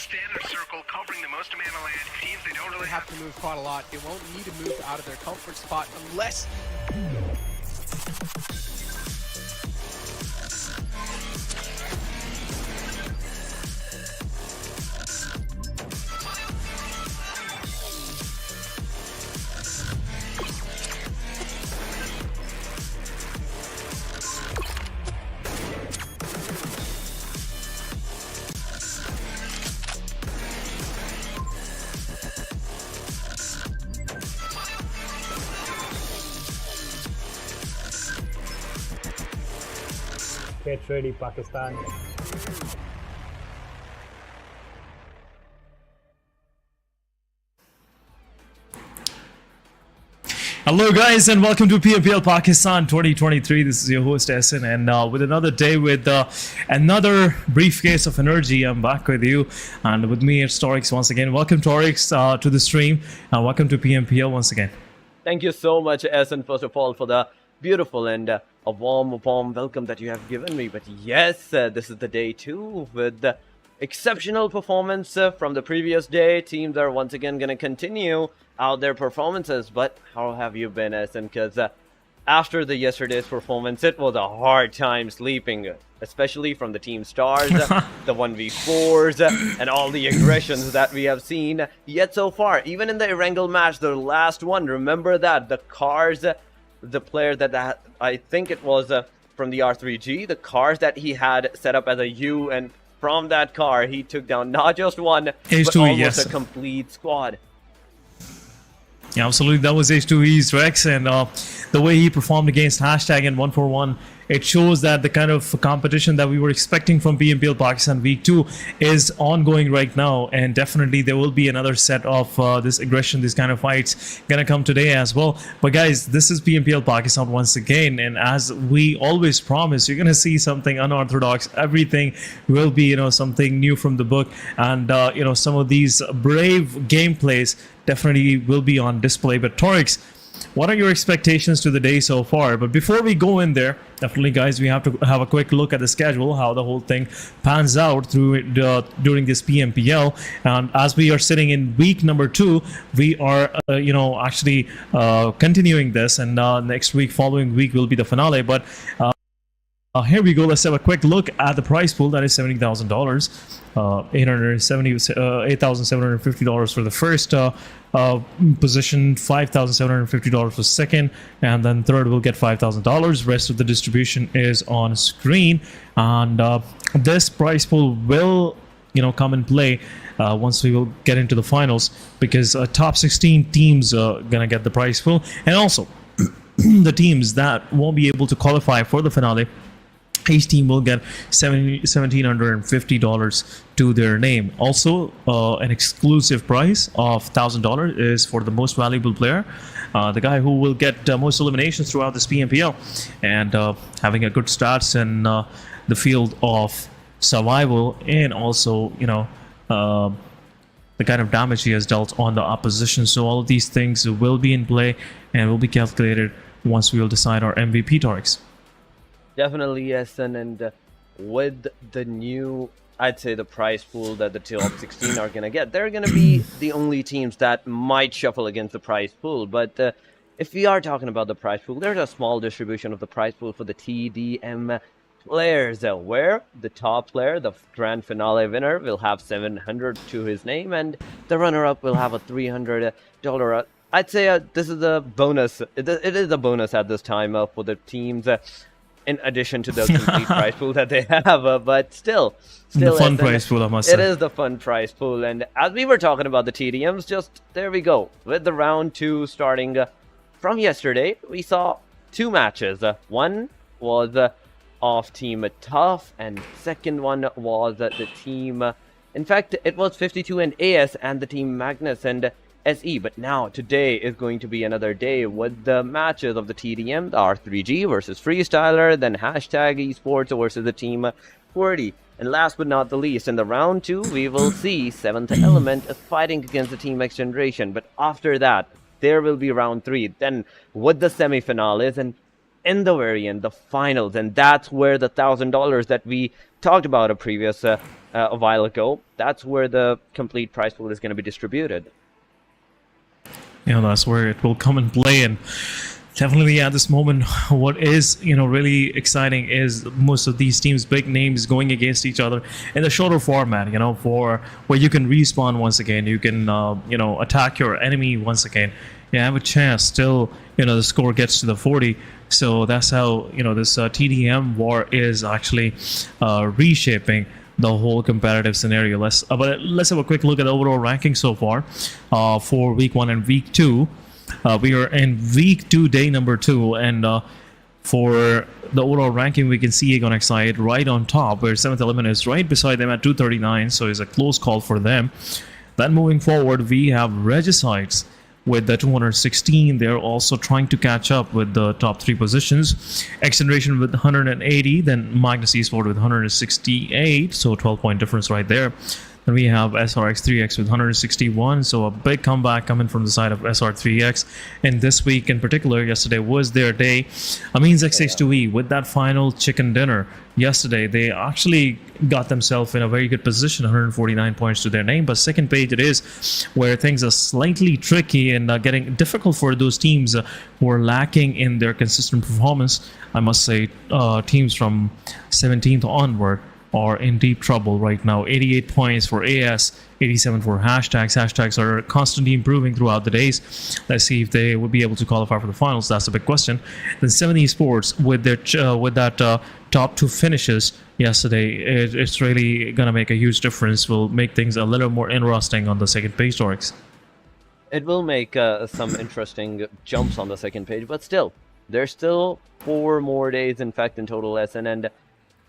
standard circle covering the most amount of land. Teams, they don't really have to move quite a lot. It won't need to move out of their comfort spot unless... Get ready, Pakistan. Hello guys and welcome to PMPL Pakistan 2023. This is your host Se7en, and with another day with another briefcase of energy, I'm back with you, and with me it's Torix once again. Welcome Torix to the stream, and welcome to PMPL once again. Thank you so much, Se7en, first of all, for the beautiful and a warm welcome that you have given me. But yes, this is the day 2 with the exceptional performance from the previous day. Teams are once again going to continue out their performances. But how have you been, Se7en? Because after the yesterday's performance, it was a hard time sleeping, especially from the team stars, the 1v4s, and all the aggressions that we have seen yet so far. Even in the Erangel match, the last one, remember that, the cars, the player that I think it was from the R3G, the cars that he had set up as a U, and from that car, he took down not just one, but almost a complete squad. Yeah, absolutely. That was H2E's Rex, and the way he performed against Hashtag in 141, it shows that the kind of competition that we were expecting from PMPL Pakistan Week 2 is ongoing right now, and definitely there will be another set of this aggression, these kind of fights gonna come today as well. But guys, this is PMPL Pakistan once again, and as we always promise, you're gonna see something unorthodox. Everything will be, something new from the book, and some of these brave gameplays definitely will be on display. But Torix, what are your expectations to the day so far? But before we go in there, definitely guys, we have to have a quick look at the schedule, how the whole thing pans out through during this PMPL. And as we are sitting in week number 2, we are actually continuing this, and next week, following week will be the finale. But here we go. Let's have a quick look at the prize pool. That is $70,000, $8,750 for the first position, $5,750 for second, and then third will get $5,000. Rest of the distribution is on screen, and this prize pool will come in play once we will get into the finals, because top 16 teams are gonna get the prize pool, and also the teams that won't be able to qualify for the finale, each team will get $1,750 to their name. Also, an exclusive prize of $1,000 is for the most valuable player, the guy who will get most eliminations throughout this PMPL, and having a good stats in the field of survival, and also the kind of damage he has dealt on the opposition. So all of these things will be in play and will be calculated once we will decide our MVP, Torix. Definitely, Se7en, and with the new, I'd say, the prize pool that the top 16 are going to get, they're going to be the only teams that might shuffle against the prize pool. But if we are talking about the prize pool, there's a small distribution of the prize pool for the TDM players, where the top player, the grand finale winner, will have $700 to his name, and the runner-up will have a $300. I'd say this is a bonus. It is a bonus at this time for the teams, in addition to the complete prize pool that they have, but still the fun prize pool, I must say. It is the fun prize pool. And as we were talking about the TDMs, just there we go. With the round 2 starting from yesterday, we saw 2 matches. One was of Team Tough, and second one was the team, in fact, it was 52 and AS and the team Magnus and SE. But now today is going to be another day with the matches of the TDM, the R3G versus Freestyler, then Hashtag Esports versus the team QWERTY. And last but not the least, in the round 2, we will see 7th Element fighting against the team XGeneration. But after that, there will be round 3. Then with the semi-finals, and in the very end, the finals, and that's where the $1,000 that we talked about a while ago, that's where the complete prize pool is going to be distributed. Yeah, that's where it will come and play. And definitely at this moment, what is really exciting is most of these teams, big names, going against each other in the shorter format. For where you can respawn once again, you can attack your enemy once again. You have a chance. Still, the score gets to the 40. So that's how this TDM war is actually reshaping the whole competitive scenario. Let's have a quick look at the overall ranking so far for week 1 and week 2. We are in week 2, day number 2, and for the overall ranking, we can see Aegon Excite right on top, where 7th Element is right beside them at 239, so it's a close call for them. Then moving forward, we have Regicides with the 216. They're also trying to catch up with the top 3 positions. XGeneration with 180, then Magnus Esports with 168, so 12-point difference right there. Then we have SRX3X with 161, so a big comeback coming from the side of SR3X. And this week in particular, yesterday was their day. Ameen's XH2E with that final chicken dinner yesterday, they actually got themselves in a very good position, 149 points to their name. But second page it is where things are slightly tricky and getting difficult for those teams who are lacking in their consistent performance. I must say teams from 17th onward are in deep trouble right now. 88 points for AS, 87 for Hashtags. Hashtags are constantly improving throughout the days. Let's see if they will be able to qualify for the finals. That's a big question. Then Se7en Esports with that top 2 finishes yesterday, it's really gonna make a huge difference. Will make things a little more interesting on the second page, Dorix. It will make some interesting jumps on the second page, but still, there's still 4 more days, in fact, in total lesson, and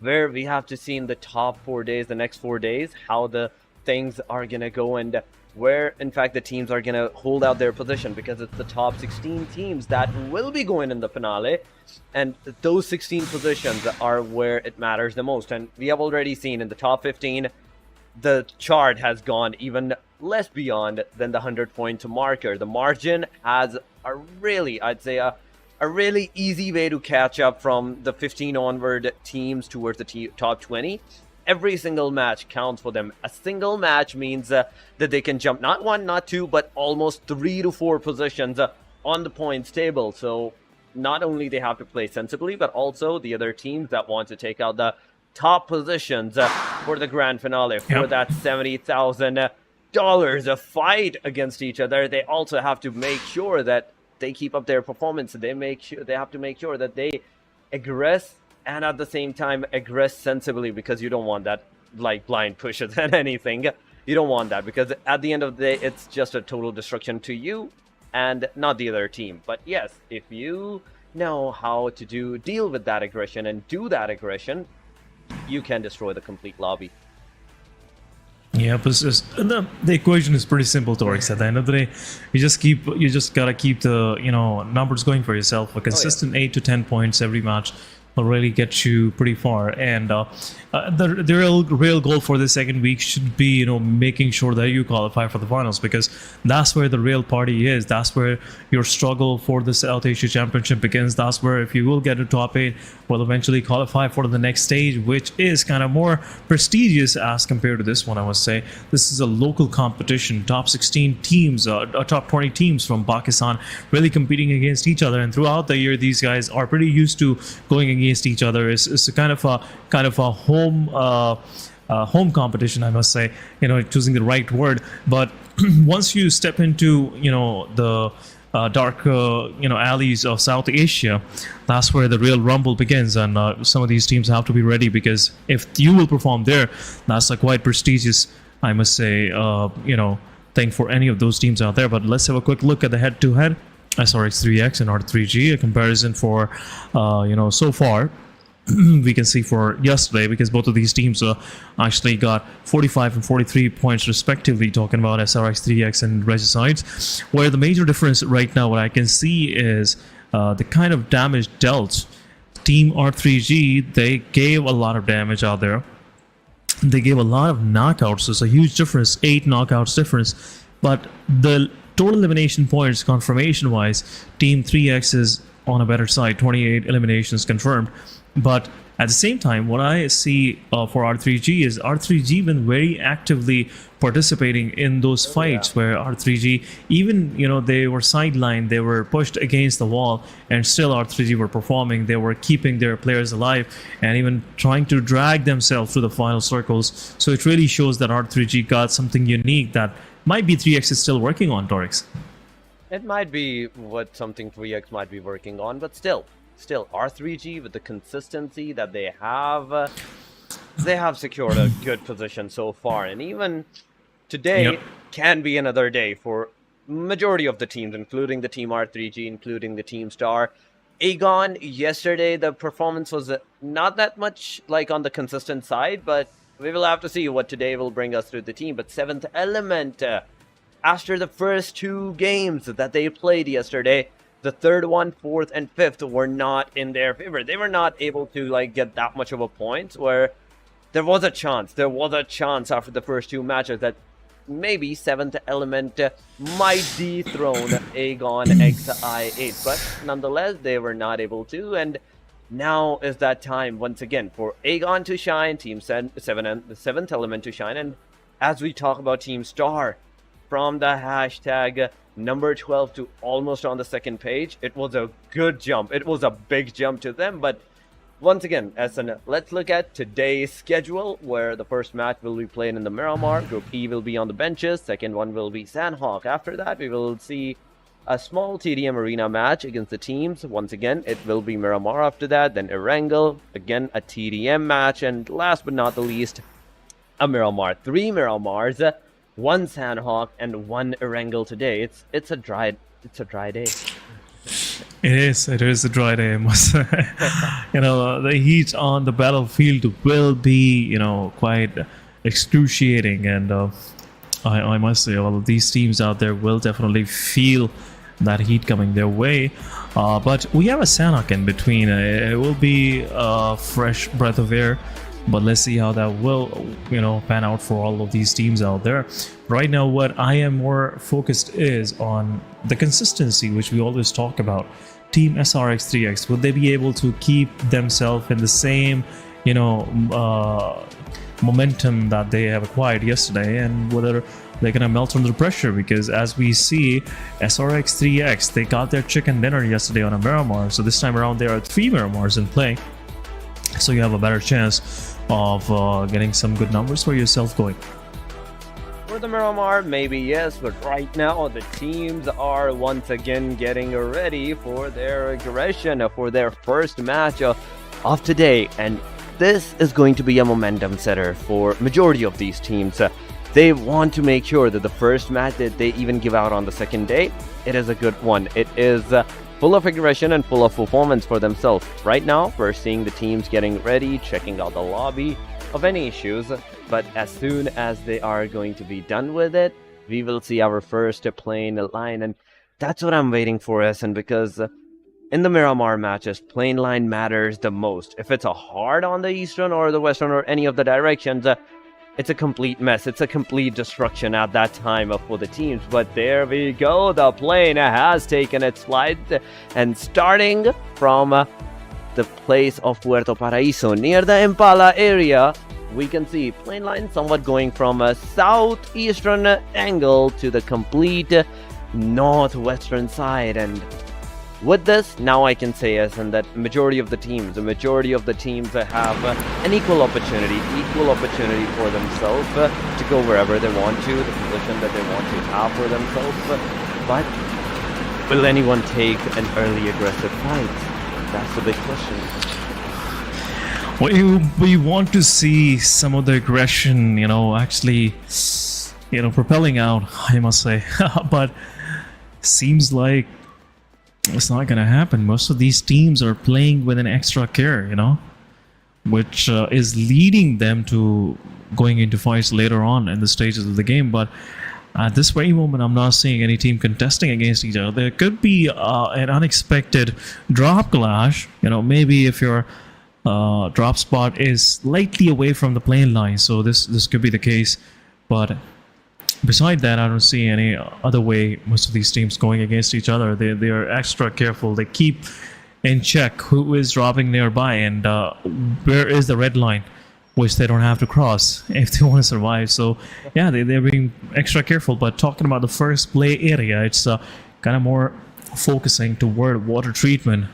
where we have to see in the top 4 days, the next 4 days, how the things are going to go and where, in fact, the teams are going to hold out their position, because it's the top 16 teams that will be going in the finale, and those 16 positions are where it matters the most. And we have already seen in the top 15, the chart has gone even less beyond than the 100-point marker. The margin has a really, I'd say, a really easy way to catch up from the 15 onward teams towards the top 20. Every single match counts for them. A single match means that they can jump not 1, not 2, but almost 3 to 4 positions on the points table. So not only they have to play sensibly, but also the other teams that want to take out the top positions for the grand finale, for that $70,000 a fight against each other. They also have to make sure that they keep up their performance. They have to make sure that they aggress and at the same time aggress sensibly, because you don't want that like blind pushes than anything. You don't want that, because at the end of the day, it's just a total destruction to you and not the other team. But yes, if you know how to deal with that aggression and do that aggression, you can destroy the complete lobby. Yeah, but the equation is pretty simple, Torix. At the end of the day, you just gotta keep the numbers going for yourself. A consistent 8 to 10 points every match will really get you pretty far. And the real goal for the second week should be making sure that you qualify for the finals, because that's where the real party is. That's where your struggle for the South Asia Championship begins. That's where, if you will get to top 8, will eventually qualify for the next stage, which is kind of more prestigious as compared to this one. I must say this is a local competition. Top 16 teams, top 20 teams from Pakistan really competing against each other, and throughout the year these guys are pretty used to going against each other. It's a kind of a home competition, I must say, choosing the right word. But once you step into the dark alleys of South Asia, that's where the real rumble begins. And some of these teams have to be ready, because if you will perform there, that's a quite prestigious, I must say, thing for any of those teams out there. But let's have a quick look at the head-to-head SRX3X and R3G, a comparison for so far. We can see for yesterday, because both of these teams actually got 45 and 43 points respectively, talking about SRX3X and Regicides, where the major difference right now, what I can see is the kind of damage dealt. Team R3G, they gave a lot of damage out there. They gave a lot of knockouts. So it's a huge difference, 8 knockouts difference. But the total elimination points, confirmation wise, Team 3X is on a better side, 28 eliminations confirmed. But at the same time, what I see for R3G is R3G been very actively participating in those fights where R3G, even, you know, they were sidelined, they were pushed against the wall, and still R3G were performing. They were keeping their players alive and even trying to drag themselves to the final circles. So it really shows that R3G got something unique that might be 3X is still working on, Torix. It might be what something 3X might be working on, but still R3G with the consistency that they have secured a good position so far, and even today can be another day for majority of the teams, including the team R3G, including the team Star. Aegon, yesterday the performance was not that much like on the consistent side, but we will have to see what today will bring us through the team. But 7th Element, after the first 2 games that they played yesterday, the third one, 4th, and 5th were not in their favor. They were not able to like get that much of a point, where there was a chance after the first 2 matches that maybe 7th Element might dethrone Aegon XI8, but nonetheless they were not able to, and now is that time once again for Aegon to shine, Team 7th Element to shine. And as we talk about Team Star, from the hashtag number 12 to almost on the second page, it was a good jump. It was a big jump to them. But once again, let's look at today's schedule, where the first match will be played in the Miramar. Group E will be on the benches. Second one will be Sanhok. After that, we will see a small TDM arena match against the teams. Once again, it will be Miramar after that. Then Erangel, again a TDM match. And last but not the least, a Miramar. 3 Miramars, 1 Sanhok, and 1 Erangel today. It's a dry day. It is a dry day, I must say. You know, the heat on the battlefield will be, you know, quite excruciating, and I must say all of these teams out there will definitely feel that heat coming their way. But we have a Sanhok in between. It will be a fresh breath of air, but let's see how that will, you know, pan out for all of these teams out there. Right now, what I am more focused is on the consistency, which we always talk about. Team SRX3X, would they be able to keep themselves in the same, you know, momentum that they have acquired yesterday, and whether they're gonna melt under pressure? Because as we see, SRX3X, they got their chicken dinner yesterday on a Miramar, so this time around there are 3 Miramars in play, so you have a better chance of getting some good numbers for yourself going. For the Miramar, maybe yes, but right now the teams are once again getting ready for their aggression, for their first match of today, and this is going to be a momentum setter for majority of these teams. They want to make sure that the first match that they even give out on the second day, it is a good one. It is full of aggression and full of performance for themselves. Right now, we're seeing the teams getting ready, checking out the lobby of any issues, but as soon as they are going to be done with it, we will see our first plane line, and that's what I'm waiting for, Essen, because in the Miramar matches, plane line matters the most. If it's a hard on the eastern or the western or any of the directions, it's a complete mess. It's a complete destruction at that time for the teams. But there we go. The plane has taken its flight, and starting from the place of Puerto Paraíso near the Impala area, we can see plane line somewhat going from a southeastern angle to the complete northwestern side. And with this, now I can say yes, and that the majority of the teams have an equal opportunity for themselves to go wherever they want to, the position that they want to have for themselves. But will anyone take an early aggressive fight? That's the big question. We want to see some of the aggression, you know, actually, you know, propelling out, I must say. But seems like it's not going to happen. Most of these teams are playing with an extra care, you know, which is leading them to going into fights later on in the stages of the game. But at this very moment, I'm not seeing any team contesting against each other. There could be an unexpected drop clash, you know, maybe if your drop spot is slightly away from the plane line, so this could be the case. But beside that, I don't see any other way most of these teams going against each other. They are extra careful. They keep, in check who is dropping nearby and where is the red line, which they don't have to cross if they want to survive. So yeah, they're being extra careful. But talking about the first play area, it's kind of more focusing toward water treatment.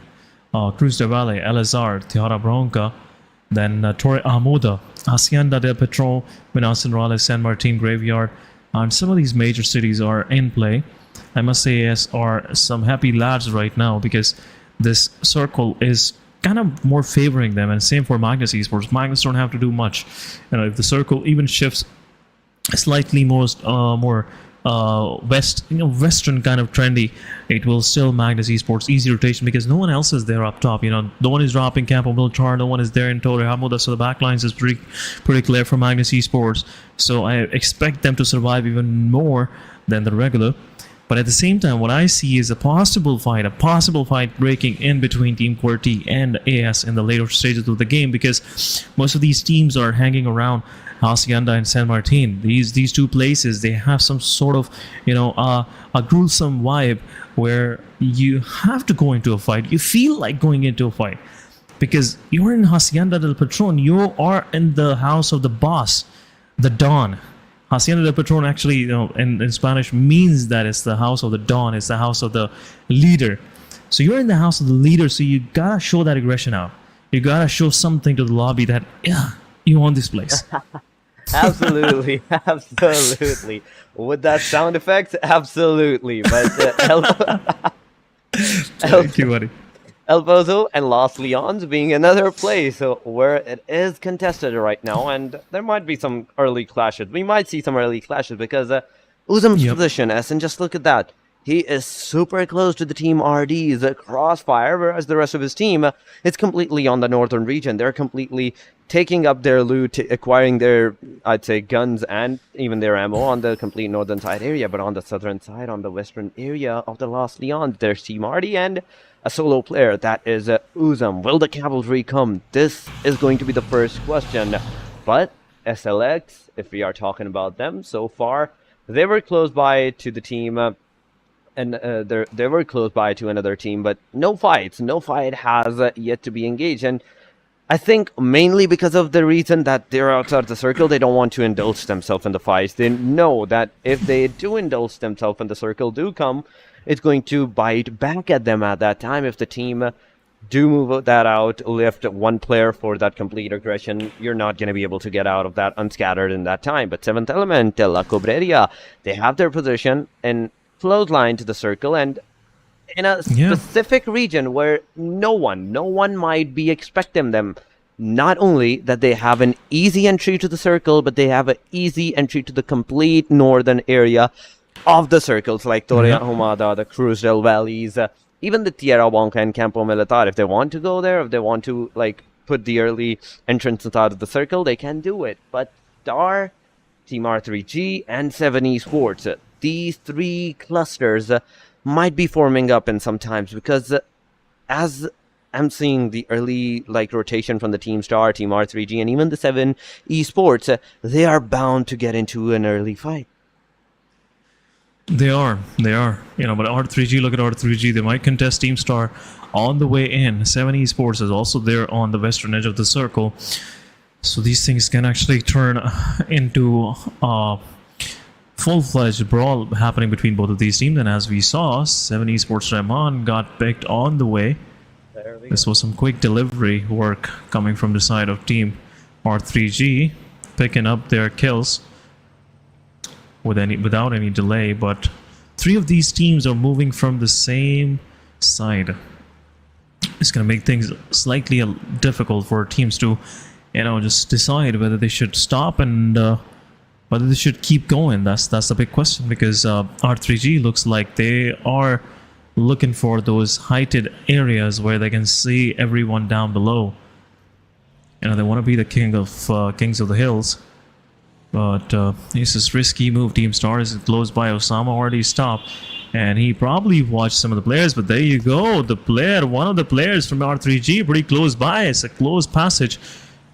Cruz de Valle, Elazar, Tiara Bronca, then Torre Amuda, Hacienda del Petron, Minas Generales, San Martin Graveyard, and some of these major cities are in play. I must say, yes, are some happy lads right now because this circle is kind of more favoring them, and same for Magnus Esports. Magnus don't have to do much. If the circle even shifts slightly more western kind of trendy, it will still Magnus Esports easy rotation because no one else is there up top. No one is dropping Campo Militar, no one is there in Torre Hamuda, so the backlines is pretty clear for Magnus Esports. So I expect them to survive even more than the regular. But at the same time, what I see is a possible fight breaking in between Team QWERTY and AS in the later stages of the game, because most of these teams are hanging around Hacienda and San Martin. These two places, they have some sort of a gruesome vibe where you have to go into a fight. You feel like going into a fight because you're in Hacienda del Patron. You are in the house of the boss, the Don. Hacienda del Patron actually, in Spanish means that it's the house of the Don. It's the house of the leader. So you're in the house of the leader. So you gotta show that aggression out. You gotta show something to the lobby that you own this place. Absolutely, absolutely. With that sound effect, absolutely. But Thank you, buddy. El Bozo and Los Leons being another place where it is contested right now, and there might be some early clashes. We might see some early clashes because Uzum's position, and just look at that. He is super close to the Team RD's crossfire, whereas the rest of his team is completely on the northern region. They're completely taking up their loot, acquiring their, I'd say, guns and even their ammo on the complete northern side area. But on the southern side, on the western area of the Los Leons, there's Team RD and a solo player, that is Uzum. Will the cavalry come? This is going to be the first question. But SLX, if we are talking about them, so far, they were close by to the team, and they were close by to another team, but no fights. No fight has yet to be engaged. And I think mainly because of the reason that they're outside the circle, they don't want to indulge themselves in the fights. They know that if they do indulge themselves and the circle do come, it's going to bite back at them at that time. If the team do move that out, lift one player for that complete aggression, you're not going to be able to get out of that unscattered in that time. But 7th Element, La Cobreria, they have their position in close line to the circle and in a specific region where no one might be expecting them. Not only that they have an easy entry to the circle, but they have an easy entry to the complete northern area of the circles, like Torre Ahumada, the Cruz del Valles, even the Tierra Blanca and Campo Militar. If they want to go there, if they want to put the early entrance out of the circle, they can do it. But Star, Team R3G, and Se7en Esports, these three clusters might be forming up in sometimes, because as I'm seeing the early rotation from the Team Star, Team R3G, and even the Se7en Esports, they are bound to get into an early fight. They are. But R3G, look at R3G. They might contest Team Star on the way in. Se7en Esports is also there on the western edge of the circle. So these things can actually turn into a full-fledged brawl happening between both of these teams. And as we saw, Se7en Esports Rahman got picked on the way. This was some quick delivery work coming from the side of Team R3G, picking up their kills without any delay. But three of these teams are moving from the same side. It's going to make things slightly difficult for teams to just decide whether they should stop and whether they should keep going. That's the big question, because R3G looks like they are looking for those heighted areas where they can see everyone down below. They want to be the kings of the hills. But this is risky move. Team Star is close by. Osama already stopped, and he probably watched some of the players. But there you go, one of the players from R3G, pretty close by. It's a close passage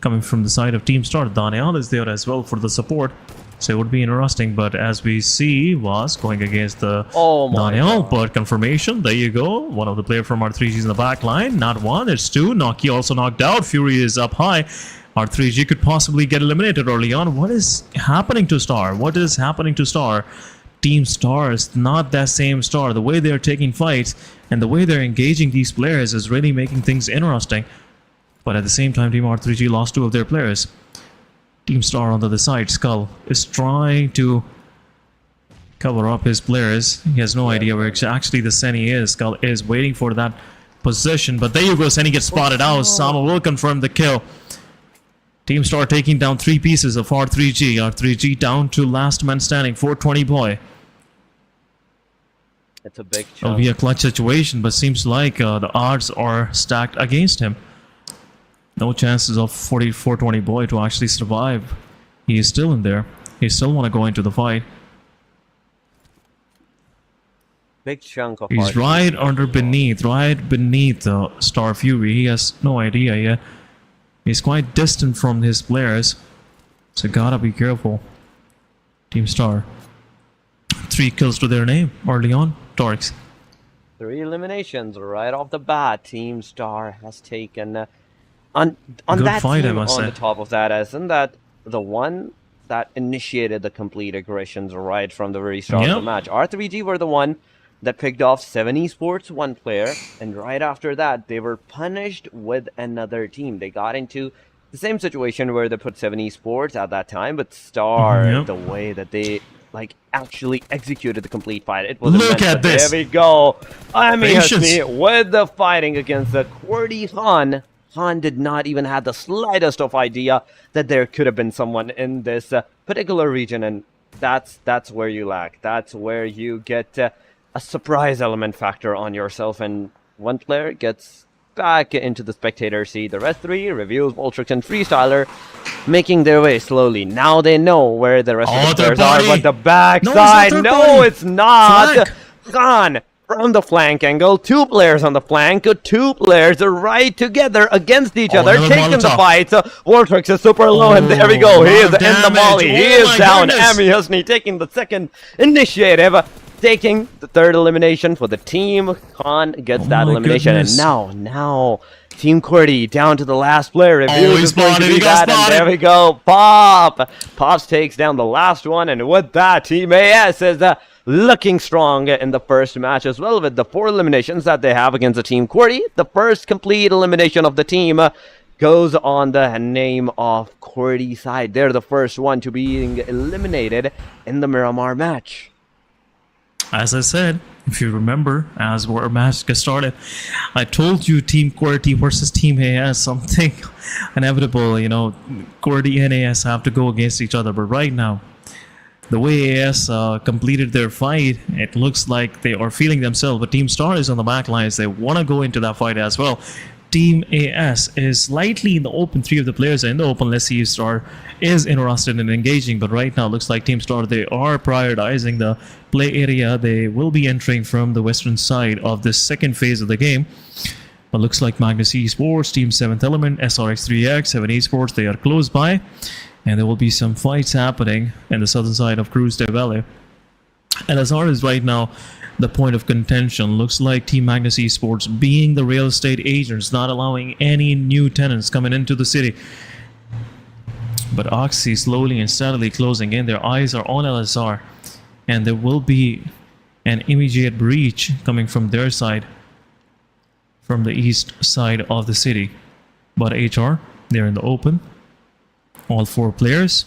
coming from the side of Team Star. Daniel is there as well for the support. So it would be interesting, but as we see, was going against the Oh my Daniel, God. but confirmation, there you go. One of the player from R3G is in the back line. Not one, it's two. Noki also knocked out. Fury is up high. R3G could possibly get eliminated early on. What is happening to Star? What is happening to Star? Team Star is not that same Star. The way they're taking fights and the way they're engaging these players is really making things interesting. But at the same time, Team R3G lost 2 of their players. Team Star on the other side, Skull, is trying to cover up his players. He has no idea where actually the Seni is. Skull is waiting for that position, but there you go. Seni gets spotted out. Sama will confirm the kill. Team Star taking down 3 pieces of R3G. R3G down to last man standing, 420 boy. It's a big It'll chunk. be a clutch situation, but seems like the odds are stacked against him. No chances of 420 boy to actually survive. He is still in there. He still want to go into the fight. Big chunk of He's R3G. right beneath Star Fury. He has no idea yet. He's quite distant from his players, so gotta be careful. Team Star. 3 kills to their name early on. Torx. 3 eliminations right off the bat. Team Star has taken on Good that fight, I team. must On say. the top of that, isn't that the one that initiated the complete aggressions right from the very start of Yep. the match? R3G were the one that picked off Se7en Esports, 1 player, and right after that they were punished with another team. They got into the same situation where they put Se7en Esports at that time, but Star, Yep. the way that they actually executed the complete fight, it was Look immense. at But this. There we go. I mean, Patience. with the fighting against the QWERTY Han. Han did not even have the slightest of idea that there could have been someone in this particular region, and that's where you lack. That's where you get a surprise element factor on yourself, and one player gets back into the spectator seat. The rest 3, Reviews, Voltrix, and Freestyler, making their way slowly. Now they know where the rest of the third players are, party. but the backside, third no, party. it's not. Flank. Gone from the flank angle. 2 players on the flank. 2 players are right together against each other, another taking the Molotov. fight. Voltrix is super low, and there we go. He lot is of in the damage. molly. He Oh is my down. goodness. Ami Husni taking the 2nd initiative, taking the 3rd elimination for the team. Khan gets Oh that my elimination, goodness. and now Team QWERTY down to the last player. Reviews he is going to spotted. be He got that, and spotted. there we go. Pops takes down the last one, and with that, Team AS is looking strong in the first match as well, with the 4 eliminations that they have against the Team QWERTY. The first complete elimination of the team goes on the name of QWERTY side. They're the first one to being eliminated in the Miramar match. As I said, if you remember, as our match gets started, I told you Team QWERTY versus Team AS, something inevitable. You know, QWERTY and AS have to go against each other. But right now, the way AS completed their fight, it looks like they are feeling themselves. But Team Star is on the back lines. They want to go into that fight as well. Team AS is slightly in the open. 3 of the players are in the open. Let's see if Star is interested in engaging. But right now, looks like Team Star, they are prioritizing the play area. They will be entering from the western side of the 2nd phase of the game. But looks like Magnus Esports, Team 7th Element, SRX3X, Se7en Esports, they are close by. And there will be some fights happening in the southern side of Cruz de Valle. And as far as right now, the point of contention looks like Team Magnus Esports being the real estate agents, not allowing any new tenants coming into the city. But Oxy slowly and steadily closing in. Their eyes are on LSR, and there will be an immediate breach coming from their side, from the east side of the city. But HR, they're in the open. All 4 players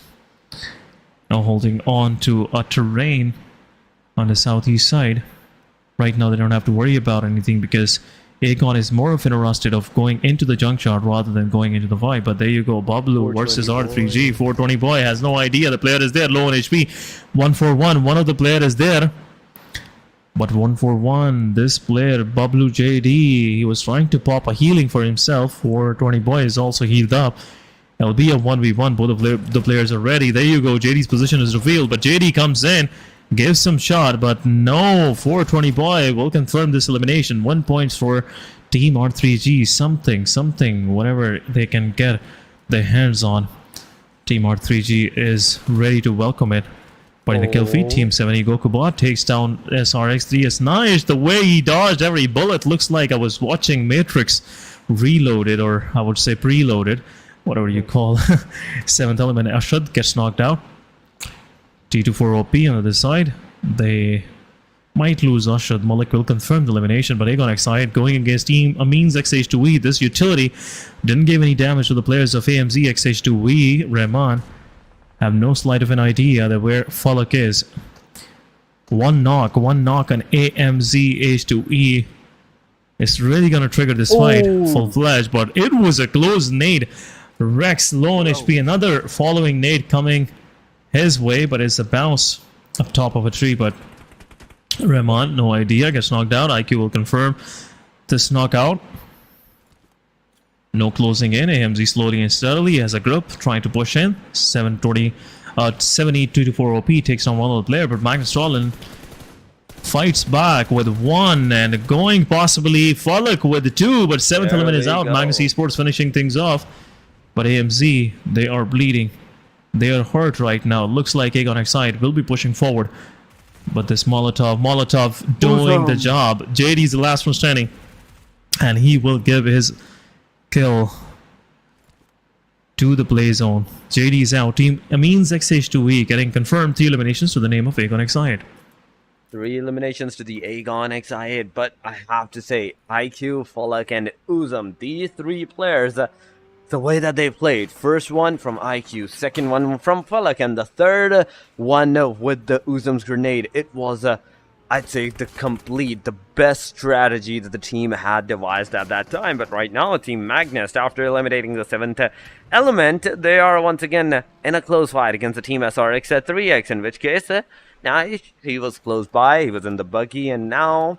now holding on to a terrain on the southeast side. Right now they don't have to worry about anything because Akon is more of interested of going into the junk shot rather than going into the fight. But there you go, Bablu versus R3G. 420 boy has no idea the player is there, low on HP. 141, one of the player is there. But 141, this player, Bablu JD, he was trying to pop a healing for himself. 420 boy is also healed up. It'll be a 1v1, both of the players are ready. There you go, JD's position is revealed, but JD comes in, gives some shot, but no, 420 boy will confirm this elimination. 1 point for Team R3G, something, whatever they can get their hands on. Team R3G is ready to welcome it. But in the kill feed, Team 7 Gokubot takes down SRX3. It's nice the way he dodged every bullet. Looks like I was watching Matrix Reloaded, or I would say preloaded, whatever you call. 7th element Ashad gets knocked out. T24 OP on the other side. They might lose Ashad. Malik will confirm the elimination, but Aegon Excited going against Team Amin's XH2E. This utility didn't give any damage to the players of AMZ XH2E. Rahman have no slight of an idea that where Falak is. One knock on AMZ H2E. It's really gonna trigger this fight full-fledged, but it was a close nade. Rex low on HP, another following nade coming his way, but it's a bounce up top of a tree. But Rahman, no idea, gets knocked out. IQ will confirm this knockout. No closing in. AMZ slowly and steadily as a group trying to push in. 720, 72-4 OP takes on one of the player, but Magnus Esports fights back with one and going possibly Falak with two, but 7th element is out. Magnus Esports finishing things off, but AMZ, they are bleeding. They are hurt right now. Looks like Aegon Excited will be pushing forward, but this Molotov doing the job. JD is the last one standing, and he will give his kill to the play zone. JD is out. Team Amin's XH2E getting confirmed 3 eliminations to the name of Aegon Excited. 3 eliminations to the Aegon Excited, but I have to say, IQ, Falak, and Uzum, these 3 players, the way that they played, first one from IQ, second one from Falak, and the third one with the Uzum's grenade, it was I'd say the best strategy that the team had devised at that time. But right now, Team Magnus, after eliminating the 7th element, they are once again in a close fight against the Team SRX at 3x, in which case, now he was close by, he was in the buggy, and now,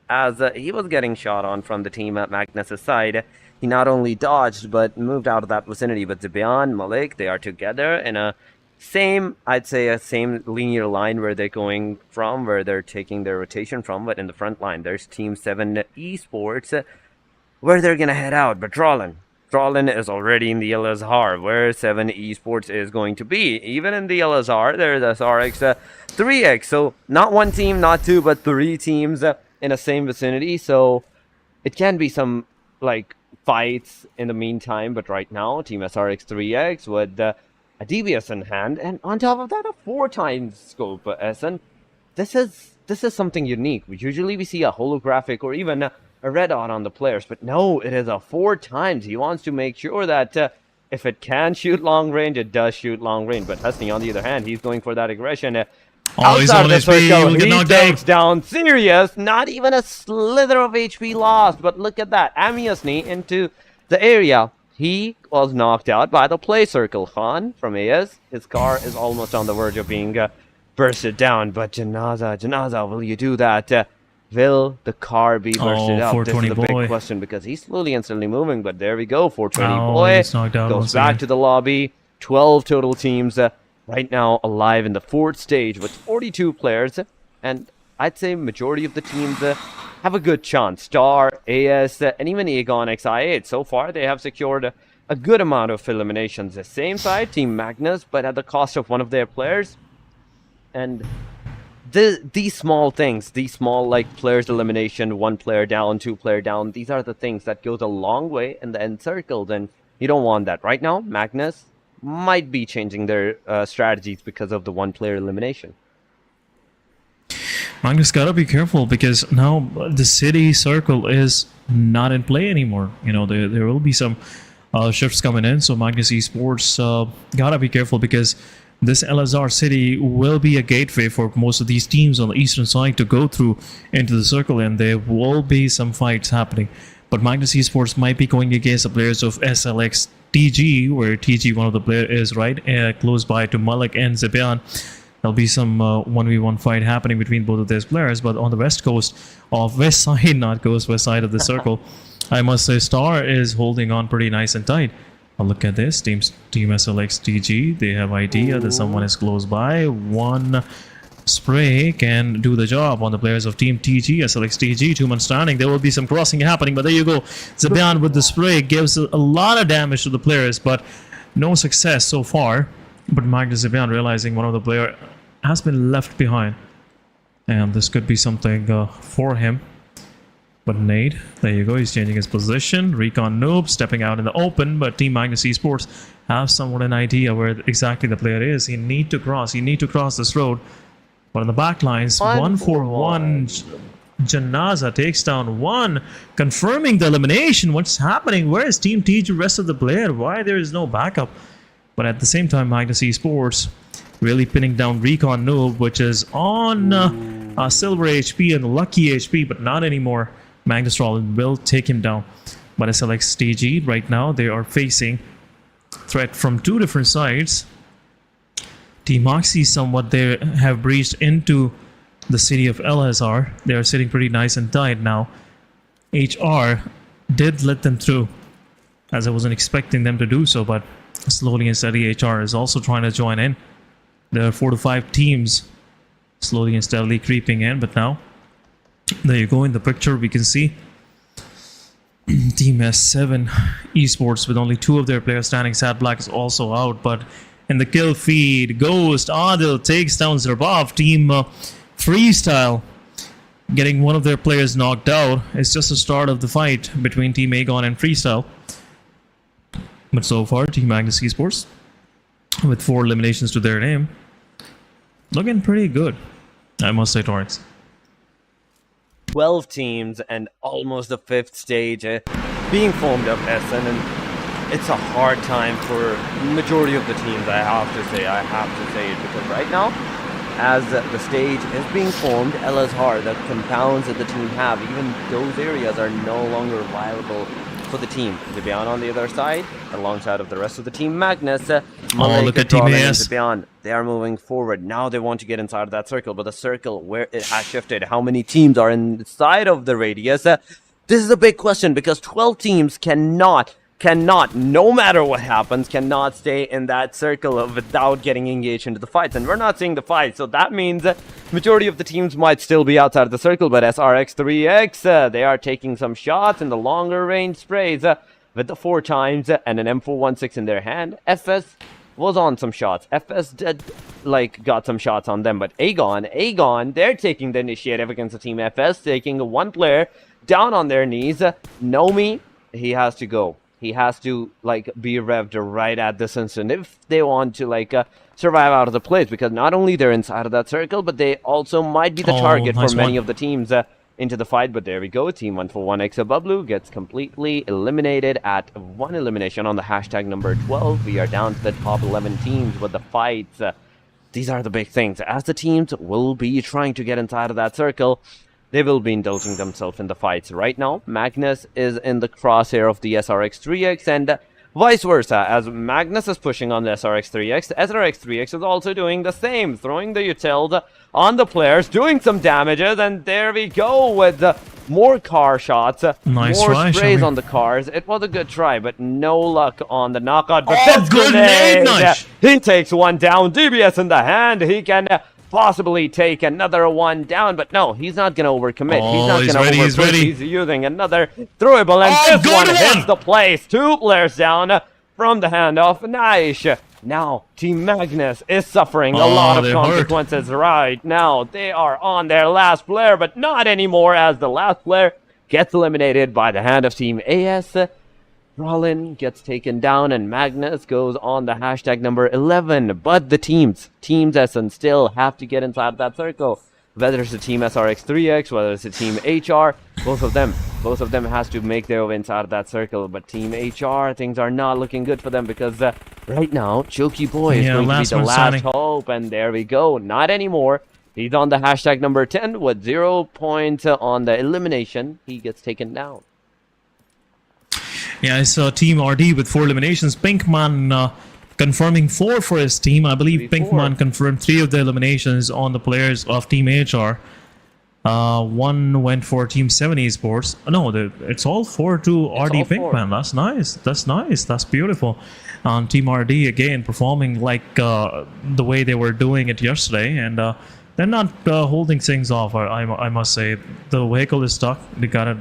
as he was getting shot on from the team at Magnus' side, he not only dodged, but moved out of that vicinity. But Se7en, Malik, they are together in a same linear line where they're going from, where they're taking their rotation from. But in the front line, there's Team 7 Esports, where they're gonna head out. But Trollen is already in the LSR, where 7 Esports is going to be. Even in the LSR, there's SRX 3x. So not one team, not two, but 3 teams in the same vicinity. So it can be some like fights in the meantime. But right now, Team SRX 3x with a DBS in hand, and on top of that, a 4 times scope. SN, this is something unique. Usually we see a holographic or even a red dot on the players, but no, it is a 4 times. He wants to make sure that if it can shoot long range, it does shoot long range. But Husney, on the other hand, he's going for that aggression. Outside of the circle, he takes down Sirius. Not even a slither of HP lost, but look at that. Amiasny into the area. He was knocked out by the play circle. Khan from AS, his car is almost on the verge of being bursted down. But Janaza, will you do that? Will the car be bursted out? This is the big question, because he's slowly and steadily moving. But there we go, 420 boy goes back to the lobby. 12 total teams right now alive in the 4th stage with 42 players. And I'd say majority of the teams have a good chance. Star, AS, and even Aegon XI8. So far, they have secured a good amount of eliminations. The same side, Team Magnus, but at the cost of one of their players. And these small things, these small like players elimination, 1 player down, 2 player down, these are the things that goes a long way in the end circles, and you don't want that. Right now, Magnus might be changing their strategies because of the 1 player elimination. Magnus gotta be careful, because now the city circle is not in play anymore. You know, there will be some shifts coming in, so Magnus Esports gotta be careful, because this LSR city will be a gateway for most of these teams on the eastern side to go through into the circle, and there will be some fights happening. But Magnus Esports might be going against the players of SLX TG, where TG, one of the players, is right close by to Malik and Se7en. There'll be some 1v1 fight happening between both of these players. But on the west coast of west side, not coast, west side of the circle, I must say Star is holding on pretty nice and tight. Look at this, Team SLX TG, they have idea that someone is close by. 1 spray can do the job on the players of Team TG, SLX TG, 2 man standing. There will be some crossing happening, but there you go. Se7en with the spray gives a lot of damage to the players, but No success so far, but Magnus Esports realizing one of the player has been left behind. And this could be something for him. But Nade, there you go, he's changing his position. Recon Noob stepping out in the open, but Team Magnus Esports have somewhat an idea where exactly the player is. He need to cross this road. But on the back lines, 1-for-1. Janaza takes down one, confirming the elimination. What's happening? Where is Team TG, rest of the player? Why there is no backup? But at the same time, Magnus Esports really pinning down Recon Noob, which is on silver HP and lucky HP, but not anymore. Magnus Rollin will take him down. But SLX Stage E right now, they are facing threat from two different sides. Team Moxie somewhat they have breached into the city of LSR. They are sitting pretty nice and tight now. HR did let them through, as I wasn't expecting them to do so, but slowly and steady HR is also trying to join in. There are 4 to 5 teams slowly and steadily creeping in, but now there you go in the picture. We can see Team Se7en Esports with only 2 of their players standing. Sad Black is also out, but in the kill feed, Ghost Adil takes down Zerbov. Team Freestyle getting one of their players knocked out. It's just the start of the fight between Team Aegon and Freestyle. But so far, Team Magnus Esports with 4 eliminations to their name, looking pretty good, I must say, Torrance. 12 teams and almost the 5th stage being formed up, SN, and it's a hard time for majority of the teams, I have to say it, because right now, as the stage is being formed, LSR, the compounds that the team have, even those areas are no longer viable for the team. Zibian on the other side, alongside of the rest of the team. Magnus, look at Team AS. Zibian, they are moving forward. Now they want to get inside of that circle, but the circle, where it has shifted, how many teams are inside of the radius? This is a big question, because 12 teams cannot, no matter what happens, cannot stay in that circle without getting engaged into the fights. And we're not seeing the fight, so that means majority of the teams might still be outside of the circle. But SRX3X, they are taking some shots in the longer range sprays with the 4 times and an M416 in their hand. FS was on some shots. FS did got some shots on them, but Aegon, they're taking the initiative against the team FS, taking 1 player down on their knees. Nomi, he has to go. He has to be revved right at this instant if they want to survive out of the place, because not only they're inside of that circle, but they also might be the target for many of the teams into the fight. But there we go, Team 141 Xabablu gets completely eliminated at 1 elimination on the hashtag number 12. We are down to the top 11 teams with the fights. These are the big things, as the teams will be trying to get inside of that circle. They will be indulging themselves in the fights. Right now, Magnus is in the crosshair of the SRX3X, and vice versa. As Magnus is pushing on the SRX3X, SRX3X is also doing the same, throwing the utils on the players, doing some damages, and there we go with more car shots, nice more try, sprays on the cars. It was a good try, but no luck on the knockout. But this grenade! Nice. He takes one down, DBS in the hand, he can possibly take another one down, but no, he's not going to overcommit. He's not going to overpush. He's using another throwable, and this one hits the place. 2 players down from the handoff. Nice. Now, Team Magnus is suffering a lot of consequences right now. They are on their last player, but not anymore, as the last player gets eliminated by the hand of Team AS. Rollin gets taken down, and Magnus goes on the hashtag number 11. But the teams SN still have to get inside that circle. Whether it's the team SRX3X, whether it's the team HR, both of them has to make their way inside of that circle. But team HR, things are not looking good for them, because right now, Choky Boy is going to be the last hope. And there we go, not anymore. He's on the hashtag number 10 with 0 points on the elimination. He gets taken down. Yeah, I saw Team RD with 4 eliminations. Pinkman confirming 4 for his team. I believe Pinkman confirmed 3 of the eliminations on the players of Team HR. 1 went for Team Se7en Esports. No, it's all 4 to RD Pinkman. That's nice. That's nice. That's beautiful. On Team RD, again, performing like the way they were doing it yesterday. And they're not holding things off, I must say. The vehicle is stuck. They got it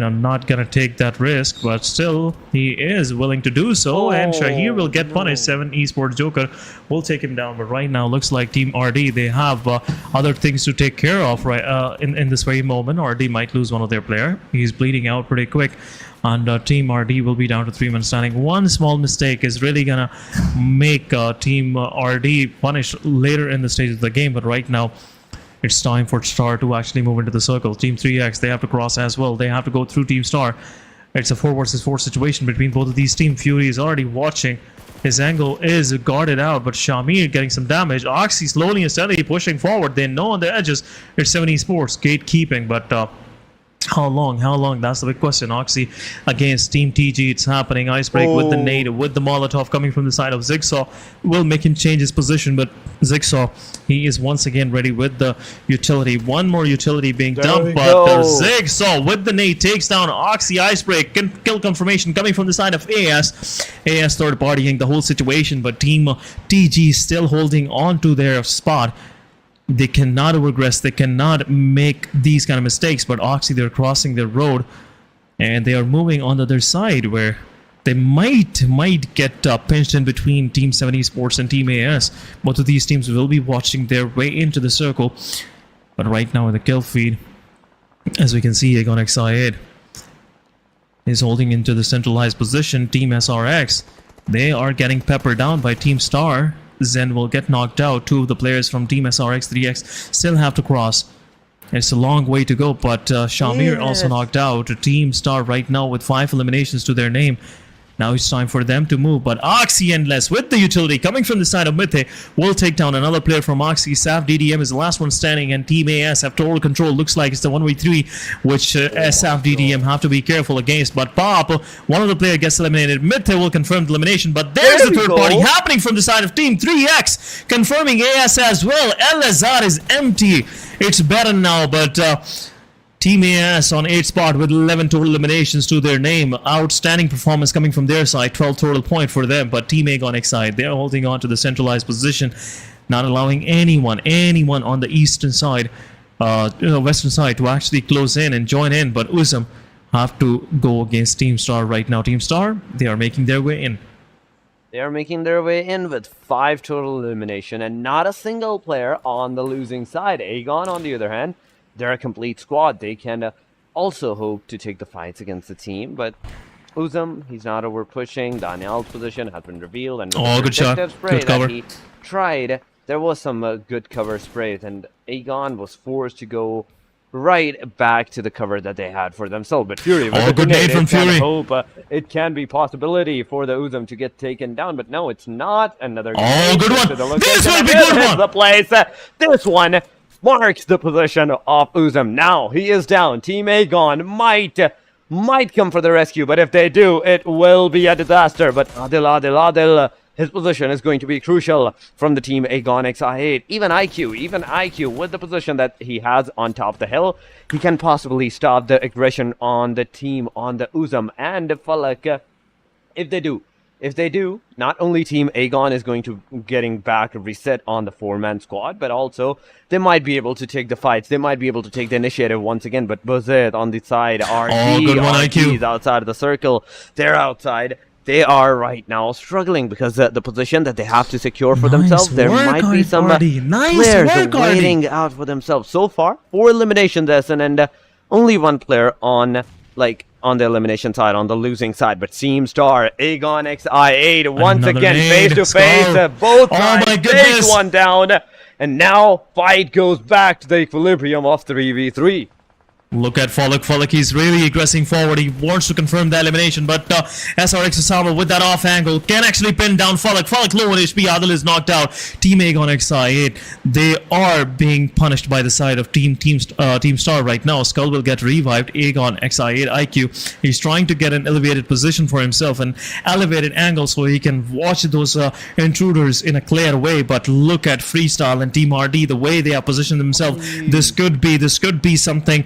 not gonna take that risk, but still he is willing to do so. And Shahir will get punished. Se7en Esports Joker will take him down. But right now, looks like Team RD, they have other things to take care of right in this very moment. RD might lose one of their player. He's bleeding out pretty quick. And Team RD will be down to 3-man standing. One small mistake is really gonna make Team RD punish later in the stage of the game. But right now, it's time for Star to actually move into the circle. Team 3X, they have to cross as well. They have to go through Team Star. It's a 4 versus 4 situation between both of these teams. Fury is already watching. His angle is guarded out, but Shamir getting some damage. Oxy slowly and steadily pushing forward. They know on the edges. It's Se7en Esports gatekeeping, but how long? That's the big question. Oxy against Team TG. It's happening. Icebreak with the nade, with the Molotov coming from the side of Zigsaw. Will make him change his position, but Zigsaw, he is once again ready with the utility. One more utility being dumped, but Zigsaw with the nade takes down Oxy. Icebreak, kill confirmation coming from the side of AS. AS third partying the whole situation, but Team TG still holding on to their spot. They cannot regress. They cannot make these kind of mistakes. But Oxy, they're crossing their road, and they are moving on the other side where they might get pinched in between Team Se7en Esports and Team AS. Both of these teams will be watching their way into the circle. But right now in the kill feed, as we can see, Aegon XI8 is holding into the centralized position. Team SRX, they are getting peppered down by Team Star. Zen will get knocked out. 2 of the players from Team SRX 3X still have to cross. It's a long way to go, but Shamir also knocked out. Team Star right now with 5 eliminations to their name. Now it's time for them to move, but Oxy Endless with the utility coming from the side of Mithe will take down another player from Oxy. SAF DDM is the last one standing, and Team AS have total control. Looks like it's the 1v3, which SAF DDM have to be careful against. But Pop, one of the players gets eliminated. Mithe will confirm the elimination, but there's the third party happening from the side of Team 3X, confirming AS as well. LSR is empty. It's better now, but Team AS on 8th spot with 11 total eliminations to their name. Outstanding performance coming from their side. 12 total point for them. But Team Aegon XI, they're holding on to the centralized position, not allowing anyone on the eastern side, western side to actually close in and join in. But Uzum have to go against Team Star right now. Team Star, they are making their way in. They are making their way in with 5 total elimination and not a single player on the losing side. Aegon, on the other hand, they're a complete squad. They can also hope to take the fights against the team, but Uzum, he's not over pushing. Daniel's position has been revealed, and good shot, good cover. He tried. There was some good cover sprays, and Aegon was forced to go right back to the cover that they had for themselves. But Fury, with good nade from Fury. Hope it can be possibility for the Uzum to get taken down, but no, it's not. Another good one. This will be good good one. The place. This one marks the position of Uzum. Now he is down. Team Aegon might come for the rescue, but if they do, it will be a disaster. But Adil, his position is going to be crucial from the Team Aegon XI8. Even IQ with the position that he has on top of the hill, he can possibly stop the aggression on the team, on the Uzum and the Falak. If they do, not only Team Aegon is going to getting back reset on the 4-man squad, but also they might be able to take the fights. They might be able to take the initiative once again. But Bozet on the side, RD is outside of the circle. They're outside. They are right now struggling because the position that they have to secure for themselves, there might be some players waiting out for themselves. So far, 4 eliminations, and only 1 player on the elimination side, on the losing side. But Team Star, Aegon XI8, once again, face to face. Both sides take one down. And now, fight goes back to the equilibrium of 3v3. Look at Falak. Falak, he's really aggressing forward. He wants to confirm the elimination, but SRX Osama with that off angle can actually pin down Falak. Falak low on HP. Adil is knocked out. Team Aegon XI8, they are being punished by the side of Team Star right now. Skull will get revived. Aegon XI8 IQ, he's trying to get an elevated position for himself, an elevated angle so he can watch those intruders in a clear way. But look at Freestyle and Team RD, the way they have positioned themselves. This could be something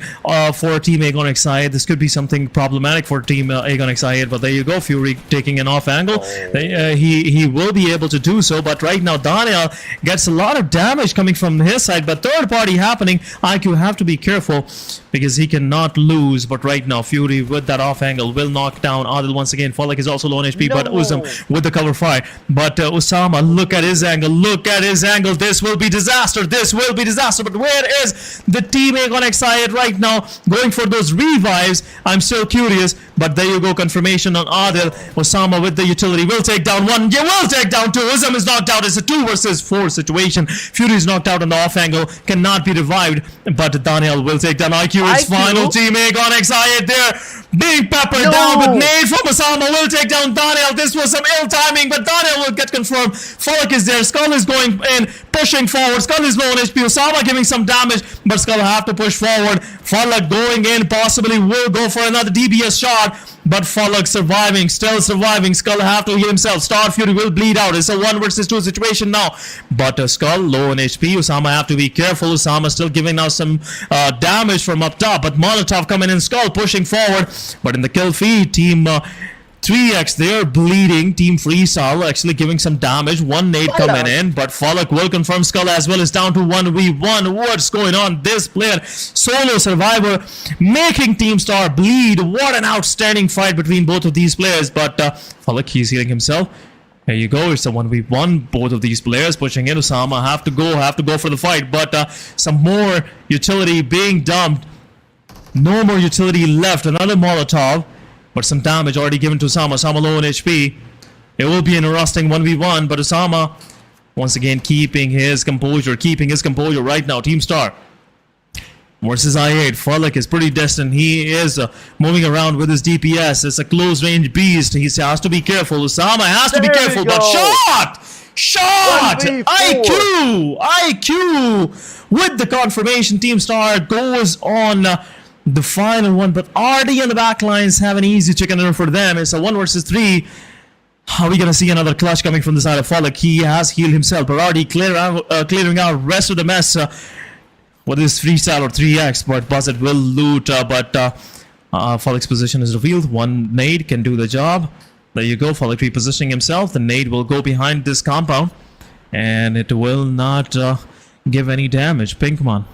for Team Aegon XI8. This could be something problematic for Team Aegon XI8, but there you go. Fury taking an off angle. He will be able to do so, but right now Daniel gets a lot of damage coming from his side, but third party happening. IQ have to be careful because he cannot lose. But right now, Fury with that off angle will knock down Adil once again. Falak is also low on HP, but Uzam with the cover fire. But Osama, look at his angle. Look at his angle. This will be disaster. This will be disaster. But where is the team Aegon XI right now? Going for those revives. I'm still curious. But there you go. Confirmation on Adil. Osama with the utility will take down one. You will take down two. Uzam is knocked out. It's a 2 versus 4 situation. Fury is knocked out on the off angle. Cannot be revived. But Daniel will take down IQ. It's final team Aegon XI there. Being peppered down with nade from Osama will take down Daniel. This was some ill timing, but Daniel will get confirmed. Falak is there. Skull is going in, pushing forward. Skull is low on HP. Osama giving some damage, but Skull have to push forward. Falak going in, possibly will go for another DBS shot, but Falak surviving, still surviving. Skull have to heal himself. Star Fury will bleed out. It's a 1 versus 2 situation now, but Skull low on HP. Osama have to be careful. Osama still giving now some damage from up top, but Molotov coming in. Skull pushing forward, but in the kill feed, team 3x they're bleeding. Team Freestyle actually giving some damage. One nade coming in, but Falak will confirm Skull as well. Is down to 1v1. What's going on? This player, solo survivor, making Team Star bleed. What an outstanding fight between both of these players. But Falak, he's healing himself. There you go. It's a 1v1. Both of these players pushing in. Osama have to go for the fight. But some more utility being dumped. No more utility left. Another Molotov. But some damage already given to Osama. Osama low on HP. It will be an arresting 1v1. But Osama, once again, keeping his composure. Right now. Team Star versus I8. Falak is pretty distant. He is moving around with his DPS. It's a close range beast. He has to be careful. Osama has to be careful. But shot! IQ with the confirmation. Team Star goes on the final one, but RD on the back lines have an easy chicken dinner for them. It's a 1 versus 3. Are we gonna see another clutch coming from the side of Falak? He has healed himself, but RD clearing out rest of the mess with his freestyle or 3x. But Buzzet will loot, but Falak's position is revealed. One nade can do the job. There you go. Falak repositioning himself. The nade will go behind this compound, and it will not give any damage. Pinkman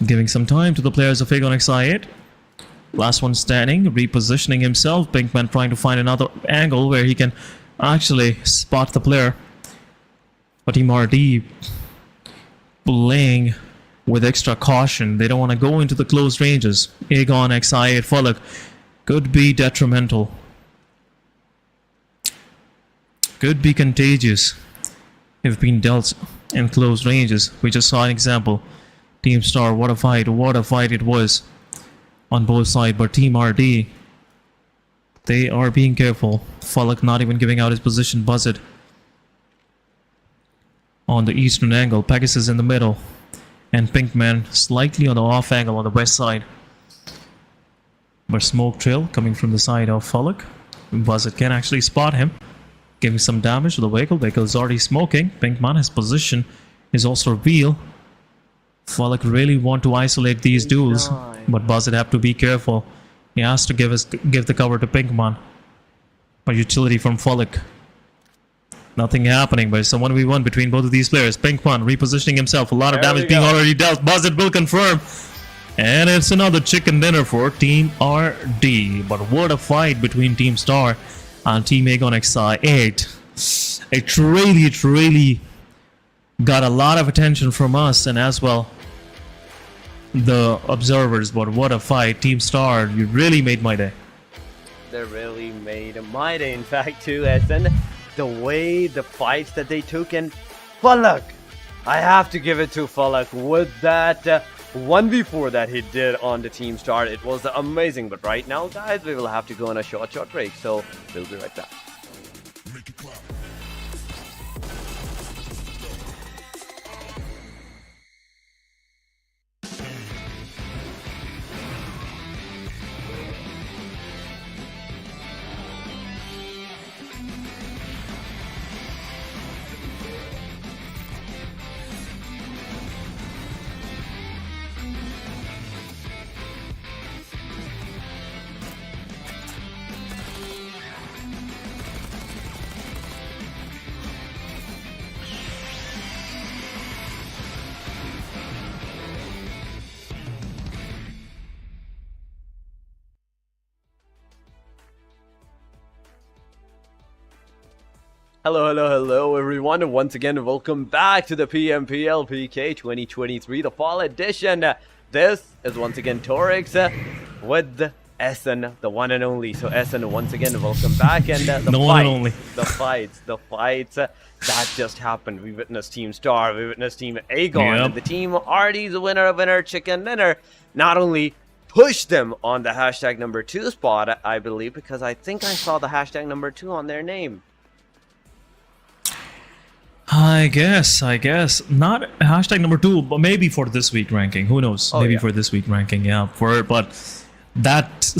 giving some time to the players of Aegon XI8. Last one standing, repositioning himself. Pinkman trying to find another angle where he can actually spot the player. But Team RD playing with extra caution. They don't want to go into the close ranges. Aegon XI8 Falak could be detrimental. Could be contagious if being dealt in close ranges. We just saw an example. Team Star, what a fight it was on both sides. But Team RD, they are being careful. Falak not even giving out his position. Buzzet on the eastern angle. Pegasus in the middle. And Pinkman slightly on the off angle on the west side. But Smoke Trail coming from the side of Falak. Buzzet can actually spot him, giving some damage to the vehicle. Vehicle is already smoking. Pinkman, his position is also revealed. Falak really want to isolate these duels, but Buzzet have to be careful. He has to give the cover to Pinkman. But utility from Falak. Nothing happening, but it's a 1v1 between both of these players. Pinkman repositioning himself. A lot of damage being already dealt. Buzzet will confirm. And it's another chicken dinner for Team RD. But what a fight between Team Star and Team Aegon XI8. It really got a lot of attention from us and as well the observers. But what a fight. Team Star, you really made my day. They really made my day, in fact, too, SN. The way the fights that they took, and Falak, I have to give it to Falak with that 1v4 that he did on the Team Star. It was amazing. But right now, guys, we will have to go on a short break, so we'll be right back. Hello, everyone. Once again, welcome back to the PMPL PK 2023, the Fall Edition. This is once again Torix with Se7en, the one and only. So Se7en, once again, welcome back. And the fights that just happened. We witnessed Team Star, we witnessed Team Aegon, and the Team Artie's winner, chicken dinner. Not only pushed them on the hashtag number 2 spot, I believe, because I think I saw the hashtag number 2 on their name. I guess not hashtag number 2, but maybe for this week ranking. Who knows? Maybe for this week ranking, yeah. But that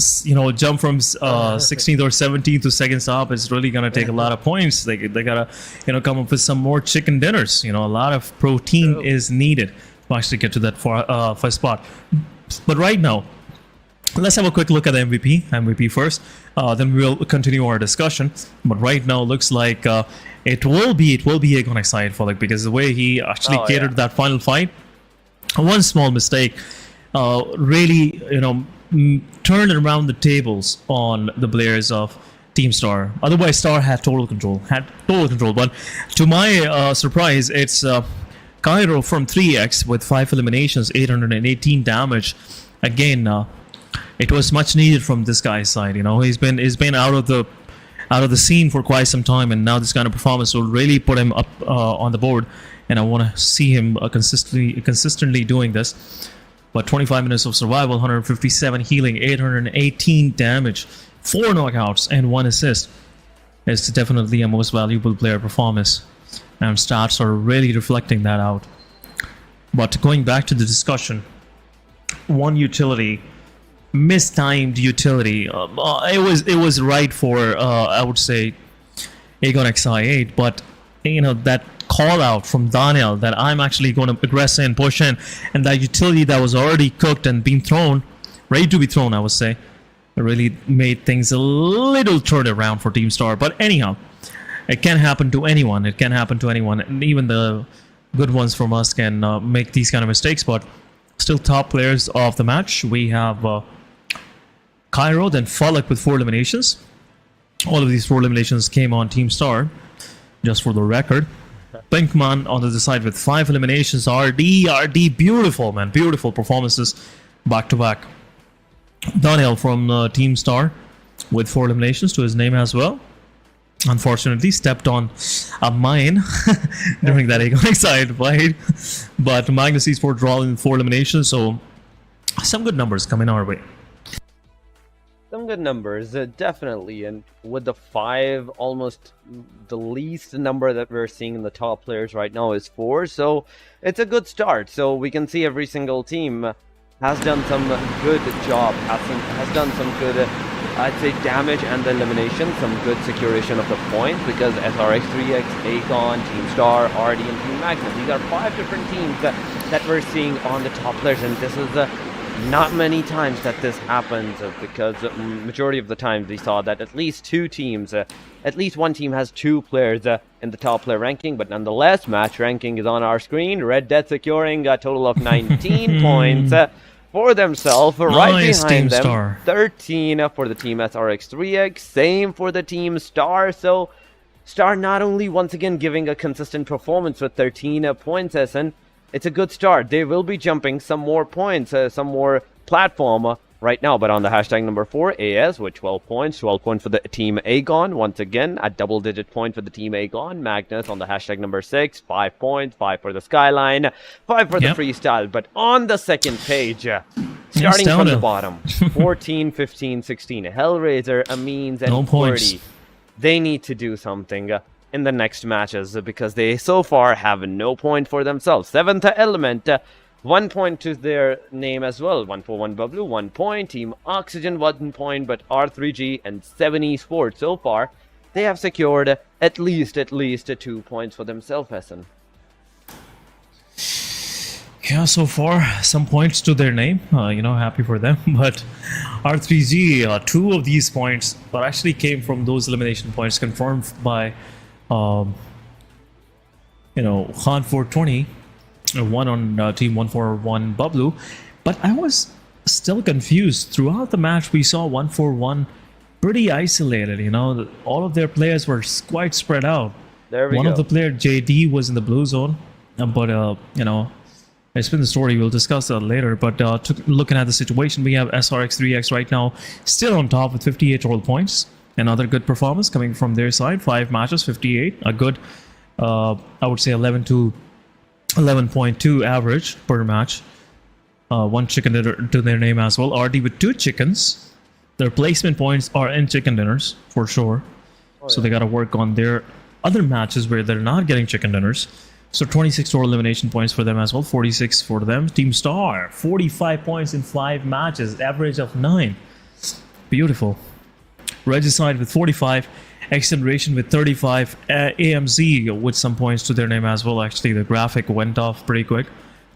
jump from 16th or 17th to second stop is really gonna take a lot of points. They gotta come up with some more chicken dinners. A lot of protein is needed to actually get to that first spot. But right now, let's have a quick look at the MVP first. Then we'll continue our discussion. But right now, looks like it will be Aegon excited for because the way he actually catered that final fight, one small mistake really turned around the tables on the players of Team Star. Otherwise, Star had total control. But to my surprise, it's Cairo from 3x with 5 eliminations, 818 damage. Again, it was much needed from this guy's side. He's been out of the scene for quite some time, and now this kind of performance will really put him up on the board. And I want to see him consistently doing this. But 25 minutes of survival, 157 healing, 818 damage, 4 knockouts, and 1 assist. It's definitely a most valuable player performance, and stats are really reflecting that out. But going back to the discussion, one utility, mistimed utility. It was right for I would say Aegon XI8, but that call out from Daniel that I'm actually going to aggress in, push in, and that utility that was already cooked and being thrown, ready to be thrown, I would say, it really made things a little turned around for Team Star. But anyhow, it can happen to anyone. And even the good ones from us can make these kind of mistakes. But still, top players of the match, we have Cairo, then Falak with 4 eliminations. All of these 4 eliminations came on Team Star, just for the record. Pinkman on the other side with 5 eliminations. RD, beautiful, man. Beautiful performances back to back. Daniel from Team Star with 4 eliminations to his name as well. Unfortunately, stepped on a mine during that Aegon side fight. But Magnus Esports drawing 4 eliminations, so some good numbers coming our way. Some good numbers, definitely, and with the 5, almost the least number that we're seeing in the top players right now is 4, so it's a good start. So we can see every single team has done some good job, has done some good, I'd say, damage and elimination, some good securation of the points, because SRX, 3X, Aegon, Team Star, RD, and Team Magnus, these are 5 different teams that we're seeing on the top players, and this is not many times that this happens, because majority of the times we saw that at least 2 teams, at least one team has 2 players in the top player ranking. But nonetheless, match ranking is on our screen. Red Dead securing a total of 19 points for themselves. Right behind them, Star. 13 for the team SRX3X, same for the team Star. So Star not only once again giving a consistent performance with 13 points, Se7en, it's a good start. They will be jumping some more points, some more platform right now. But on the hashtag number 4, AS with 12 points. 12 points for the team Aegon. Once again, a double-digit point for the team Aegon. Magnus on the hashtag number 6, 5 points. 5 for the Skyline, 5 for the freestyle. But on the second page, starting from the bottom, 14, 15, 16. HellRaiser, Amines, and QWERTY. They need to do something in the next matches, because they so far have no point for themselves. 7th Element, 1 point to their name as well. 141 Bublu, 1 point. Team Oxygen, 1 point. But R3G and Se7en Esports, so far, they have secured at least 2 points for themselves, Se7en. Yeah, so far, some points to their name. Happy for them. But R3G, 2 of these points, but actually came from those elimination points confirmed by Khan 420, 1 on Team 141 Bublu. But I was still confused. Throughout the match, we saw 141 pretty isolated. All of their players were quite spread out. There we One go. of the player JD was in the blue zone, but you know, it's been the story. We'll discuss that later. But looking at the situation, we have SRX3X right now still on top with 58 total points. Another good performance coming from their side. 5 matches, 58. A good, I would say 11 to 11.2 average per match. 1 chicken dinner to their name as well. RD with 2 chickens. Their placement points are in chicken dinners for sure. So they got to work on their other matches where they're not getting chicken dinners. So 26 total elimination points for them as well. 46 for them. Team Star, 45 points in 5 matches. Average of 9. Beautiful. Regicide with 45. XGeneration with 35. AMZ with some points to their name as well. Actually, the graphic went off pretty quick.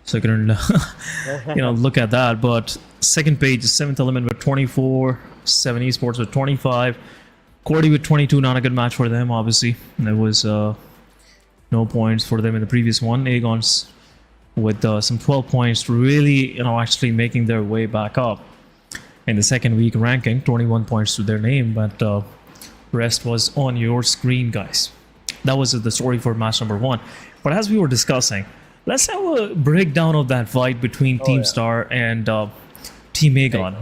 So I couldn't look at that. But second page is 7th Element with 24. Se7en Esports with 25. QWERTY with 22. Not a good match for them, obviously. There was no points for them in the previous one. Aegons with some 12 points, really, actually making their way back up in the second week ranking. 21 points to their name, but rest was on your screen, guys. That was the story for match number 1. But as we were discussing, let's have a breakdown of that fight between Team Star and Team Aegon.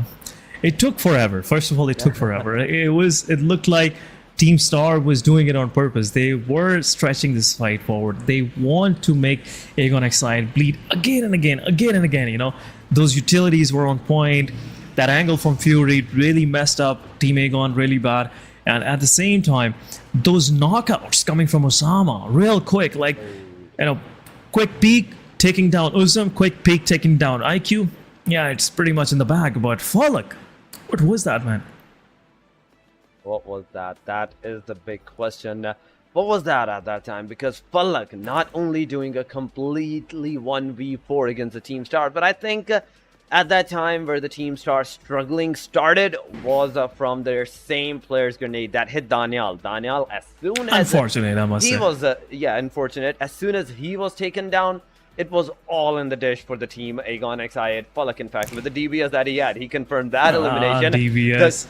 It took forever. First of all, it took forever. It looked like Team Star was doing it on purpose. They were stretching this fight forward. They want to make Aegon XI bleed again and again. Those utilities were on point. That angle from Fury really messed up Team Aegon really bad. And at the same time, those knockouts coming from Osama real quick, like, quick peek, taking down Uzum, quick peek, taking down IQ. Yeah, it's pretty much in the bag. But Falak, what was that, man? What was that? That is the big question. What was that at that time? Because Falak not only doing a completely 1v4 against the Team Star, but I think at that time where the Team Star struggling started was from their same player's grenade that hit Daniel. Daniel, as soon as unfortunate, I must say. was unfortunate. As soon as he was taken down, it was all in the dish for the team Aegon XI. Falak, in fact, with the DBS that he had, he confirmed that elimination. DBS.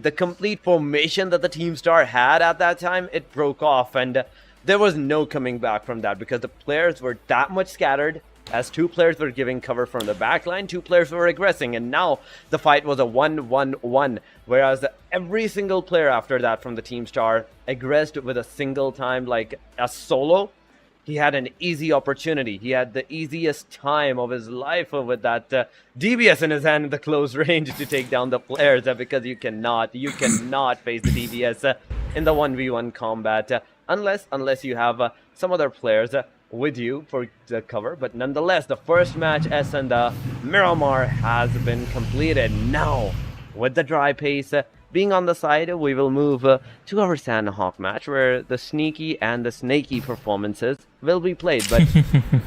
The complete formation that the Team Star had at that time, it broke off, and there was no coming back from that because the players were that much scattered. As 2 players were giving cover from the backline, 2 players were aggressing, and now the fight was a 1-1-1. Whereas every single player after that from the Team Star aggressed with a single time, like a solo. He had an easy opportunity. He had the easiest time of his life with that DBS in his hand in the close range to take down the players because you cannot face the DBS in the 1v1 combat unless you have some other players with you for the cover. But nonetheless, the first match S and the Miramar has been completed. Now, with the dry pace being on the side, we will move to our Sanhok match where the sneaky and the snaky performances will be played. But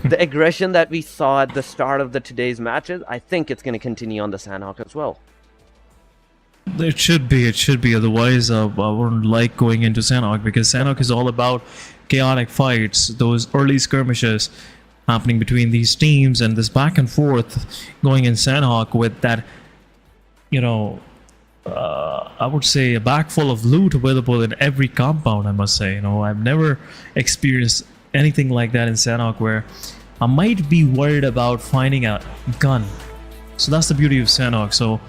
the aggression that we saw at the start of today's matches, I think it's going to continue on the Sanhok as well. It should be. Otherwise, I wouldn't like going into Sanhok because Sanhok is all about chaotic fights, those early skirmishes happening between these teams, and this back and forth going in Sanhok with that, I would say a bag full of loot available in every compound, I must say. I've never experienced anything like that in Sanhok where I might be worried about finding a gun. So that's the beauty of Sanhok. So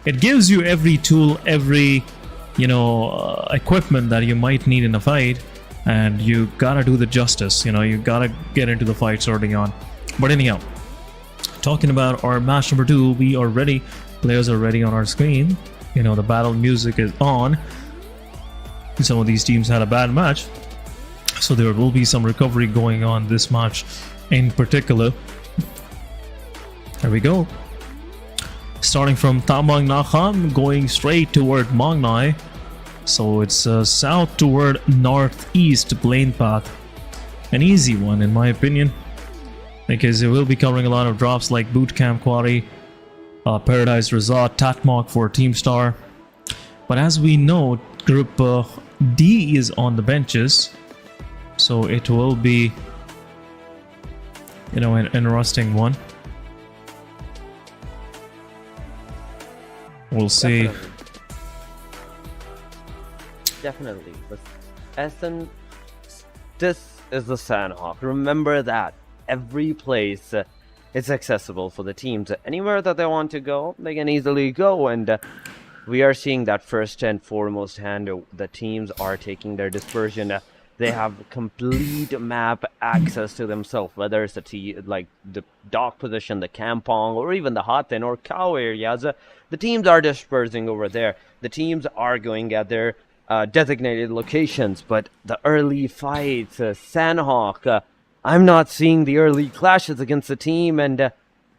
it gives you every tool, every equipment that you might need in a fight, and you gotta do the justice. You gotta get into the fights early on. But anyhow, talking about our match number 2, we are ready. Players are ready on our screen. The battle music is on. Some of these teams had a bad match, so there will be some recovery going on this match in particular. Here we go. Starting from Tamang Nakham, going straight toward Mangnai. So it's south toward northeast plane path. An easy one in my opinion, because it will be covering a lot of drops like Bootcamp Quarry, Paradise Resort, Tatmok for Team Star. But as we know, Group D is on the benches, so it will be an interesting one. We'll see. Definitely. But S and This is the Sanhok. Remember that. Every place is accessible for the teams. Anywhere that they want to go, they can easily go. And we are seeing that first and foremost hand. The teams are taking their dispersion. They have complete map access to themselves, whether it's like the dock position, the kampong, or even the Haten or cow areas. The teams are dispersing over there. The teams are going at their designated locations, but the early fights, Sanhok, I'm not seeing the early clashes against the team, and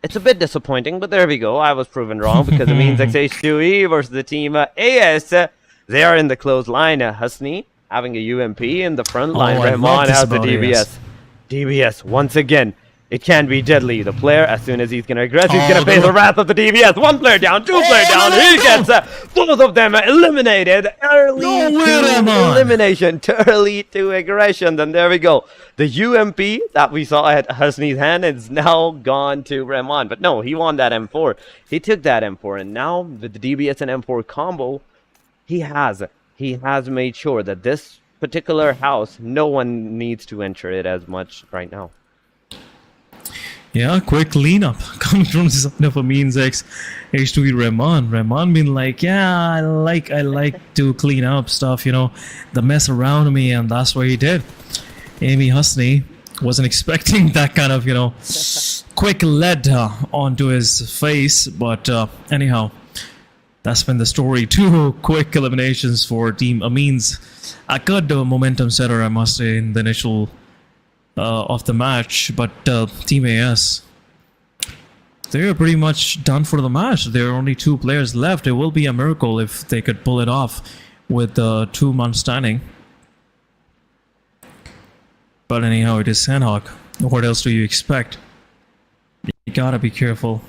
it's a bit disappointing, but there we go. I was proven wrong because it means XH2E versus the team AS. They are in the close line. Hasni having a UMP in the front line. Rahman has the DBS. DBS once again. It can be deadly. The player, as soon as he's going to aggress, he's going to face the wrath of the DBS. One player down, two player down. He gets both of them eliminated. Early to elimination, early to aggression. Then there we go. The UMP that we saw at Hasni's hand is now gone to Rahman. But no, he won that M4. He took that M4. And now with the DBS and M4 combo, he has made sure that this particular house, no one needs to enter it as much right now. Yeah, quick cleanup coming from the side of Amin's ex H2E Rahman. Rahman been like, yeah, I like to clean up stuff, you know, the mess around me, and that's what he did. Amy Hasni wasn't expecting that kind of, you know, quick lead onto his face, but anyhow, that's been the story. 2 quick eliminations for Team Amin's. A good momentum setter, I must say, in the initial of the match, but Team AS, they're pretty much done for the match. There are only 2 players left. It will be a miracle if they could pull it off with 2 months standing. But anyhow, it is Sanhok. What else do you expect? You gotta be careful.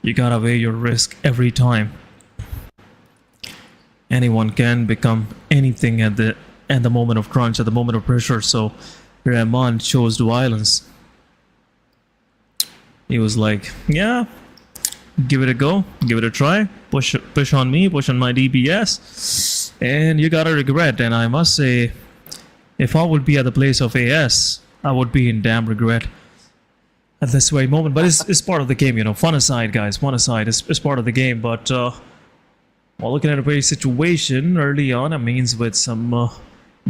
You gotta weigh your risk every time. Anyone can become anything at the moment of crunch, at the moment of pressure. So Rahman chose violence. He was like, yeah, give it a go, give it a try, push on me, push on my DBS, and you gotta regret. And I must say, if I would be at the place of AS, I would be in damn regret at this very moment. But it's part of the game, you know. Fun aside, guys, fun aside, it's part of the game. But while looking at a very situation early on, it means with some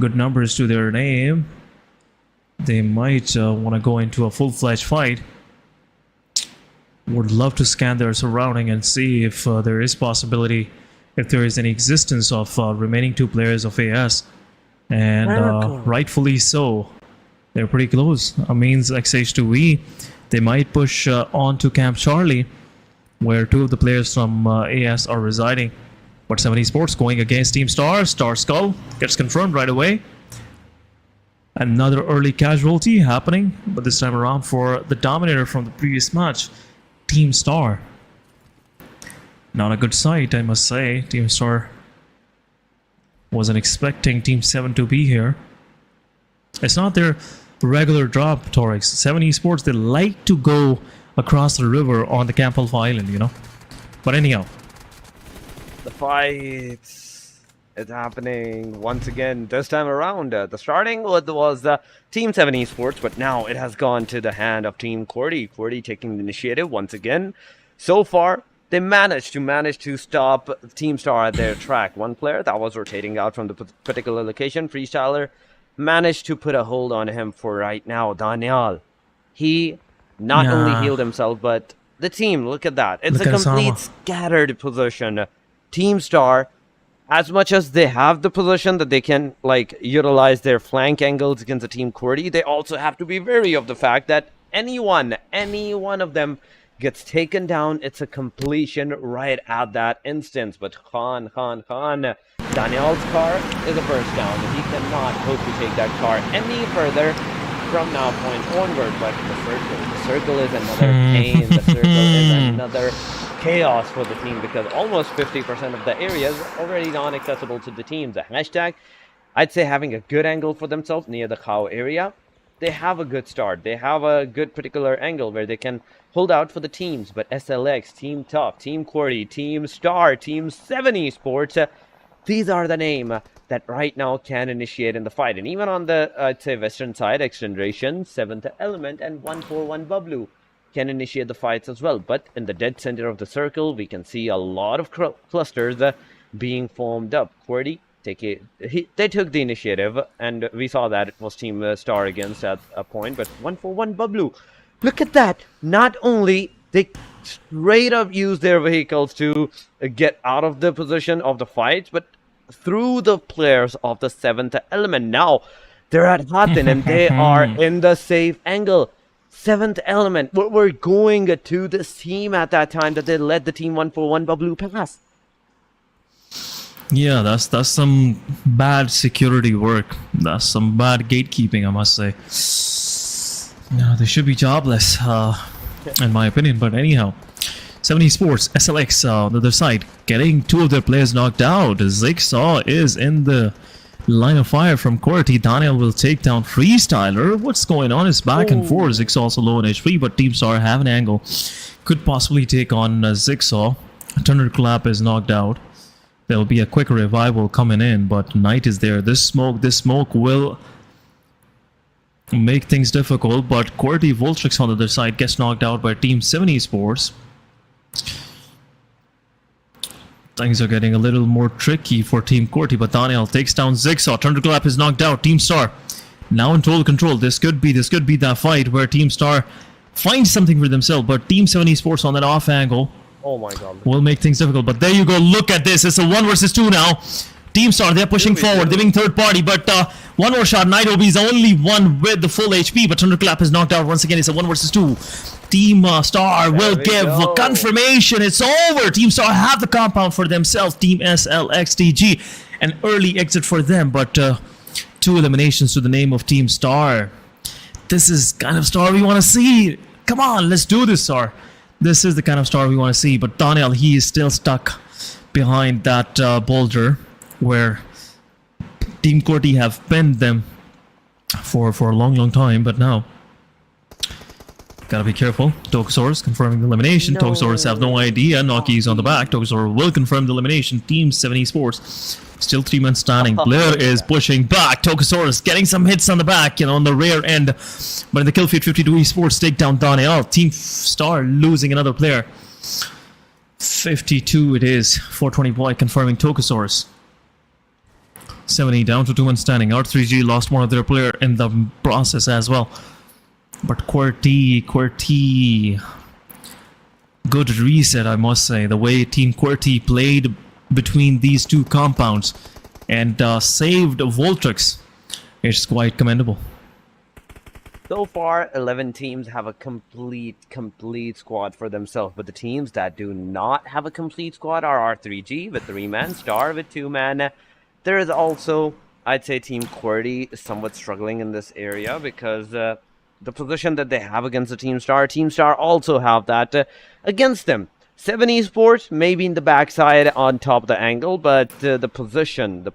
good numbers to their name, they might want to go into a full-fledged fight. Would love to scan their surrounding and see if there is possibility, if there is any existence of remaining 2 players of AS. And rightfully so. They're pretty close. Means XH2E, they might push on to Camp Charlie, where 2 of the players from AS are residing. But Se7en Esports going against Team Star. Star Skull gets confirmed right away. Another early casualty happening, but this time around for the dominator from the previous match, Team Star. Not a good sight, I must say. Team Star wasn't expecting Team 7 to be here. It's not their regular drop, Torix. Se7en Esports, they like to go across the river on the Camp Alpha Island, you know. But anyhow, the fight is happening once again. This time around, the starting was Team Se7en Esports, but now it has gone to the hand of Team QWERTY. QWERTY taking the initiative once again. So far, they managed to stop Team Star at their track. One player that was rotating out from the particular location, Freestyler, managed to put a hold on him for right now. Daniel, he not only healed himself, but the team, look at that. It's a complete scattered position. Team Star, as much as they have the position that they can like utilize their flank angles against the Team QWERTY, they also have to be wary of the fact that any one of them gets taken down, it's a completion right at that instance. But Khan, Daniel's car is a burst down. He cannot hope to take that car any further from now point onward. But the circle is another pain. The circle is another chaos for the team, because almost 50% of the area is already non-accessible to the teams. The hashtag, I'd say, having a good angle for themselves near the cow area. They have a good start. They have a good particular angle where they can hold out for the teams. But SLX, Team Tough, Team QWERTY, Team Star, Team Se7en Esports, These are the name that right now can initiate in the fight. And even on the, I'd say, western side, XGeneration, 7th Element, and 141 Bublu can initiate the fights as well. But in the dead center of the circle, we can see a lot of clusters being formed up. QWERTY, they took the initiative, and we saw that it was Team Star against at a point. But 141 Bublu, look at that. Not only they straight up use their vehicles to get out of the position of the fight, but through the players of the 7th Element. Now they're at Hatin and they are in the safe angle. 7th Element were going to this team at that time that they led the team 141 Bublu pass. Yeah, that's some bad security work. That's some bad gatekeeping, I must say. No, they should be jobless, in my opinion. But anyhow, Se7en Esports, SLX on the other side, getting 2 of their players knocked out. Zigsaw is in the line of fire from QWERTY. Daniel will take down Freestyler. What's going on? It's back and forth. Zigsaw also low on HP, but Team Star have an angle. Could possibly take on Zigsaw. Thunderclap is knocked out. There will be a quick revival coming in, but Knight is there. This smoke will make things difficult, but QWERTY Voltrix on the other side gets knocked out by Team Se7en Esports. Things are getting a little more tricky for Team QWERTY, but Daniel takes down Zigsaw. Thunderclap is knocked out. Team Star now in total control. This could be that fight where Team Star finds something for themselves, but Team Se7en Esports on that off angle, oh my god, will make things difficult. But there you go. Look at this. It's a 1 versus 2 now. Team Star, they're pushing forward. They're being third party, but one more shot. Nairobi is the only one with the full HP, but Thunderclap is knocked out once again. It's a 1 versus 2. Team Star will give a confirmation. It's over. Team Star have the compound for themselves. Team SLXTG, an early exit for them, but 2 eliminations to the name of Team Star. This is kind of Star we want to see. Come on, let's do this, Star. This is the kind of Star we want to see. But Daniel, he is still stuck behind that boulder where Team QWERTY have pinned them for a long time, but now gotta be careful. Tokusaurus confirming the elimination. Tokusaurus have no idea. Noki is on the back. Tokusaurus will confirm the elimination. Team Se7en Esports still 3 men standing. Blair is pushing back. Tokusaurus getting some hits on the back, on the rear end. But in the kill feed, 52 Esports take down Daniel. Team Star losing another player. 52 it is. 420 boy confirming Tokusaurus. 70 down to 2 men standing. R3G lost one of their player in the process as well. But QWERTY, good reset, I must say. The way Team QWERTY played between these 2 compounds and saved Voltrix, it's quite commendable. So far, 11 teams have a complete squad for themselves. But the teams that do not have a complete squad are R3G with 3-man, Star with 2-man. There is also, I'd say, Team QWERTY somewhat struggling in this area because the position that they have against the Team Star also have that against them. Se7en Esports maybe in the backside on top of the angle, but the position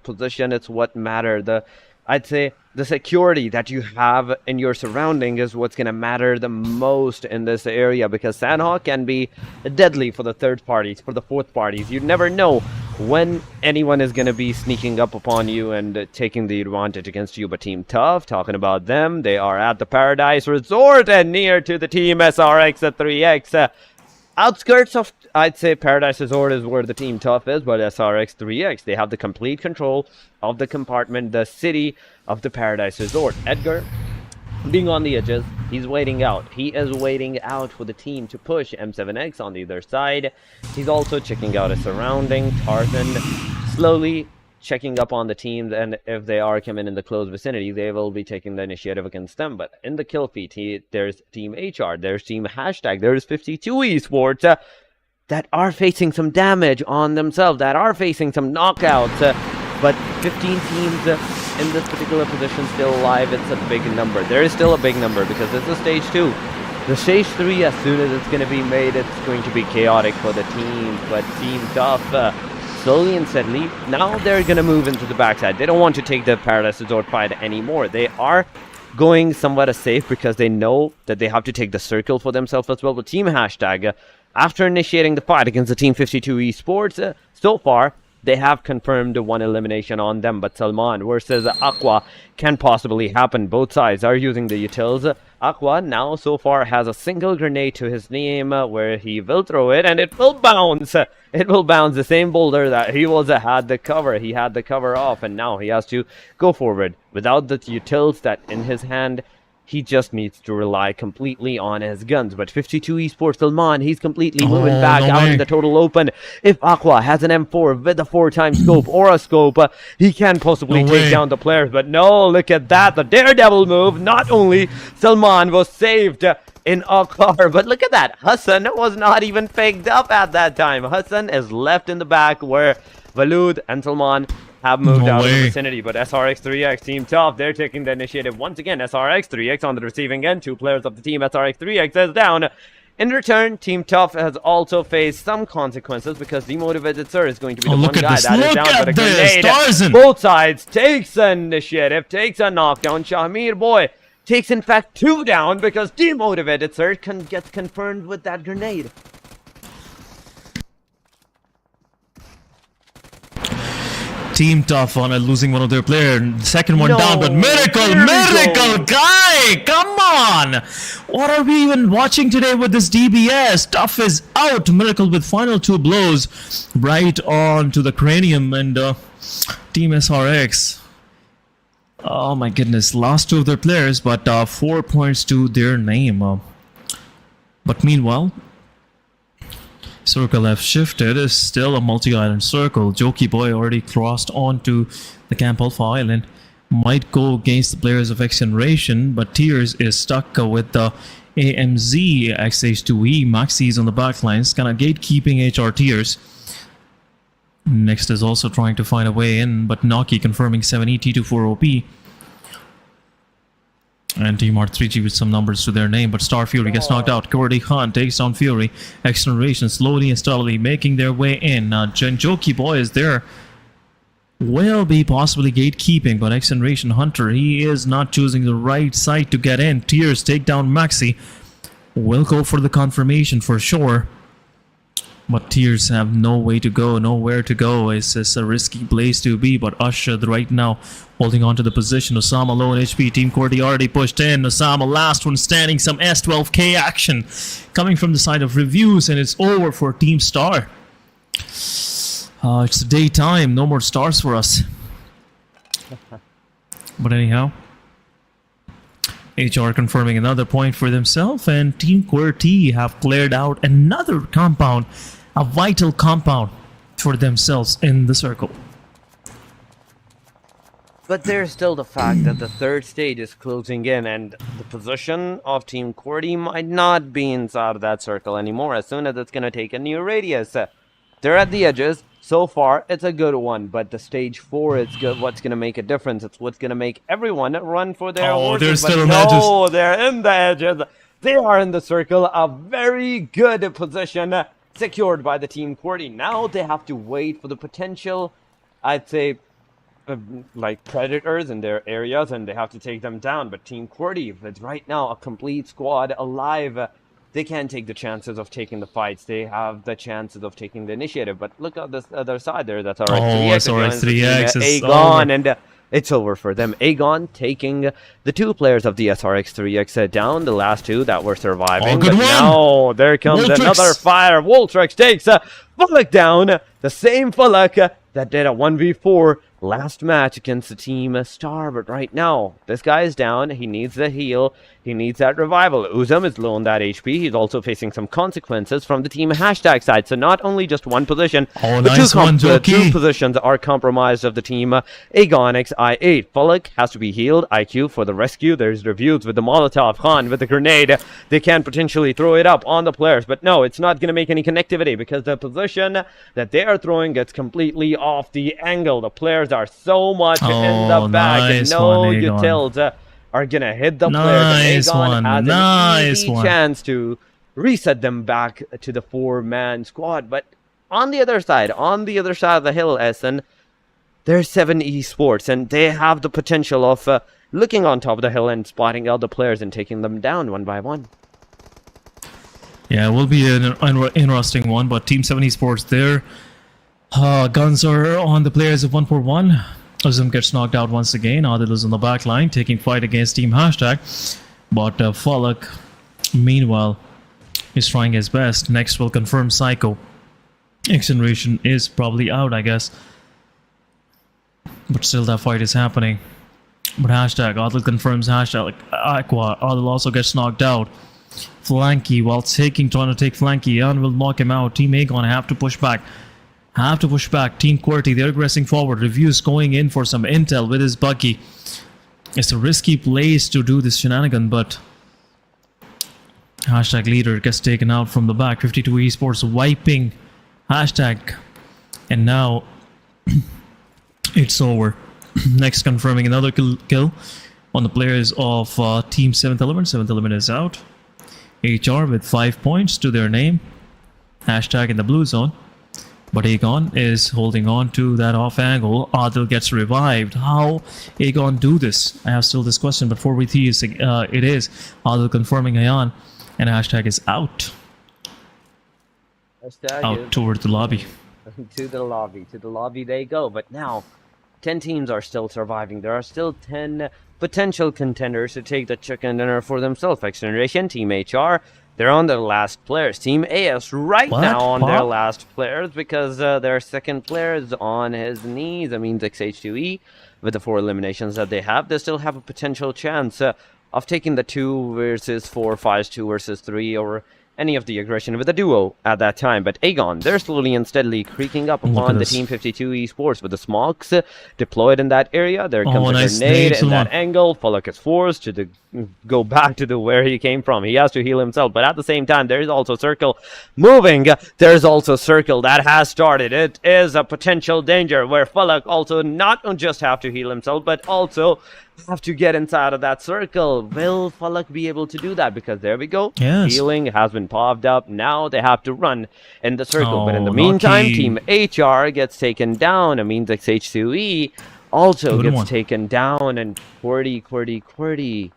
is what matter. I'd say the security that you have in your surrounding is what's going to matter the most in this area, because Sanhok can be deadly for the third parties, for the fourth parties. You never know when anyone is going to be sneaking up upon you and taking the advantage against you. But Team Tough, talking about them, they are at the Paradise Resort and near to the Team SRX at 3X. Outskirts of, I'd say, Paradise Resort is where the Team Tough is, but SRX 3X, they have the complete control of the compartment, the city of the Paradise Resort. Edgar, being on the edges, he's waiting out. He is waiting out for the team to push. M7X on the other side. He's also checking out his surrounding. Tarzan slowly checking up on the teams, and if they are coming in the close vicinity, they will be taking the initiative against them. But in the kill feed, there's Team HR, there's Team Hashtag, there's 52 Esports that are facing some damage on themselves, that are facing some knockouts. But 15 teams in this particular position still alive. It's a big number. There is still a big number because this is stage 2. The stage 3, as soon as it's going to be made, it's going to be chaotic for the teams. But Team Tough, slowly and steadily, now they're going to move into the backside. They don't want to take the Paradise Resort fight anymore. They are going somewhat safe because they know that they have to take the circle for themselves as well. But Team Hashtag, after initiating the fight against the Team 52 Esports, so far, they have confirmed one elimination on them, but Se7en versus Aqua can possibly happen. Both sides are using the utils. Aqua now so far has a single grenade to his name where he will throw it and it will bounce. It will bounce the same boulder that he had the cover. He had the cover off and now he has to go forward. Without the utils that in his hand, he just needs to rely completely on his guns. But 52 Esports Se7en, he's completely moving back out in the total open. If Aqua has an M4 with a 4x scope or a scope, he can possibly take down the players. But no, look at that. The daredevil move. Not only Se7en was saved in a car, but look at that. Hassan was not even picked up at that time. Hassan is left in the back where Valud and Se7en have moved out of the vicinity, but SRX3X, Team Tough, they're taking the initiative once again. SRX3X on the receiving end. 2 players of the team SRX3X is down. In return, Team Tough has also faced some consequences because Demotivated Sir is going to be the one guy that is down with a grenade. Both sides takes an initiative, takes a knockdown. Shahmir Boy takes in fact 2 down because Demotivated Sir gets confirmed with that grenade. Team Tough on losing one of their players. Second one down, but miracle guy! Come on! What are we even watching today with this DBS? Tough is out. Miracle with final 2 blows right on to the cranium, and Team SRX. Oh my goodness, lost 2 of their players, but 4 points to their name. But meanwhile, circle have shifted. Is still a multi-island circle. Jokey Boy already crossed onto the Camp Alpha Island. Might go against the players of XGeneration, but Tears is stuck with the AMZ XH2E. Maxi is on the back lines, kind of gatekeeping HR Tears. Next is also trying to find a way in, but Noki confirming 7E T24 OP. And Team R3G with some numbers to their name, but Star Fury gets knocked out. QWERTY Khan takes down Fury. XGeneration slowly and steadily making their way in. Jokey Boy is there. Will be possibly gatekeeping, but XGeneration Hunter, he is not choosing the right side to get in. Tears take down Maxi. Will go for the confirmation for sure. But Tears have no way to go, nowhere to go. It's just a risky place to be, but Usher right now holding on to the position. Osama low in HP. Team QWERTY already pushed in. Osama last one standing. Some S12K action coming from the side of Reviews, and it's over for Team Star. It's daytime. No more stars for us. But anyhow, HR confirming another point for themselves, and Team QWERTY have cleared out another compound. A vital compound for themselves in the circle. But there's still the fact that the 3rd stage is closing in and the position of Team QWERTY might not be inside of that circle anymore as soon as it's going to take a new radius. They're at the edges. So far, it's a good one, but the stage 4 is good. What's going to make a difference? It's what's going to make everyone run for their horses. They're still in the edges. No, they're in the edges. They are in the circle. A very good position secured by the Team QWERTY. Now they have to wait for the potential, I'd say, like predators in their areas, and they have to take them down. But Team QWERTY, with right now a complete squad alive, they can take the chances of taking the fights. They have the chances of taking the initiative. But look at this other side there. That's SRX3X is Aegon, and it's over for them. Aegon taking the 2 players of the SRX3X down, the last 2 that were surviving. But now there comes another fire. Voltrex takes Fullock down, the same Fullock that did a 1v4 last match against the Team Star. But right now, this guy is down. He needs the heal. He needs that revival. Uzum is low on that HP. He's also facing some consequences from the Team Hashtag side. So not only just one position, but 2 positions are compromised of the Team Aegon XI8. Fullock has to be healed. IQ for the rescue. There's Reviews with the Molotov. Khan with the grenade. They can potentially throw it up on the players. But no, it's not going to make any connectivity because the position that they are throwing gets completely off the angle. The players are so much in the back, and no utils are gonna hit the players. Aegon has an easy chance to reset them back to the 4-man squad. But on the other side of the hill, Essen, there's Se7en Esports, and they have the potential of looking on top of the hill and spotting out the players and taking them down one by one. Yeah, it will be an interesting one, but Team Se7en Esports there. Guns are on the players of 141. Azim gets knocked out once again. Adil is on the back line taking fight against Team Hashtag. But Falak, meanwhile, is trying his best. Next will confirm Psycho. XGeneration is probably out, I guess. But still that fight is happening. But Hashtag, Adil confirms Hashtag. Aqua, Adil also gets knocked out. Flanky, while trying to take Flanky, Jan will knock him out. Team Aegon have to push back. Team QWERTY, they're aggressing forward. Reviews going in for some intel with his buggy. It's a risky place to do this shenanigan, but Hashtag leader gets taken out from the back. 52 Esports wiping Hashtag. And now it's over. Next, confirming another kill on the players of Team 7th Element. 7th Element is out. HR with 5 points to their name. Hashtag in the blue zone. But Aegon is holding on to that off angle. Adil gets revived. How Aegon do this? I have still this question, but for VT it is Adil confirming Ayan, and Hashtag is out. Hashtag out toward the lobby. To the lobby they go. But now 10 teams are still surviving. There are still 10 potential contenders to take the chicken dinner for themselves. XGeneration, Team HR, they're on their last players. Team AS now on their last players because their second player is on his knees. That means XH2E, with the 4 eliminations that they have, they still have a potential chance of taking the 2 versus 4 fights, 2 versus 3, or any of the aggression with a duo at that time. But Aegon, they're slowly and steadily creaking up upon the Team 52 Esports with the smokes deployed in that area. There comes a grenade in that angle. Falak is forced to go back to where he came from. He has to heal himself, but at the same time, there is also Circle moving. There's also Circle that has started. It is a potential danger where Falak also not just have to heal himself, but also have to get inside of that circle. Will Falak be able to do that? Because there we go. Yes. Healing has been popped up. Now they have to run in the circle. But in the meantime, Team HR gets taken down. It means XH2E also gets taken down. And QWERTY,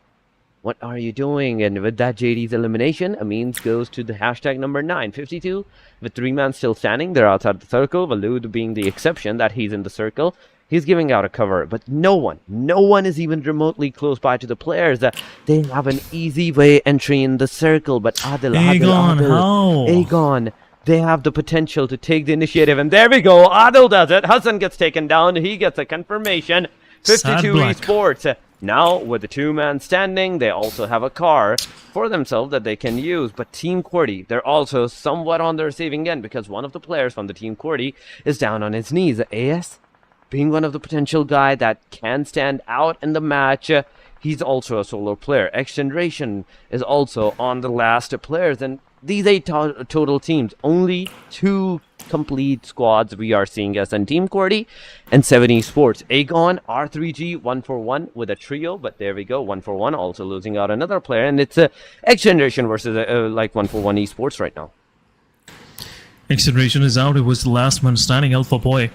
what are you doing? And with that JD's elimination, Amines goes to the hashtag number 9. 52 with 3 men still standing. They're outside the circle. Valud being the exception that he's in the circle. He's giving out a cover, but no one is even remotely close by to the players. They have an easy way entry in the circle, but Aegon, they have the potential to take the initiative, and there we go. Adil does it. Hassan gets taken down. He gets a confirmation. 52 Esports. Now, with the 2-man standing, they also have a car for themselves that they can use. But Team QWERTY, they're also somewhat on the receiving end because one of the players from the Team QWERTY is down on his knees. AS being one of the potential guy that can stand out in the match. He's also a solo player. XGeneration is also on the last players. And these 8 total teams, only 2 complete squads we are seeing as in Team QWERTY and Se7en Esports. Aegon, R3G, 141 with a trio. But there we go, 141 also losing out another player. And it's XGeneration versus like 141 Esports right now. XGeneration is out. It was the last man standing, Alpha Boy.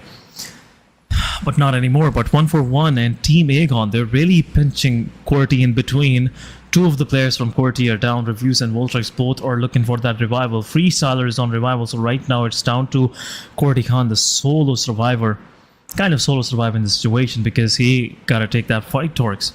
But not anymore. But 141 and Team Aegon, they're really pinching QWERTY in between. 2 of the players from QWERTY are down. Reviews and Voltrex both are looking for that revival. Freestyler is on revival, so right now it's down to QWERTY Khan, the solo survivor. Kind of solo survivor in the situation because he gotta take that fight, Torx.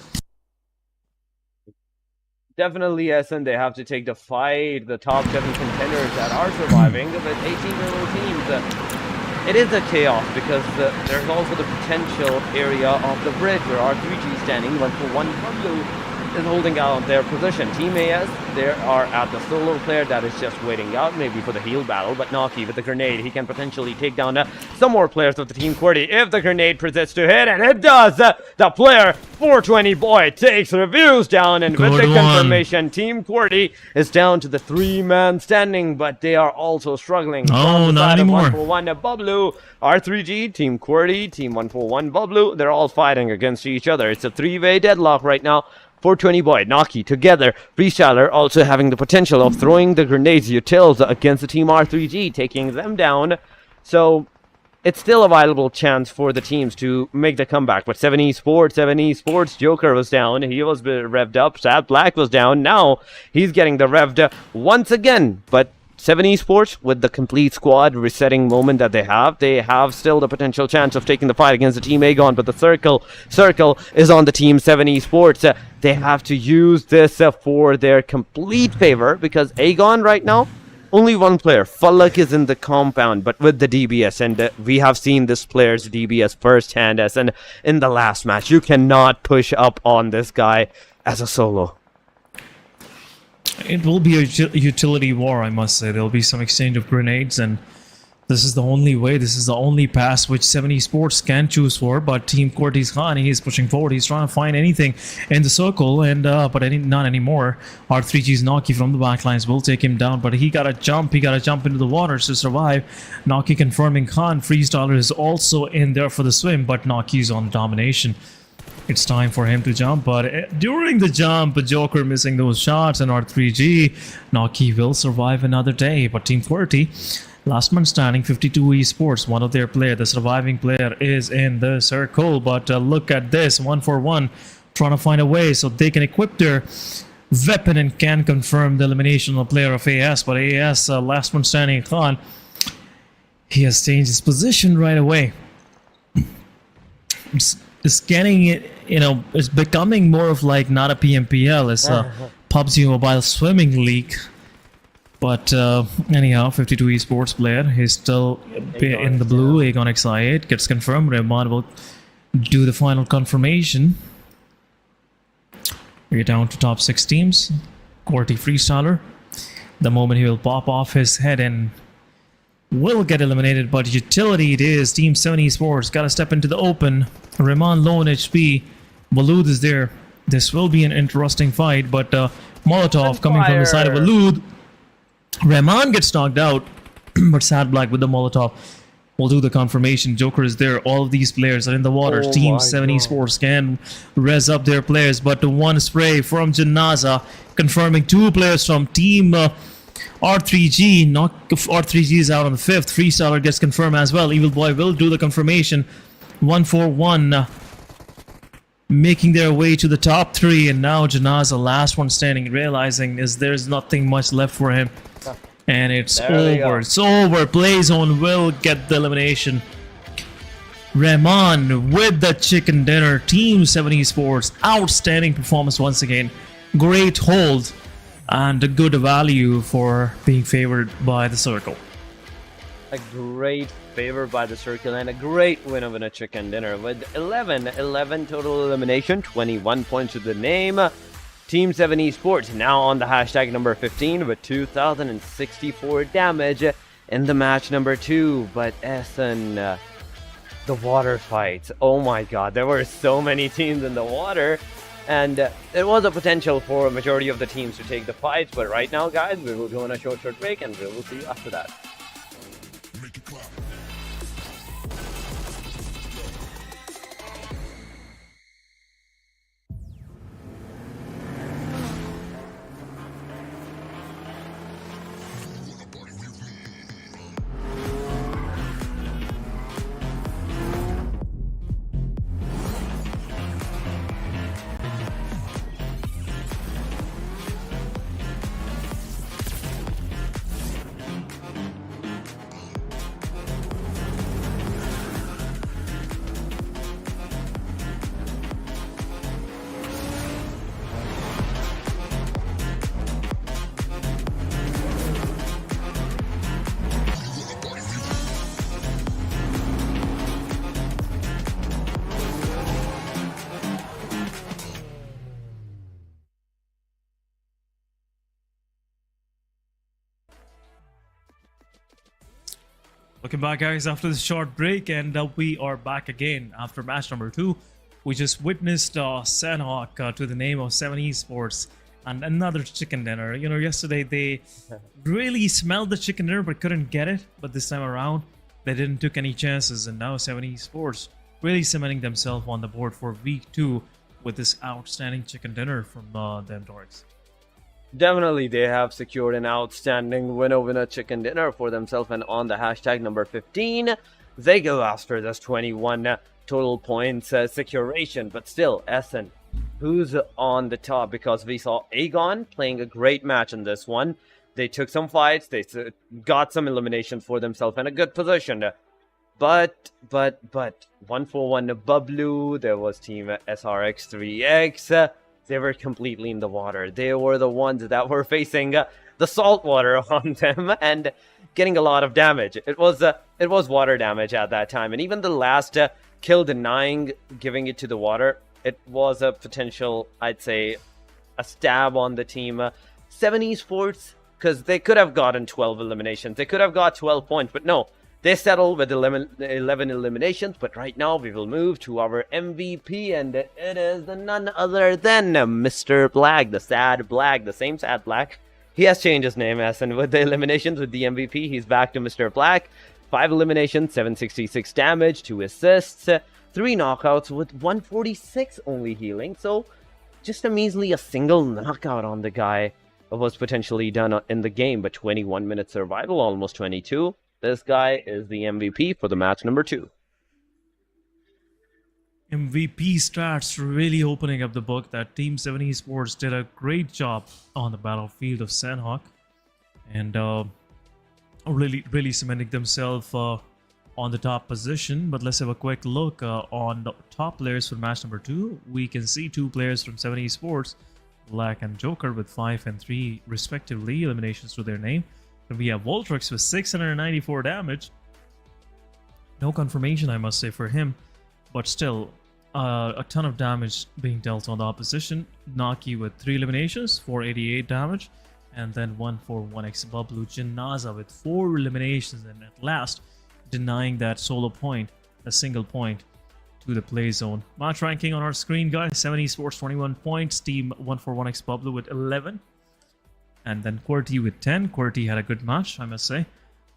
Definitely, SN, they have to take the fight. The top 7 contenders that are surviving with 18 total teams. It is a chaos because there's also the potential area of the bridge where R3G standing 141 Pubgm is holding out their position. Team AS, they are at the solo player that is just waiting out maybe for the heal battle, but Naki with the grenade, he can potentially take down some more players of the Team QWERTY if the grenade presents to hit, and it does! The player, 420 boy, takes Reviews down, and with the confirmation, Team QWERTY is down to the 3-man standing, but they are also struggling. Oh, not anymore. 141 Bublu, R3G, Team QWERTY, Team 141 Bublu, they're all fighting against each other. It's a 3-way deadlock right now. 420 boy, Naki together. Freestyler also having the potential of throwing the grenades utils against the Team R3G, taking them down. So it's still a viable chance for the teams to make the comeback. But Se7en Esports, Joker was down. He was revved up. Sad Black was down. Now he's getting the revved once again. But Se7en Esports, with the complete squad resetting moment that they have still the potential chance of taking the fight against the team Aegon, but the circle is on the team Se7en Esports. They have to use this for their complete favor, because Aegon right now, only one player, Falak, is in the compound, but with the DBS, and we have seen this player's DBS firsthand, as in the last match. You cannot push up on this guy as a solo. It will be a utility war, I must say. There will be some exchange of grenades, and this is the only way, this is the only pass which Se7en Esports can choose for. But Team QWERTY's Khan, he's pushing forward, he's trying to find anything in the circle, and not anymore. R3G's Noki from the backlines will take him down, but he gotta jump into the water to survive. Noki confirming Khan. Freestyler is also in there for the swim, but Noki's on domination. It's time for him to jump, but during the jump, Joker missing those shots, and R3G, Noki will survive another day. But Team QWERTY, last man standing, 52 Esports, one of their players, the surviving player, is in the circle. But look at this, 1-for-1, trying to find a way so they can equip their weapon and can confirm the elimination of the player of AS. But AS, last man standing, Khan, he has changed his position right away. It's getting it, it's becoming more of like not a PMPL, it's a PUBG Mobile Swimming League. But anyhow, 52 Esports player, he's still in the blue. Aegon XI8 gets confirmed. Rahman will do the final confirmation. We're down to top 6 teams. QWERTY Freestyler, the moment he will pop off his head and will get eliminated, but utility it is. Team Se7en Esports gotta step into the open. Rahman low on HP. Walud is there. This will be an interesting fight, but Molotov coming from the side of Walud. Rahman gets knocked out, but Sad Black with the Molotov will do the confirmation. Joker is there. All of these players are in the water. Team Se7en Esports can res up their players, but one spray from Janaza confirming 2 players from Team R3G. R3G is out on the 5th. Freestyler gets confirmed as well. Evil Boy will do the confirmation. 1-for-1, making their way to the top 3, and now Janaza, last one standing, realizing there's nothing much left for him, and it's over. It's over. Playzone will get the elimination. Rahman with the chicken dinner. Team Se7en Esports, outstanding performance once again. Great hold and a good value for being favored by the circle. A great favor by the circle and a great win of a chicken dinner with 11 total elimination, 21 points to the name. Team Se7en Esports now on the hashtag number 15 with 2064 damage in the match number 2. But Essen, the water fights, oh my god, there were so many teams in the water, and there was a potential for a majority of the teams to take the fights. But right now, guys, we will go on a short break, and we will see you after that. Welcome back, guys, after this short break, and we are back again after match number 2. We just witnessed Sanhok to the name of Se7en Esports and another chicken dinner. Yesterday they really smelled the chicken dinner but couldn't get it, but this time around they didn't took any chances, and now Se7en Esports really cementing themselves on the board for week 2 with this outstanding chicken dinner from them Dorks. Definitely, they have secured an outstanding winner chicken dinner for themselves, and on the hashtag number 15, they go after this 21 total points securation. But still, Essen, who's on the top? Because we saw Aegon playing a great match in this one. They took some fights. They got some eliminations for themselves in a good position. But 141 Bublu, there was team SRX3X. They were completely in the water. They were the ones that were facing the salt water on them and getting a lot of damage. It was water damage at that time, and even the last kill denying giving it to the water, it was a potential, I'd say, a stab on the team Se7en Esports, because they could have gotten 12 eliminations. They could have got 12 points, but no. They settled with 11 eliminations, but right now we will move to our MVP, and it is none other than Mr. Black, the Sad Black, the same Sad Black. He has changed his name, and with the eliminations with the MVP, he's back to Mr. Black. 5 eliminations, 766 damage, 2 assists, 3 knockouts with 146 only healing. So just a measly a single knockout on the guy was potentially done in the game, but 21 minute survival, almost 22. This guy is the MVP for the match number 2. MVP stats really opening up the book. That Team Se7en Esports did a great job on the battlefield of Sanhok, and really cementing themselves on the top position. But let's have a quick look on the top players for match number 2. We can see 2 players from Se7en Esports, Black and Joker, with 5 and 3 respectively eliminations to their name. And we have Voltrix with 694 damage. No confirmation, I must say, for him, but still a ton of damage being dealt on the opposition. Naki with 3 eliminations, 488 damage, and then 141x Bublu Janaza with 4 eliminations, and at last denying that solo point, a single point, to the play zone. Match ranking on our screen, guys. Se7en Esports 21 points, Team 141x Bublu with 11. And then QWERTY with 10. QWERTY had a good match, I must say.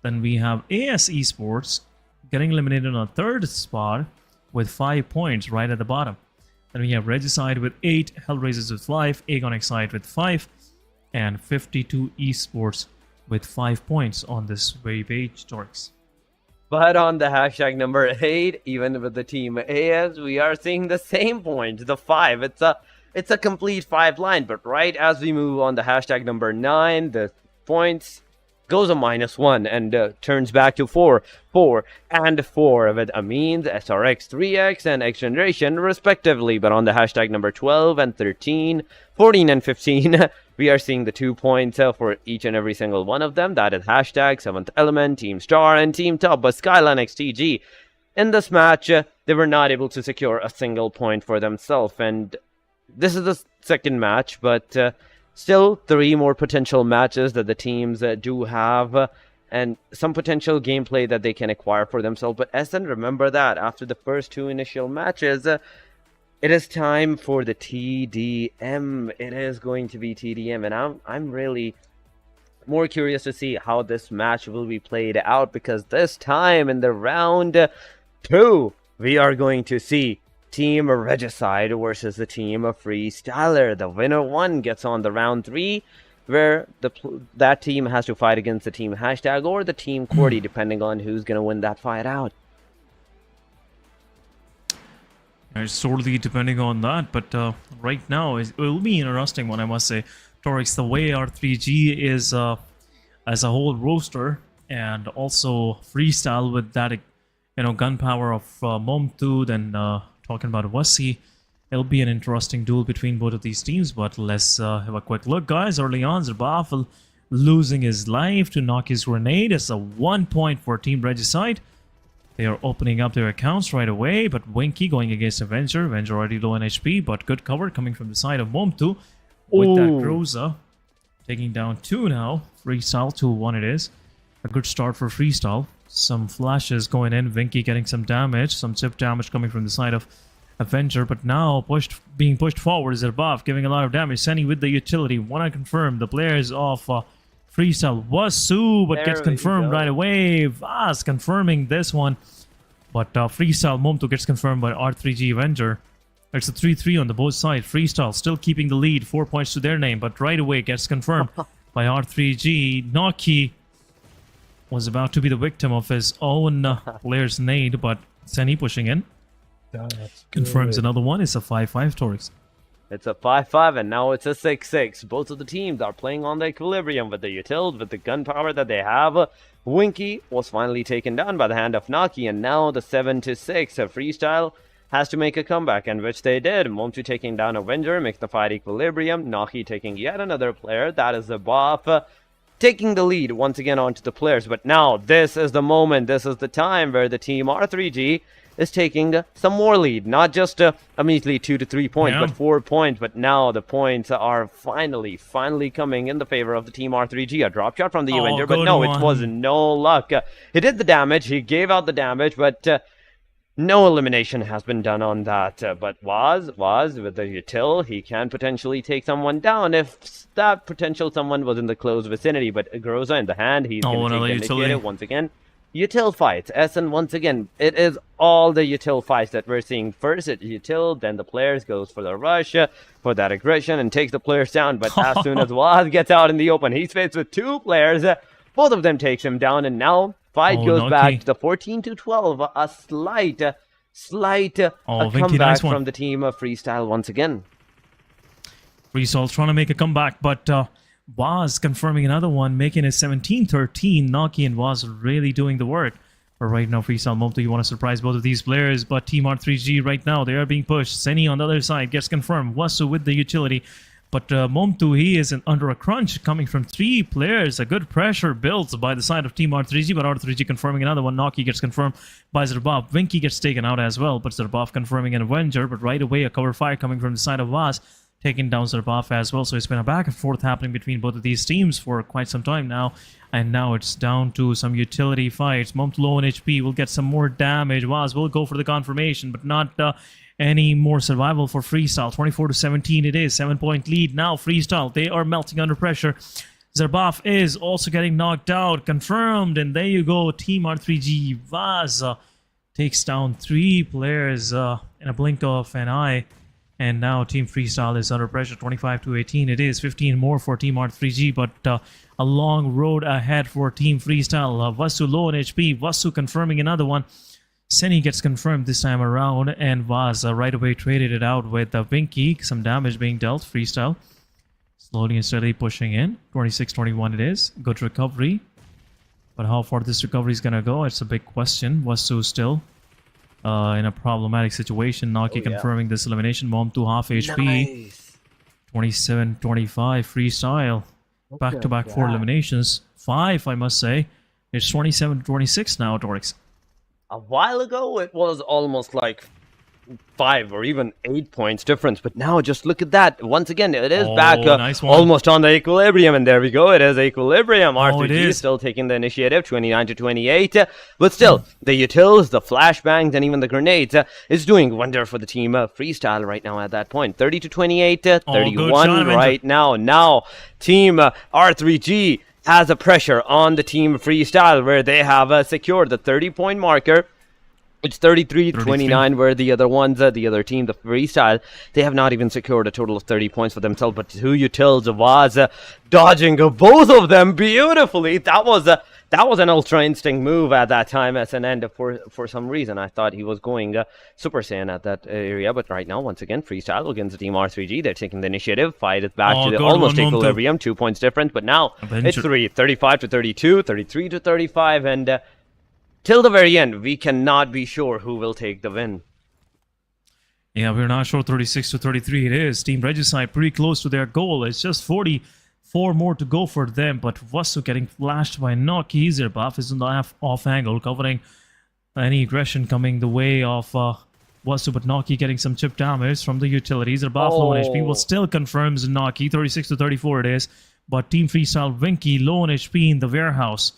Then we have AS Esports getting eliminated on a 3rd spot with 5 points right at the bottom. Then we have Regicide with 8, HellRaisers with 5, Aegon Excite with 5, and 52 Esports with 5 points on this very page, Torx. But on the hashtag number 8, even with the team AS, we are seeing the same point, the 5. It's a complete 5 line, but right as we move on the hashtag number 9, the points goes a -1 and turns back to 4, 4, and 4 with Amines, SRX3X, and XGeneration respectively. But on the hashtag number 12 and 13, 14 and 15, we are seeing the 2 points for each and every single one of them. That is hashtag 7th Element, Team Star, and Team Top. But Skyline XTG, in this match, they were not able to secure a single point for themselves, and this is the second match, but still 3 more potential matches that the teams do have, and some potential gameplay that they can acquire for themselves. But SN, remember that after the first 2 initial matches, it is time for the TDM. It is going to be TDM, and I'm really more curious to see how this match will be played out, because this time in the round 2, we are going to see Team Regicide versus the Team of Freestyler. The winner 1 gets on the round 3, where that team has to fight against the team hashtag or the team QWERTY, depending on who's going to win that fight out. It's sorely depending on that, but right now it will be an interesting one, I must say. Torix, the way R3G is as a whole roster, and also Freestyle with that, gunpower of Momtud and talking about Wasi, it'll be an interesting duel between both of these teams. But let's have a quick look, guys. Early on, Zerbafel losing his life to knock his grenade. It's a 1 point for Team Regicide. They are opening up their accounts right away, but Winky going against Avenger. Avenger already low on HP, but good cover coming from the side of Momtu with that Groza. Taking down 2 now. Freestyle 2-1 it is. A good start for Freestyle. Some flashes going in. Vinky getting some damage. Some chip damage coming from the side of Avenger. But now being pushed forward is Zerbaf, giving a lot of damage. Senny with the utility. Want to confirm the players of Freestyle was Sue, but gets confirmed right away. Vaz confirming this one. But Freestyle Momto gets confirmed by R3G Avenger. It's a 3-3 on the both sides. Freestyle still keeping the lead. 4 points to their name, but right away gets confirmed by R3G. Noki was about to be the victim of his own player's nade, but Senny pushing in. Confirms another one. It's a 5-5 Torix. It's a 5-5, and now it's a 6-6. Both of the teams are playing on the equilibrium with the utils, with the gunpowder that they have. Winky was finally taken down by the hand of Naki, and now the 7-6. Freestyle has to make a comeback, and which they did. Momtu taking down Avenger makes the fight equilibrium. Naki taking yet another player, that is the buff. Taking the lead once again onto the players, but now this is the moment, this is the time where the team R3G is taking some more lead. Not just immediately 2 to 3 points, but 4 points. But now the points are finally coming in the favor of the team R3G. A drop shot from the Avenger, but no, it was no luck. He did the damage, he gave out the damage, but no elimination has been done on that. But was with the util, he can potentially take someone down if that potential someone was in the close vicinity. But Groza in the hand, he's going to take the initiative once again. Util fights. SN once again, it is all the util fights that we're seeing. First it's util, then the players goes for the rush, for that aggression, and takes the players down. But as soon as Waz gets out in the open, he's faced with 2 players. Both of them takes him down, and now fight goes back to the 14-12. A slight comeback from the team of Freestyle once again. Freestyle trying to make a comeback, but Waz confirming another one, making it 17-13. Naki and Waz really doing the work. But right now, Freestyle, Momtu, you want to surprise both of these players, but Team R3G right now, they are being pushed. Seni on the other side gets confirmed. Wasu with the utility. But Momtu, he is under a crunch coming from 3 players. A good pressure built by the side of Team R3G, but R3G confirming another one. Naki gets confirmed by Zerbov. Vinky gets taken out as well, but Zerbov confirming an Avenger. But right away, a cover fire coming from the side of Waz, taking down Zerbov as well. So it's been a back and forth happening between both of these teams for quite some time now. And now it's down to some utility fights. Momtu low on HP will get some more damage. Waz will go for the confirmation, but not any more survival for Freestyle. 24-17 it is. 7-point lead now. Freestyle, they are melting under pressure. Zerbov is also getting knocked out. Confirmed. And there you go. Team R3G. Waz takes down 3 players in a blink of an eye. And now Team Freestyle is under pressure. 25-18 it is. 15 more for Team R3G, but a long road ahead for Team Freestyle. Vasu low on HP. Vasu confirming another one. Seni gets confirmed this time around, and Vaz right away traded it out with Vinky. Some damage being dealt. Freestyle slowly and steadily pushing in. 26-21 it is. Good recovery. But how far this recovery is going to go, it's a big question. Vasu still in a problematic situation. Naki confirming this elimination. Momtu half HP. Nice. 27-25 Freestyle. Back-to-back 4 eliminations. 5, I must say. It's 27-26 now, Dorix. A while ago, it was almost like 5 or even 8 points difference. But now, just look at that. Once again, it is back nice almost on the equilibrium. And there we go. It is equilibrium. R3G is still taking the initiative, 29-28. But still, the utils, the flashbangs, and even the grenades is doing wonder for the team Freestyle right now at that point. 30-28, 31 right now. Now, team R3G has a pressure on the team Freestyle, where they have secured the 30-point marker. It's 33-29, where the other ones, the other team, the Freestyle, they have not even secured a total of 30 points for themselves. But 2 utils was dodging both of them beautifully. That was an Ultra Instinct move at that time as an end. For some reason, I thought he was going Super Saiyan at that area. But right now, once again, Freestyle against the team R3G. They're taking the initiative. Fight is back to the almost equilibrium. 2 points difference. But now it's 35-32, 33-35, and till the very end, we cannot be sure who will take the win. Yeah, we're not sure. 36-33 it is. Team Regicide pretty close to their goal. It's just 44 more to go for them, but Vasu getting flashed by Naki. Zerbov is on the off angle, covering any aggression coming the way of Vasu, but Naki getting some chip damage from the utilities. Zerbov low on HP will still confirms Naki. 36-34 it is, but Team Freestyle Vinky low on HP in the warehouse.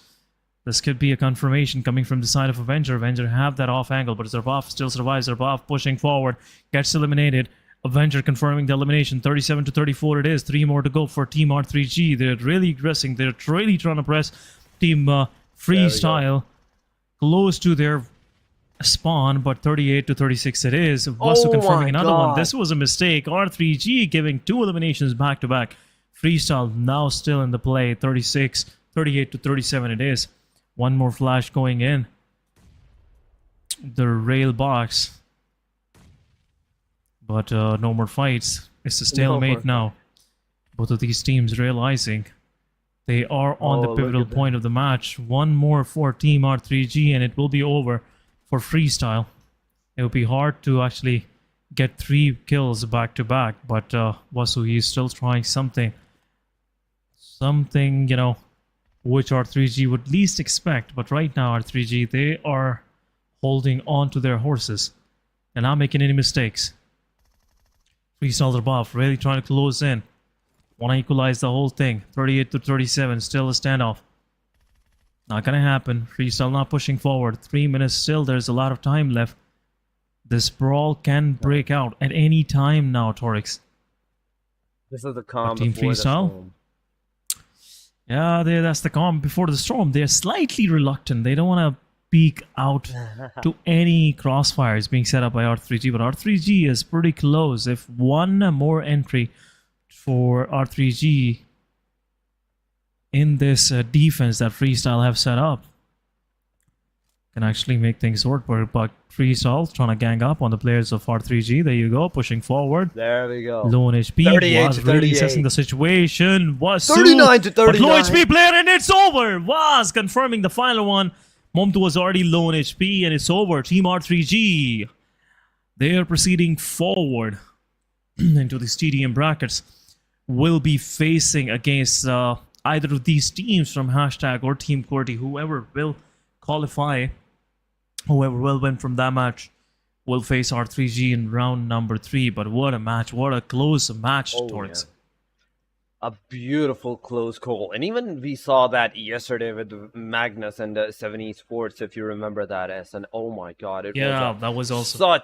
This could be a confirmation coming from the side of Avenger. Avenger have that off angle, but Zerbov still survives. Zerbov pushing forward, gets eliminated. Avenger confirming the elimination. 37-34 it is. 3 more to go for Team R3G. They're really aggressing. They're really trying to press Team Freestyle close to their spawn, but 38-36 it is. Vasu confirming another one. This was a mistake. R3G giving 2 eliminations back-to-back. Freestyle now still in the play. 38-37 it is. 1 more flash going in. The rail box. But no more fights. It's a stalemate now. Both of these teams realizing they are on the pivotal point of the match. One more for Team R3G and it will be over for Freestyle. It will be hard to actually get 3 kills back to back, but Wasu, he's still trying something, you know, which R3G would least expect. But right now R3G, they are holding on to their horses and not making any mistakes. Freestyle above, really trying to close in. Want to equalize the whole thing. 38 to 37, still a standoff. Not gonna happen. Freestyle not pushing forward. 3 minutes still, there's a lot of time left. This brawl can break out at any time now, Torix. This is the calm Team before Freestyle. the storm. Yeah, that's the calm before the storm. They're slightly reluctant. They don't want to peek out to any crossfires being set up by R3G, but R3G is pretty close. If one more entry for R3G in this defense that Freestyle have set up can actually make things work. But Freestyle trying to gang up on the players of R3G. There you go, pushing forward. There we go. Low on HP. 38 was to really 38. assessing the situation. Was 39 to 39. But low HP player and it's over. Was confirming the final one. Momtu was already low on HP and it's over. Team R3G. They are proceeding forward into these TDM brackets. Will be facing against either of these teams from Hashtag or Team QWERTY. Whoever will qualify, whoever will win from that match will face R3G in round number 3. But what a match, what a close match, Torix. A beautiful close call. And even we saw that yesterday with Magnus and Se7en Esports, if you remember that, and oh my god, it that was also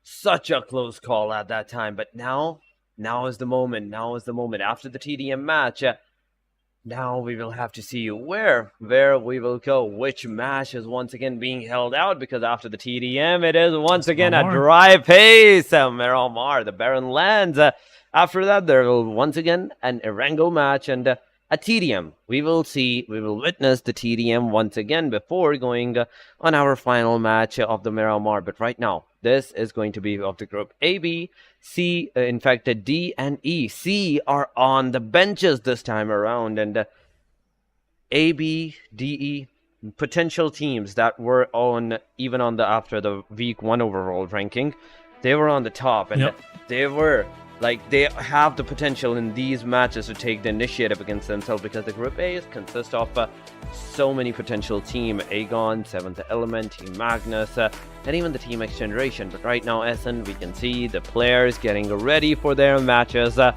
such a close call at that time. But now is the moment. Now is the moment. After the TDM match, now we will have to see where we will go. Which match is once again being held out, because after the TDM, it is once again a dry pace. Miramar, the Barren Lands. After that, there will once again an Erangel match and a TDM. We will witness the TDM once again before going on our final match of the Miramar. But right now, this is going to be of the group A, B, C, in fact, D and E. C are on the benches this time around, and A, B, D, E, potential teams that were on, even on the after the week 1 overall ranking, they were on the top, and they were like, they have the potential in these matches to take the initiative against themselves, because the group A consists of so many potential team. Aegon, 7th Element, Team Magnus, and even the Team XGeneration. But right now, SN, we can see the players getting ready for their matches. And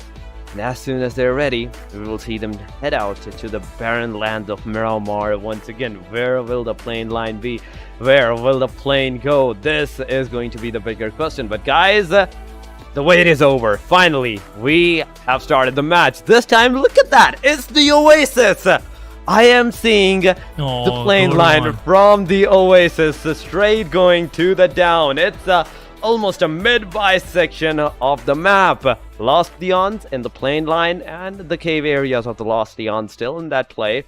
as soon as they're ready, we will see them head out to the barren lands of Miramar once again. Where will the plane line be? Where will the plane go? This is going to be the bigger question. But guys, the wait is over. Finally, we have started the match. This time, look at that. It's the Oasis. I am seeing the plane line from the Oasis straight going to the down. It's almost a mid-bisection of the map. Lost Leons in the plane line and the cave areas of the Lost Leons still in that play.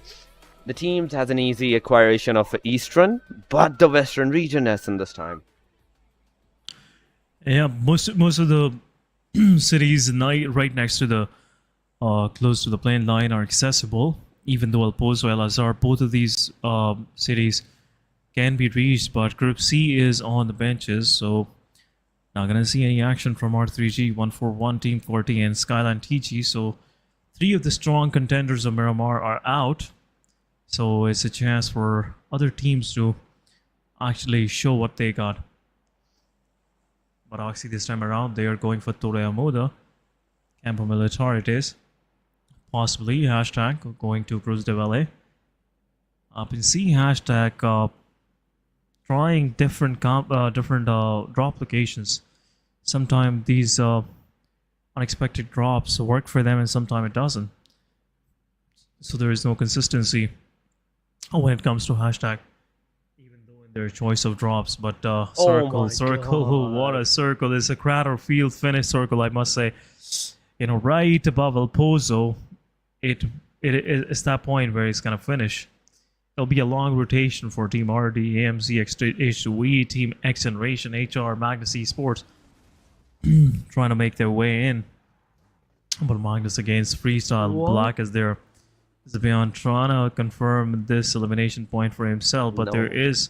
The teams has an easy acquisition of Eastern, but the Western region is in this time. Yeah, most of the cities right next to the close to the plane line are accessible. Even though El Pozo, El Azhar, both of these cities can be reached, but Group C is on the benches, so not gonna see any action from R3G, 141 Team QWERTY and Skyline TG. So 3 of the strong contenders of Miramar are out. So it's a chance for other teams to actually show what they got. But actually this time around, they are going for Torea Moda. Campo Militar it is. Possibly Hashtag going to Cruz de Valle. Up in C, Hashtag trying different drop locations. Sometimes these unexpected drops work for them and sometimes it doesn't. So there is no consistency when it comes to Hashtag, even though in their choice of drops. But circle, what a circle. It's a crater field finish circle, I must say. You know, right above El Pozo, it's that point where it's gonna finish. There'll be a long rotation for Team RD, AMZ, H2E, Team XGeneration, HR, Magnus Esports trying to make their way in. But Magnus against Freestyle. What? Black is there. Zebion trying to confirm this elimination point for himself, but there No. is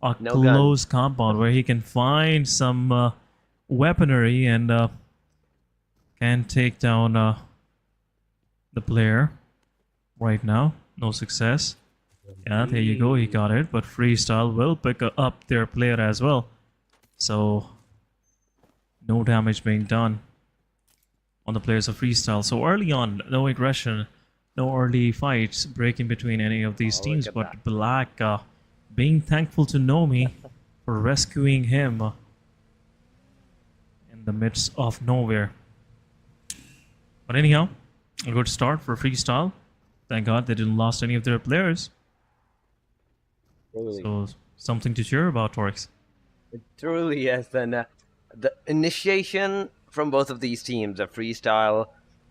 a No close compound where he can find some weaponry and can take down the player right now. No success. Yeah, there you go. He got it. But Freestyle will pick up their player as well. So no damage being done on the players of Freestyle. So early on, no aggression, no early fights breaking between any of these teams. at But that. Black being thankful to Nomi for rescuing him in the midst of nowhere. But anyhow, a good start for Freestyle. Thank God they didn't lost any of their players. Truly. So something to cheer about, Torx. It truly is. And the initiation from both of these teams, Freestyle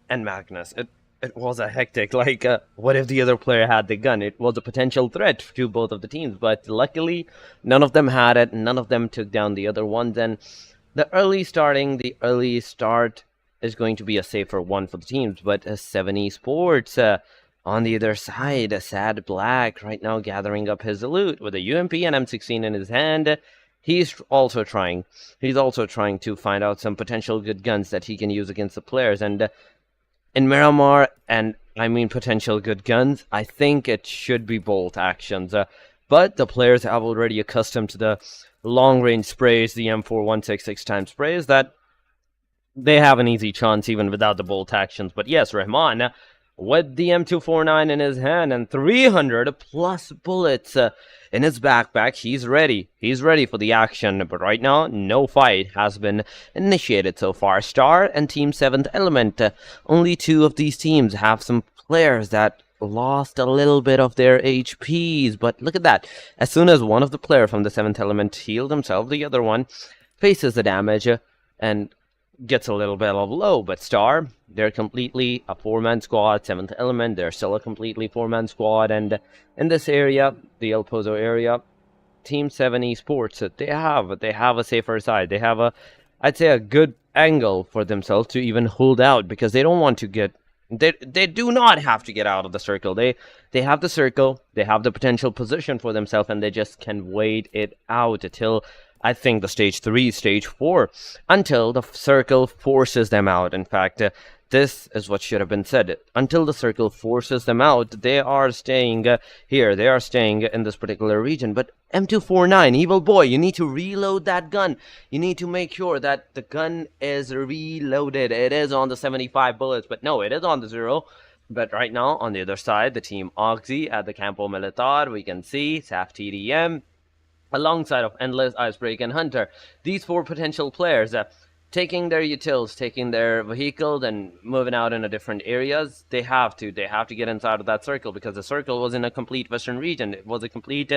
and Magnus, it was a hectic. Like, what if the other player had the gun? It was a potential threat to both of the teams. But luckily, none of them had it. None of them took down the other ones. And the early start is going to be a safer one for the teams. But Se7en Esports, on the other side, a sad Black right now gathering up his loot with a UMP and M16 in his hand. He's also trying to find out some potential good guns that he can use against the players. And in Miramar, and I mean potential good guns, I think it should be bolt actions. But the players have already accustomed to the long-range sprays, the M4 166 sprays, that they have an easy chance even without the bolt actions. But yes, Rahman, with the M249 in his hand and 300 plus bullets in his backpack, he's ready. He's ready for the action. But right now, no fight has been initiated so far. Star and Team 7th Element, only two of these teams have some players that lost a little bit of their HPs. But look at that. As soon as one of the players from the 7th Element healed himself, the other one faces the damage and gets a little bit of low. But Star, they're completely a four-man squad. 7th Element, they're still a completely four-man squad. And in this area, the El Pozo area, Team 7 Esports, they have a safer side. They have I'd say a good angle for themselves to even hold out, because they don't want to get, they do not have to get out of the circle. They have the circle, they have the potential position for themselves, and they just can wait it out until, I think, the stage 3, stage 4, until the circle forces them out. In fact, this is what should have been said. Until the circle forces them out, they are staying here. They are staying in this particular region. But M249, evil boy, you need to reload that gun. You need to make sure that the gun is reloaded. It is on the 75 bullets, but no, it is on the 0. But right now, on the other side, the team Oxy at the Campo Militar, we can see SAF TDM, alongside of Endless, Icebreak, and Hunter. These four potential players taking their utils, taking their vehicles, and moving out into different areas. They have to get inside of that circle, because the circle was in a complete western region. It was a complete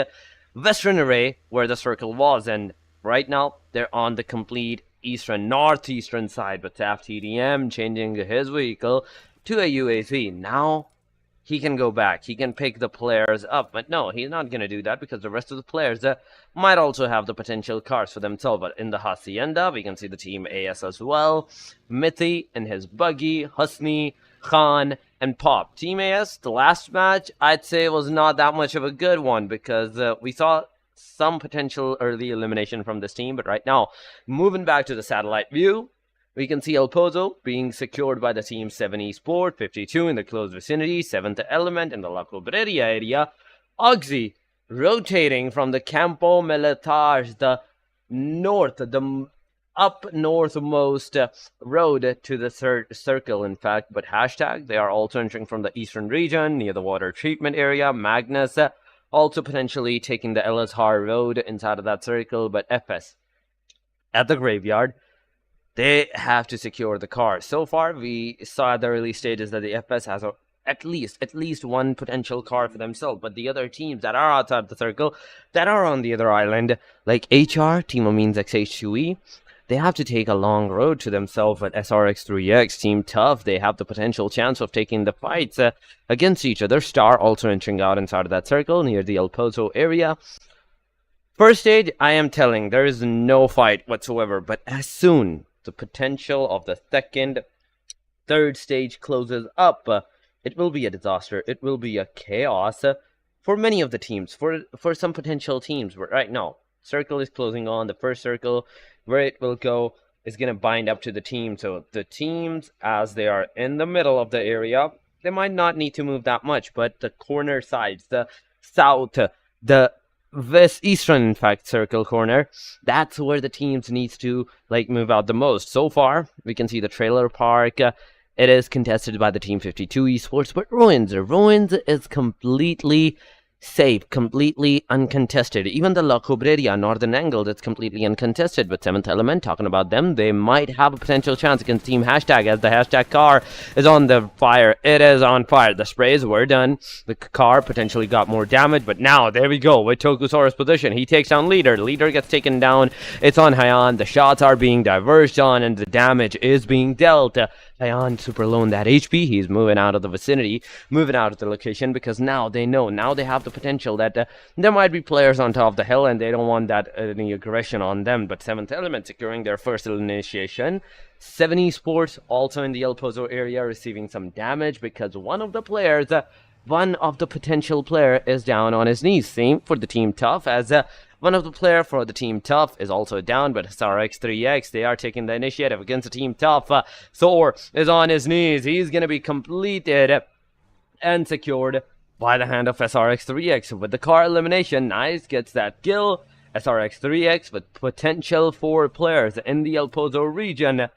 western array where the circle was, and right now they're on the complete northeastern side. But SAF TDM changing his vehicle to a UAV. Now he can go back. He can pick the players up. But no, he's not going to do that, because the rest of the players might also have the potential cars for themselves. But in the Hacienda, we can see the team AS as well. Mithi in his buggy, Husni, Khan, and Pop. Team AS, the last match, I'd say was not that much of a good one, because we saw some potential early elimination from this team. But right now, moving back to the satellite view, we can see El Pozo being secured by the team 7 Esports, 52 in the close vicinity, 7th Element in the La Cobreria area, Oxy rotating from the Campo Militar, the up northmost road to the circle, in fact. But hashtag, they are also entering from the eastern region near the water treatment area. Magnus also potentially taking the Elazhar road inside of that circle. But FS at the graveyard, they have to secure the car. So far, we saw at the early stages that the FS has at least one potential car for themselves. But the other teams that are outside the circle, that are on the other island, like HR, Team Amines XH2E, they have to take a long road to themselves. At SRX3X, Team Tough, they have the potential chance of taking the fights against each other. Star also entering out inside of that circle near the El Pozo area. First stage, I am telling, there is no fight whatsoever. But as soon the potential of the second third stage closes up, it will be a disaster. It will be a chaos for many of the teams, for some potential teams. But right now, circle is closing on. The first circle, where it will go, is going to bind up to the team. So the teams, as they are in the middle of the area, they might not need to move that much, but the corner sides, the south, the west eastern, in fact, circle corner, that's where the teams needs to like move out the most. So far, we can see the trailer park. It is contested by the Team 52 Esports, but Ruins is completely safe, completely uncontested. Even the La Cobreria, Northern Angle, that's completely uncontested. But 7th Element, talking about them, they might have a potential chance against Team Hashtag, as the Hashtag car is on the fire. It is on fire. The sprays were done. The car potentially got more damage, but now, there we go, with Tokusaurus position. He takes down Leader. Leader gets taken down. It's on Hyan. The shots are being diverged on, and the damage is being dealt. Hyan super low in that HP. He's moving out of the vicinity, moving out of the location, because now they know, now they have the potential that there might be players on top of the hill, and they don't want that any aggression on them. But 7th Element securing their first initiation. Se7en Esports also in the El Pozo area, receiving some damage because one of the players, one of the potential player, is down on his knees. Same for the Team Tough, as one of the player for the Team Tough is also down, but SRX3X, they are taking the initiative against the Team Tough. Thor is on his knees. He's going to be completed and secured by the hand of SRX3X. With the car elimination, Nice gets that kill. SRX3X with potential 4 players in the El Pozo region.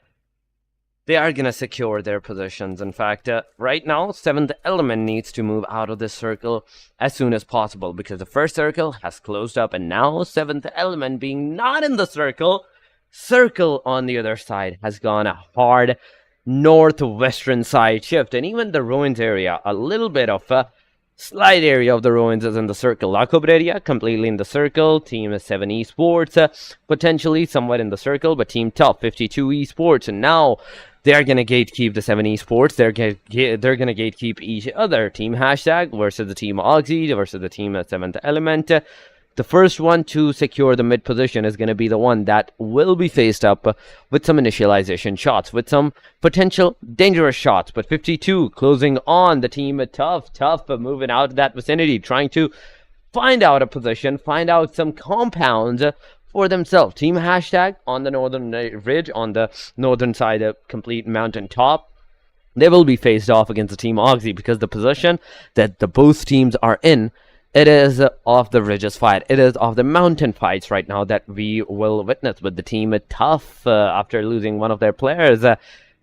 They are going to secure their positions. In fact, right now, 7th Element needs to move out of this circle as soon as possible, because the first circle has closed up, and now 7th Element, being not in the circle on the other side, has gone a hard northwestern side shift. And even the Ruins area, a little bit of a slight area of the Ruins is in the circle. La Cobreria completely in the circle. Team 7 Esports potentially somewhat in the circle, but Team Top 52 Esports, and now they are going to gatekeep the 7 Esports. They're going to gatekeep each other. Team Hashtag versus the Team Oxy versus the Team 7th Element. The first one to secure the mid position is going to be the one that will be faced up with some initialization shots, with some potential dangerous shots. But 52 closing on the Team Tough moving out of that vicinity, trying to find out a position, find out some compounds for themselves. Team Hashtag on the northern ridge, on the northern side of complete mountain top, they will be faced off against the Team Oxy, because the position that the both teams are in, it is of the ridges fight. It is of the mountain fights right now that we will witness with the Team Tough after losing one of their players.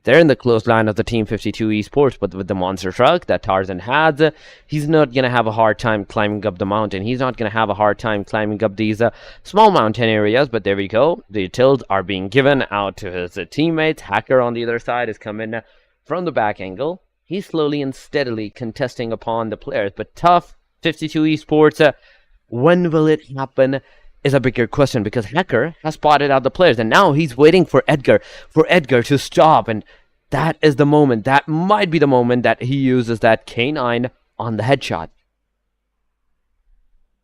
They're in the close line of the Team 52 Esports, but with the monster truck that Tarzan has, he's not going to have a hard time climbing up the mountain. He's not going to have a hard time climbing up these small mountain areas, but there we go. The utils are being given out to his teammates. Hacker on the other side is coming from the back angle. He's slowly and steadily contesting upon the players, but Tough 52 Esports, when will it happen is a bigger question, because Hacker has spotted out the players, and now he's waiting for Edgar to stop, and that is the moment, that might be the moment that he uses that K9 on the headshot.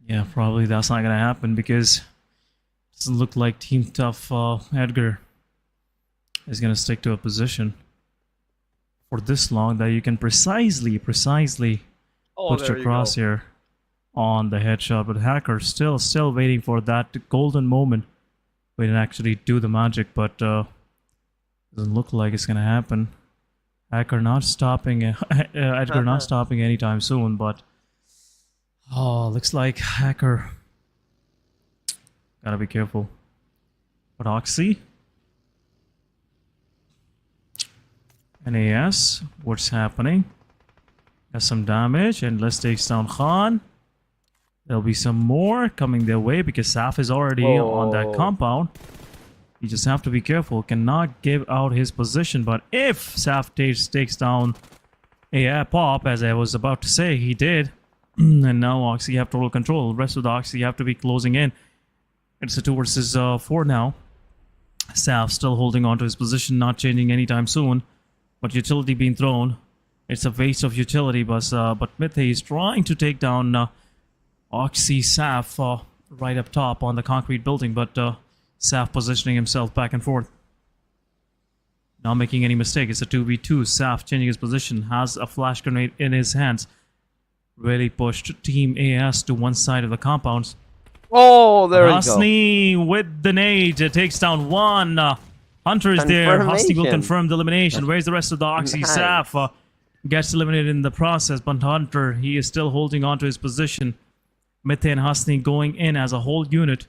Yeah, probably that's not going to happen, because it doesn't look like Team Tough Edgar is going to stick to a position for this long that you can precisely put your crosshair on the headshot. But Hacker still waiting for that golden moment where it actually do the magic, but doesn't look like it's gonna happen. Hacker not stopping, Edgar not stopping anytime soon, but looks like Hacker gotta be careful. But Oxy, NAS, what's happening? Has some damage, and let's take down Khan. There'll be some more coming their way, because Saf is already on that compound. You just have to be careful. Cannot give out his position, but if Saf takes down a pop, as I was about to say, he did. And now Oxy have total control. The rest of the Oxy have to be closing in. It's a 2 versus 4 now. Saf still holding on to his position, not changing anytime soon. But utility being thrown. It's a waste of utility, but Mithe is trying to take down Oxy Saf right up top on the concrete building, but Saf positioning himself back and forth. Not making any mistake. It's a 2v2. Saf changing his position. Has a flash grenade in his hands. Really pushed Team AS to one side of the compounds. Oh, there we go. Husney with the nade takes down one. Hunter is there. Husney will confirm the elimination. Where's the rest of the Oxy? Nice. Saf gets eliminated in the process, but Hunter, he is still holding on to his position. Mithe and Husney going in as a whole unit.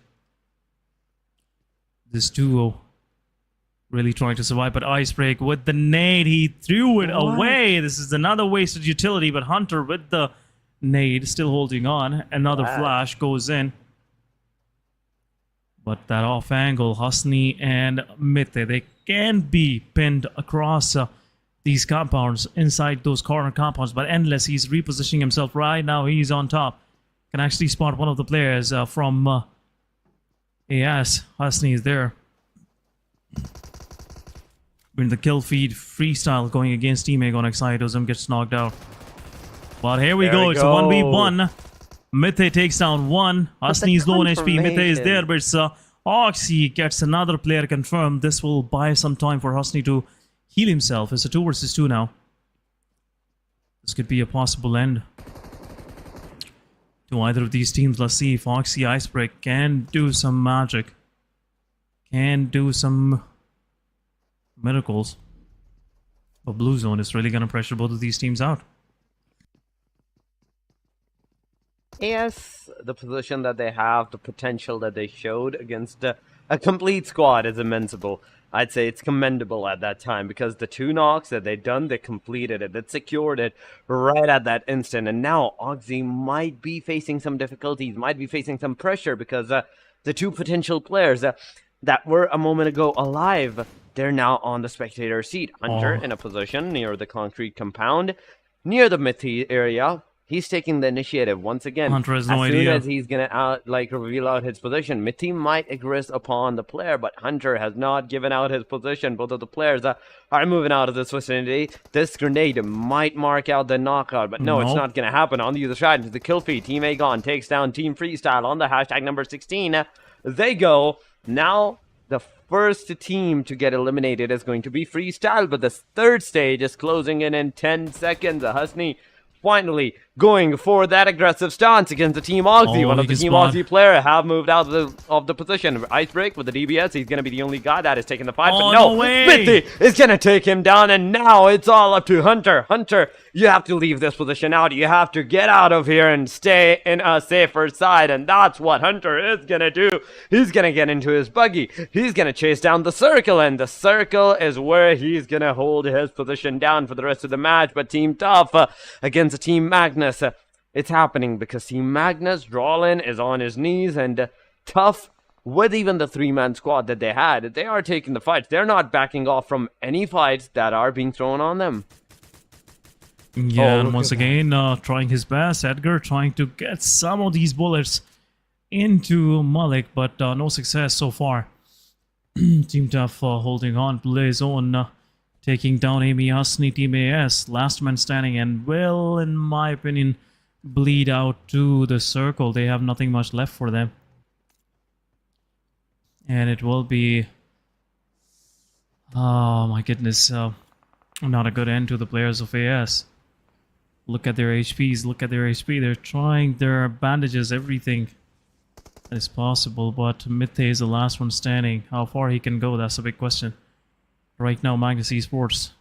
This duo really trying to survive, but Icebreak with the nade, he threw it away. This is another wasted utility, but Hunter with the nade still holding on. Another flash goes in. But that off angle, Husney and Mithe, they can be pinned across these compounds, inside those corner compounds. But Endless, he's repositioning himself right now. He's on top. Can actually spot one of the players from AS. Husney is there. In the kill feed, freestyle going against Team Egg on Excitism, gets knocked out. But here we go. It's a 1v1. Mithe takes down one. Husney is low on HP. Mithe is there, but it's Oxy gets another player confirmed. This will buy some time for Husney to heal himself. It's a 2 versus 2 now. This could be a possible end to either of these teams. Let's see if Oxy Icebreak can do some magic. Can do some miracles. But Blue Zone is really going to pressure both of these teams out. Yes, the position that they have, the potential that they showed against a complete squad is invincible. I'd say it's commendable at that time because the 2 knocks that they done, they completed it, they secured it right at that instant. And now Oxy might be facing some difficulties, might be facing some pressure because the 2 potential players that were a moment ago alive, they're now on the spectator seat. Hunter in a position near the concrete compound, near the Mithe area. He's taking the initiative once again. Hunter has no idea. As soon as he's gonna reveal out his position, Mithe might aggress upon the player, but Hunter has not given out his position. Both of the players are moving out of this vicinity. This grenade might mark out the knockout, but no, it's not gonna happen. On the other side, into the kill feed, Team Aegon takes down Team Freestyle on the hashtag number 16. They go. Now the first team to get eliminated is going to be Freestyle, but the 3rd stage is closing in 10 seconds. Husney finally going for that aggressive stance against the Team Oxy. One of the Team Oxy players have moved out of the position. Icebreak with the DBS. He's going to be the only guy that is taking the fight. But no, Mithe is going to take him down. And now it's all up to Hunter. Hunter, you have to leave this position out. You have to get out of here and stay in a safer side. And that's what Hunter is going to do. He's going to get into his buggy. He's going to chase down the circle. And the circle is where he's going to hold his position down for the rest of the match. But Team Tough against the Team Magnus. It's happening because Team Magnus, Drawlin is on his knees, and Tough, with even the 3-man squad that they had, they are taking the fights. They're not backing off from any fights that are being thrown on them. Yeah, and once again, trying his best. Edgar trying to get some of these bullets into Malik, but no success so far. Team Tough holding on, play zone, taking down Amy Husney, Team AS, last man standing, and will, in my opinion, bleed out to the circle. They have nothing much left for them. And it will be... oh my goodness, not a good end to the players of AS. Look at their HPs, look at their HP. They're trying their bandages, everything that is possible, but Mithe is the last one standing. How far he can go, that's a big question. Right now, Magnus Esports,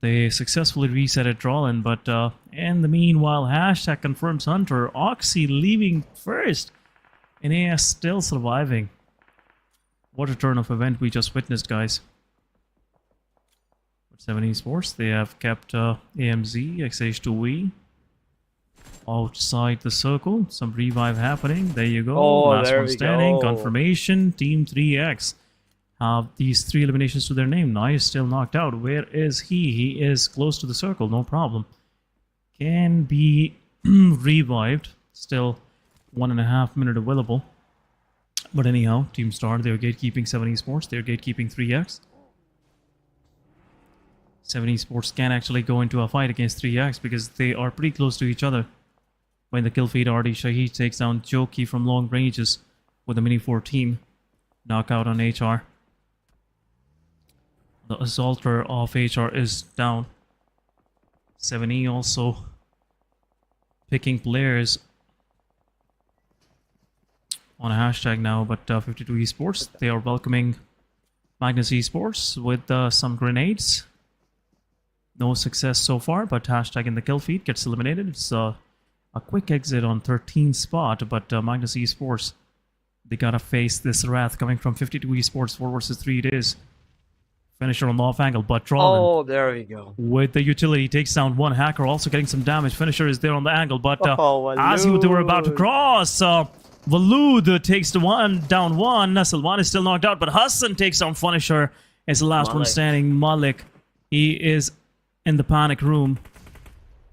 they successfully reset Drawlin, but in the meanwhile, hashtag confirms Hunter. Oxy leaving first, and AS still surviving. What a turn of event we just witnessed, guys. Se7en Esports, they have kept AMZ, XH2E outside the circle. Some revive happening. There you go. Last one standing. Confirmation. Team 3X have these 3 eliminations to their name. Nice, still knocked out. Where is he? He is close to the circle. No problem. Can be revived. Still 1.5 minutes available. But anyhow, Team Star, they're gatekeeping Se7en Esports. They're gatekeeping 3X. Se7en Esports can actually go into a fight against 3X because they are pretty close to each other. When the kill feed already, Shahid takes down Joki from long ranges with a Mini 14. Knockout on HR. The assaulter of HR is down. 7E also picking players on a hashtag now, but 52 Esports, they are welcoming Magnus Esports with some grenades. No success so far, but hashtag in the kill feed gets eliminated. It's a quick exit on 13th spot, but Magnus Esports, they gotta face this wrath coming from 52 Esports. 4 versus 3 it is. Finisher on the off angle, but Trollin. Oh, there we go. With the utility, takes down one. Hacker also getting some damage. Finisher is there on the angle, but as they were about to cross, Valud takes the one down one. Silvan is still knocked out, but Hassan takes down Finisher. Is the last one standing. Malik, he is in the panic room,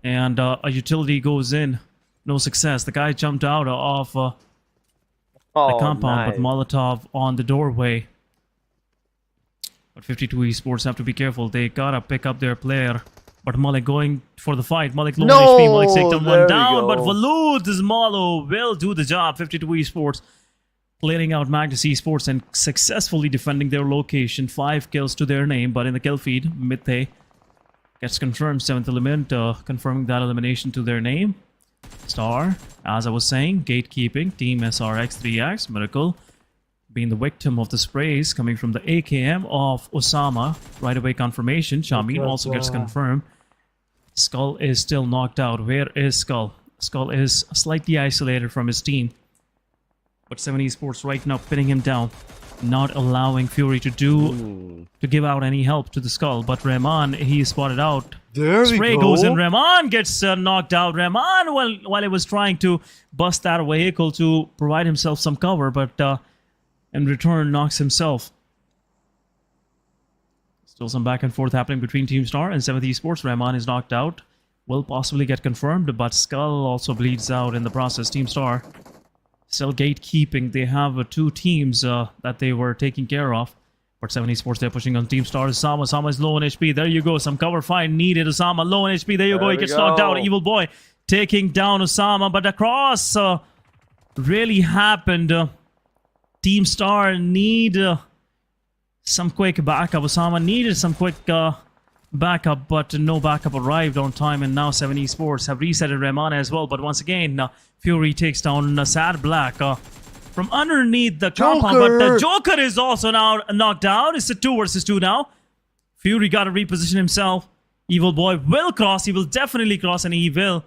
and a utility goes in. No success. The guy jumped out of the compound, but Molotov on the doorway. But 52 Esports have to be careful. They gotta pick up their player. But Malik going for the fight. Malik low HP. Malik's taken one down. But Valud Molo will do the job. 52 Esports clearing out Magnus Esports and successfully defending their location. 5 kills to their name. But in the kill feed, Mithe gets confirmed. 7th element, confirming that elimination to their name. Star, as I was saying, gatekeeping. Team SRX 3X. Miracle being the victim of the sprays coming from the AKM of Osama. Right away confirmation. Shamin also gets confirmed. Skull is still knocked out. Where is Skull? Skull is slightly isolated from his team. But 7 Esports right now pinning him down. Not allowing Fury to give out any help to the Skull. But Rahman, he is spotted out. Spray goes in. Rahman gets knocked out. Rahman, while he was trying to bust that vehicle to provide himself some cover, but in return knocks himself. Still some back and forth happening between Team Star and 7th Esports. Rahman is knocked out. Will possibly get confirmed, but Skull also bleeds out in the process. Team Star still gatekeeping. They have 2 teams that they were taking care of. But 7 Esports, they're pushing on Team Star. Osama is low on HP. There you go. Some cover fire needed. Osama low on HP. There you go. He gets knocked out. Evil Boy taking down Osama. But the cross really happened. Team Star need some quick backup. Osama needed some quick backup, but no backup arrived on time. And now 7 Esports have resetted Rahman as well. But once again, Fury takes down Sad Black from underneath the compound. But the Joker is also now knocked out. It's a 2 versus 2 now. Fury got to reposition himself. Evil Boy will cross. He will definitely cross, and he will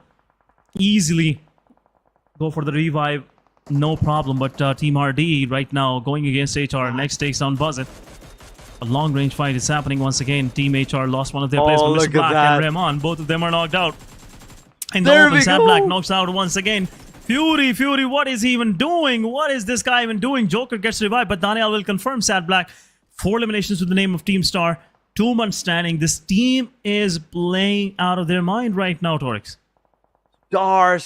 easily go for the revive. No problem, but Team RD right now going against HR. Next takes down Buzzet. A long-range fight is happening once again. Team HR lost one of their players, Mr. Black and Rahman. Both of them are knocked out. And the open Sad Black knocks out once again. Fury, what is he even doing? What is this guy even doing? Joker gets revived, but Daniel will confirm Sad Black. 4 eliminations to the name of Team Star. 2 months standing. This team is playing out of their mind right now, Torix. Star.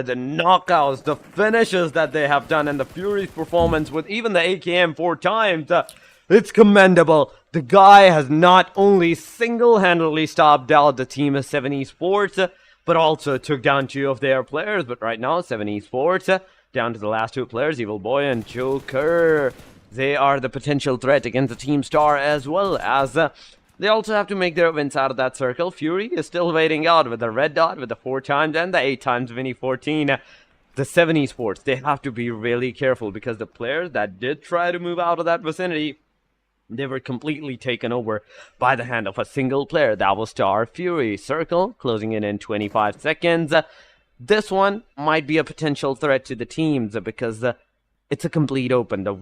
The knockouts, the finishes that they have done, and the Fury's performance with even the AKM 4 times. It's commendable. The guy has not only single-handedly stopped out the team of 7 Esports, but also took down 2 of their players. But right now, 7 Esports, down to the last 2 players, Evil Boy and Joker. They are the potential threat against the Team Star, as well as they also have to make their wins out of that circle. Fury is still waiting out with the red dot, with the 4 times and the 8 times Vinny 14. The 7 Esports, they have to be really careful, because the players that did try to move out of that vicinity, they were completely taken over by the hand of a single player. That was Star. Fury circle closing in 25 seconds. This one might be a potential threat to the teams, because it's a complete open. The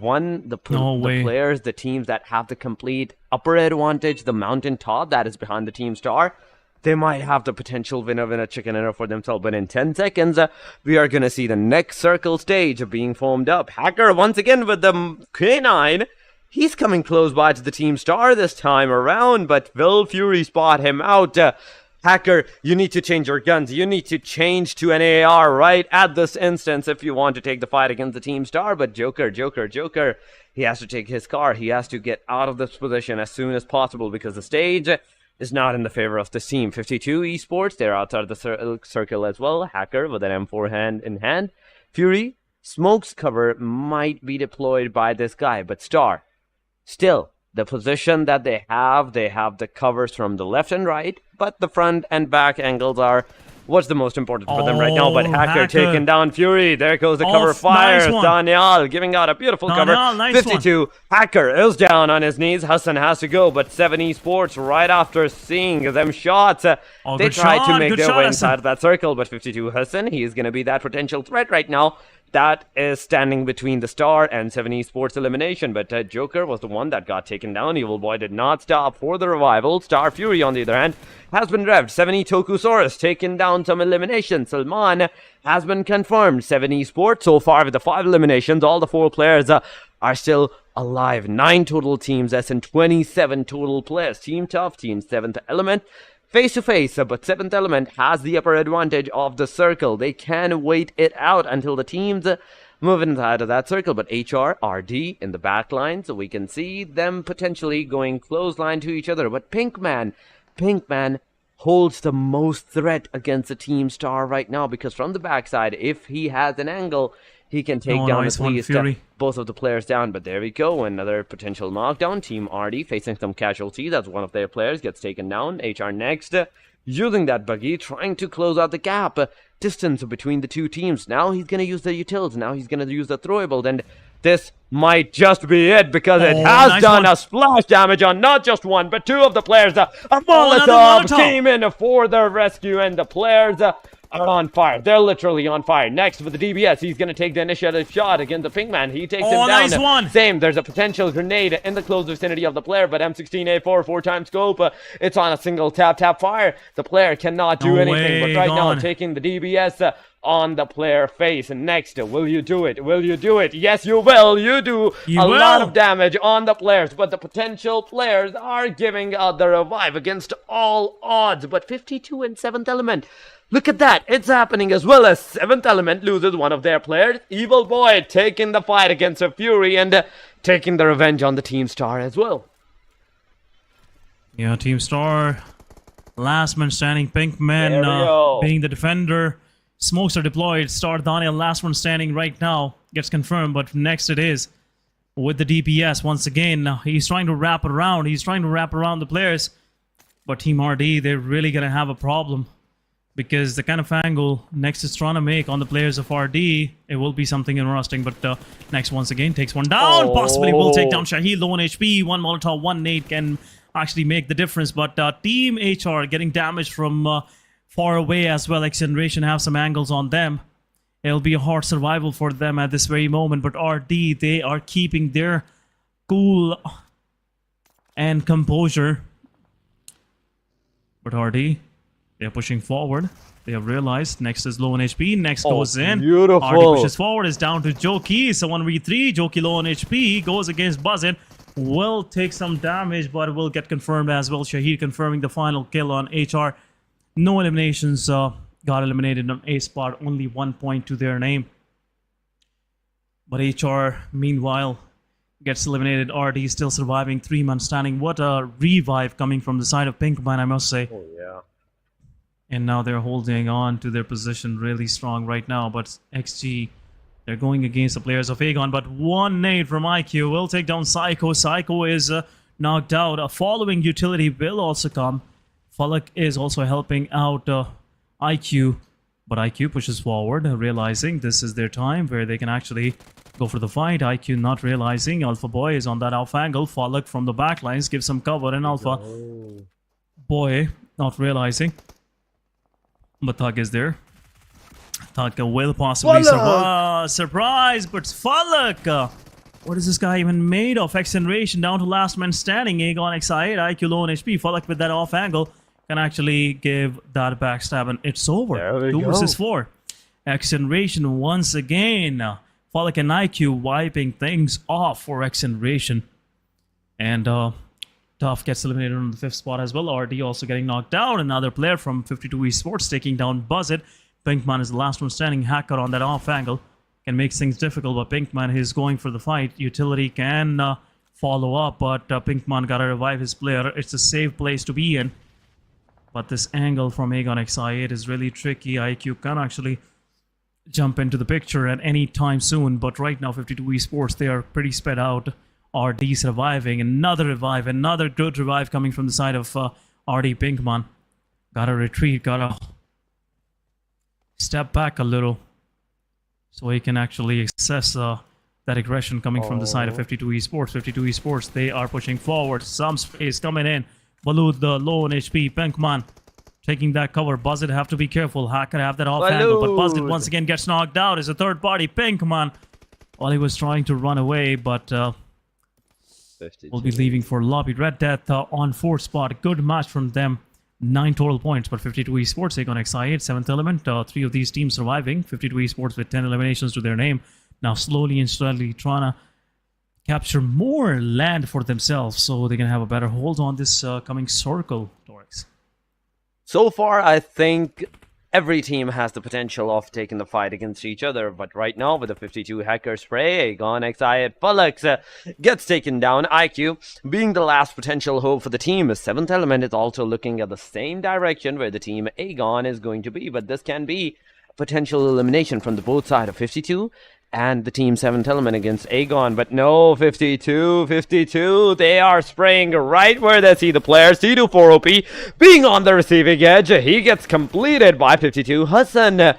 players, the teams that have the complete upper advantage, the mountain top that is behind the Team Star, they might have the potential winner chicken dinner for themselves. But in 10 seconds, we are going to see the next circle stage being formed up. Hacker once again with the K9. He's coming close by to the Team Star this time around, but will Fury spot him out? Hacker, you need to change your guns. You need to change to an AR right at this instance if you want to take the fight against the Team Star. But Joker, he has to take his car. He has to get out of this position as soon as possible, because the stage is not in the favor of the team. 52 Esports, they're outside of the circle as well. Hacker with an M4 hand in hand. Fury, smoke's cover might be deployed by this guy, but Star, still, the position that they have the covers from the left and right, but the front and back angles are what's the most important for them right now. But Hacker taking down Fury. There goes the cover fire. Nice Daniel giving out a beautiful cover. Nice 52. one. Hacker is down on his knees. Hassan has to go, but Se7en Esports, right after seeing them shots, they tried to make their way inside that circle. But 52 Hassan, he is going to be that potential threat right now. That is standing between the Star and Se7en Esports elimination. But Joker was the one that got taken down. Evil Boy did not stop for the revival. Star Fury, on the other hand, has been revved. Se7en Tokusaurus taken down some elimination. Salman has been confirmed. Se7en Esports, so far with the 5 eliminations, all the 4 players are still alive. 9 total teams, as in 27 total players. Team Tough, Team 7th Element, face to face, but 7th Element has the upper advantage of the circle. They can wait it out until the teams move inside of that circle. But HR, RD in the back line, so we can see them potentially going clothesline to each other. But Pinkman holds the most threat against the Team Star right now, because from the backside, if he has an angle, he can take down at least both of the players down. But there we go, another potential knockdown. Team RD facing some casualties as one of their players gets taken down. HR next, using that buggy, trying to close out the gap, distance between the two teams. Now he's going to use the utils. Now he's going to use the throwable, and this might just be it, because it has done a splash damage on not just one, but 2 of the players. A Molotov came in for the rescue, and the players are on fire. They're literally on fire. Next, with the DBS, he's going to take the initiative shot against the Pinkman. He takes him down. Nice one. Same, there's a potential grenade in the close vicinity of the player, but M16A4, 4-time scope. It's on a single tap fire. The player cannot do anything, but right now, taking the DBS on the player face. And next, will you do it? Will you do it? Yes, you will. You do a lot of damage on the players, but the potential players are giving out the revive against all odds. But 52 and 7th Element, look at that. It's happening as well, as 7th Element loses one of their players. Evil Boy taking the fight against a Fury and taking the revenge on the Team Star as well. Yeah, Team Star, last man standing. Pinkman being the defender. Smokes are deployed. Star Daniel, last one standing right now, gets confirmed. But next it is with the DPS once again. He's trying to wrap around. He's trying to wrap around the players. But Team RD, they're really going to have a problem, because the kind of angle Next is trying to make on the players of RD, it will be something interesting. But Next once again takes one down. Possibly will take down Shahid, low on HP. 1 Molotov, 1 nade can actually make the difference. But Team HR getting damaged from far away as well. XGeneration have some angles on them. It'll be a hard survival for them at this very moment. But RD, they are keeping their cool and composure. But RD, they're pushing forward. They have realized Next is low on HP. Next goes in. Beautiful. RD pushes forward. Is down to Joki. So 1v3. Joki low on HP. Goes against Buzzin. Will take some damage, but will get confirmed as well. Shahid confirming the final kill on HR. No eliminations got eliminated on A spot. Only 1 point to their name. But HR, meanwhile, gets eliminated. RD still surviving. 3 man standing. What a revive coming from the side of Pinkman, I must say. Oh, yeah. And now they're holding on to their position really strong right now. But XG, they're going against the players of Aegon. But 1 nade from IQ will take down Psycho. Psycho is knocked out. A following utility will also come. Falak is also helping out IQ. But IQ pushes forward, realizing this is their time where they can actually go for the fight. IQ not realizing. Alpha Boy is on that off angle. Falak from the back lines gives some cover. And Alpha Boy not realizing. But Thug is there. Thug will possibly survive. Surprise! But Falak! What is this guy even made of? XGeneration down to last man standing. Aegon XI8, IQ low on HP. Falak with that off angle can actually give that backstab, and it's over. 2 versus 4. XGeneration once again. Falak and IQ wiping things off for XGeneration. And Tough gets eliminated on the 5th spot as well. RD also getting knocked down. Another player from 52 Esports taking down Buzzit. Pinkman is the last one standing. Hacker on that off angle can make things difficult, but Pinkman is going for the fight. Utility can follow up, but Pinkman gotta revive his player. It's a safe place to be in. But this angle from Aegon XI8 is really tricky. IQ can actually jump into the picture at any time soon. But right now, 52 Esports, they are pretty sped out RD surviving. Another revive, another good revive coming from the side of RD Pinkman. Gotta retreat, gotta step back a little so he can actually assess that aggression coming from the side of 52 Esports. 52 Esports, they are pushing forward. Some space coming in. Balud, the low on HP. Pinkman taking that cover. Buzzit have to be careful. Hacker have that off angle, but Buzzit once again gets knocked out. It's a third party. Pinkman, well, he was trying to run away, but will be leaving for lobby. Red Death on 4th spot. Good match from them. 9 total points, but 52 Esports take on XI8, 7th element. 3 of these teams surviving. 52 Esports with 10 eliminations to their name. Now slowly and steadily trying to capture more land for themselves so they can have a better hold on this coming circle, Torix. So far, I think every team has the potential of taking the fight against each other, but right now with the 52 hacker spray, Aegon, XI8, Pullux gets taken down. IQ being the last potential hope for the team. 7th element is also looking at the same direction where the team Aegon is going to be, but this can be a potential elimination from the both side of 52 and the team 7th element against Aegon, but no, 52, they are spraying right where they see the player. C24OP being on the receiving edge, he gets completed by 52. Hassan,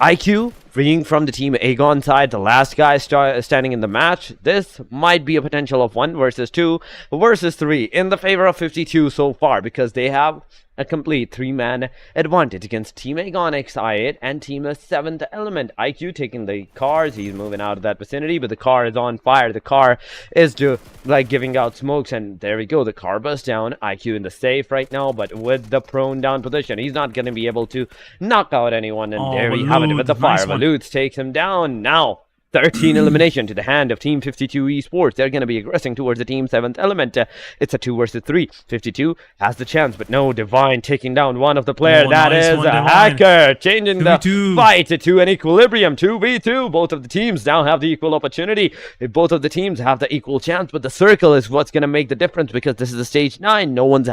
IQ freeing from the team Aegon side, the last guy standing in the match. This might be a potential of 1 versus 2 versus 3 in the favor of 52 so far, because they have a complete 3-man advantage against Team Aegon XI8 and Team 7th Element. IQ taking the cars, he's moving out of that vicinity, but the car is on fire. The car is giving out smokes, and there we go. The car bursts down. IQ in the safe right now, but with the prone down position, he's not going to be able to knock out anyone, and there we have it with the fire. Valuth takes him down. Now 13 elimination to the hand of Team 52 Esports. They're going to be aggressing towards the Team 7th element. It's a 2 versus 3. 52 has the chance, but no, Divine taking down one of the players. That nice is a hacker, changing the fight to an equilibrium. 2v2. Both of the teams now have the equal opportunity. Both of the teams have the equal chance, but the circle is what's going to make the difference, because this is a stage 9. No one's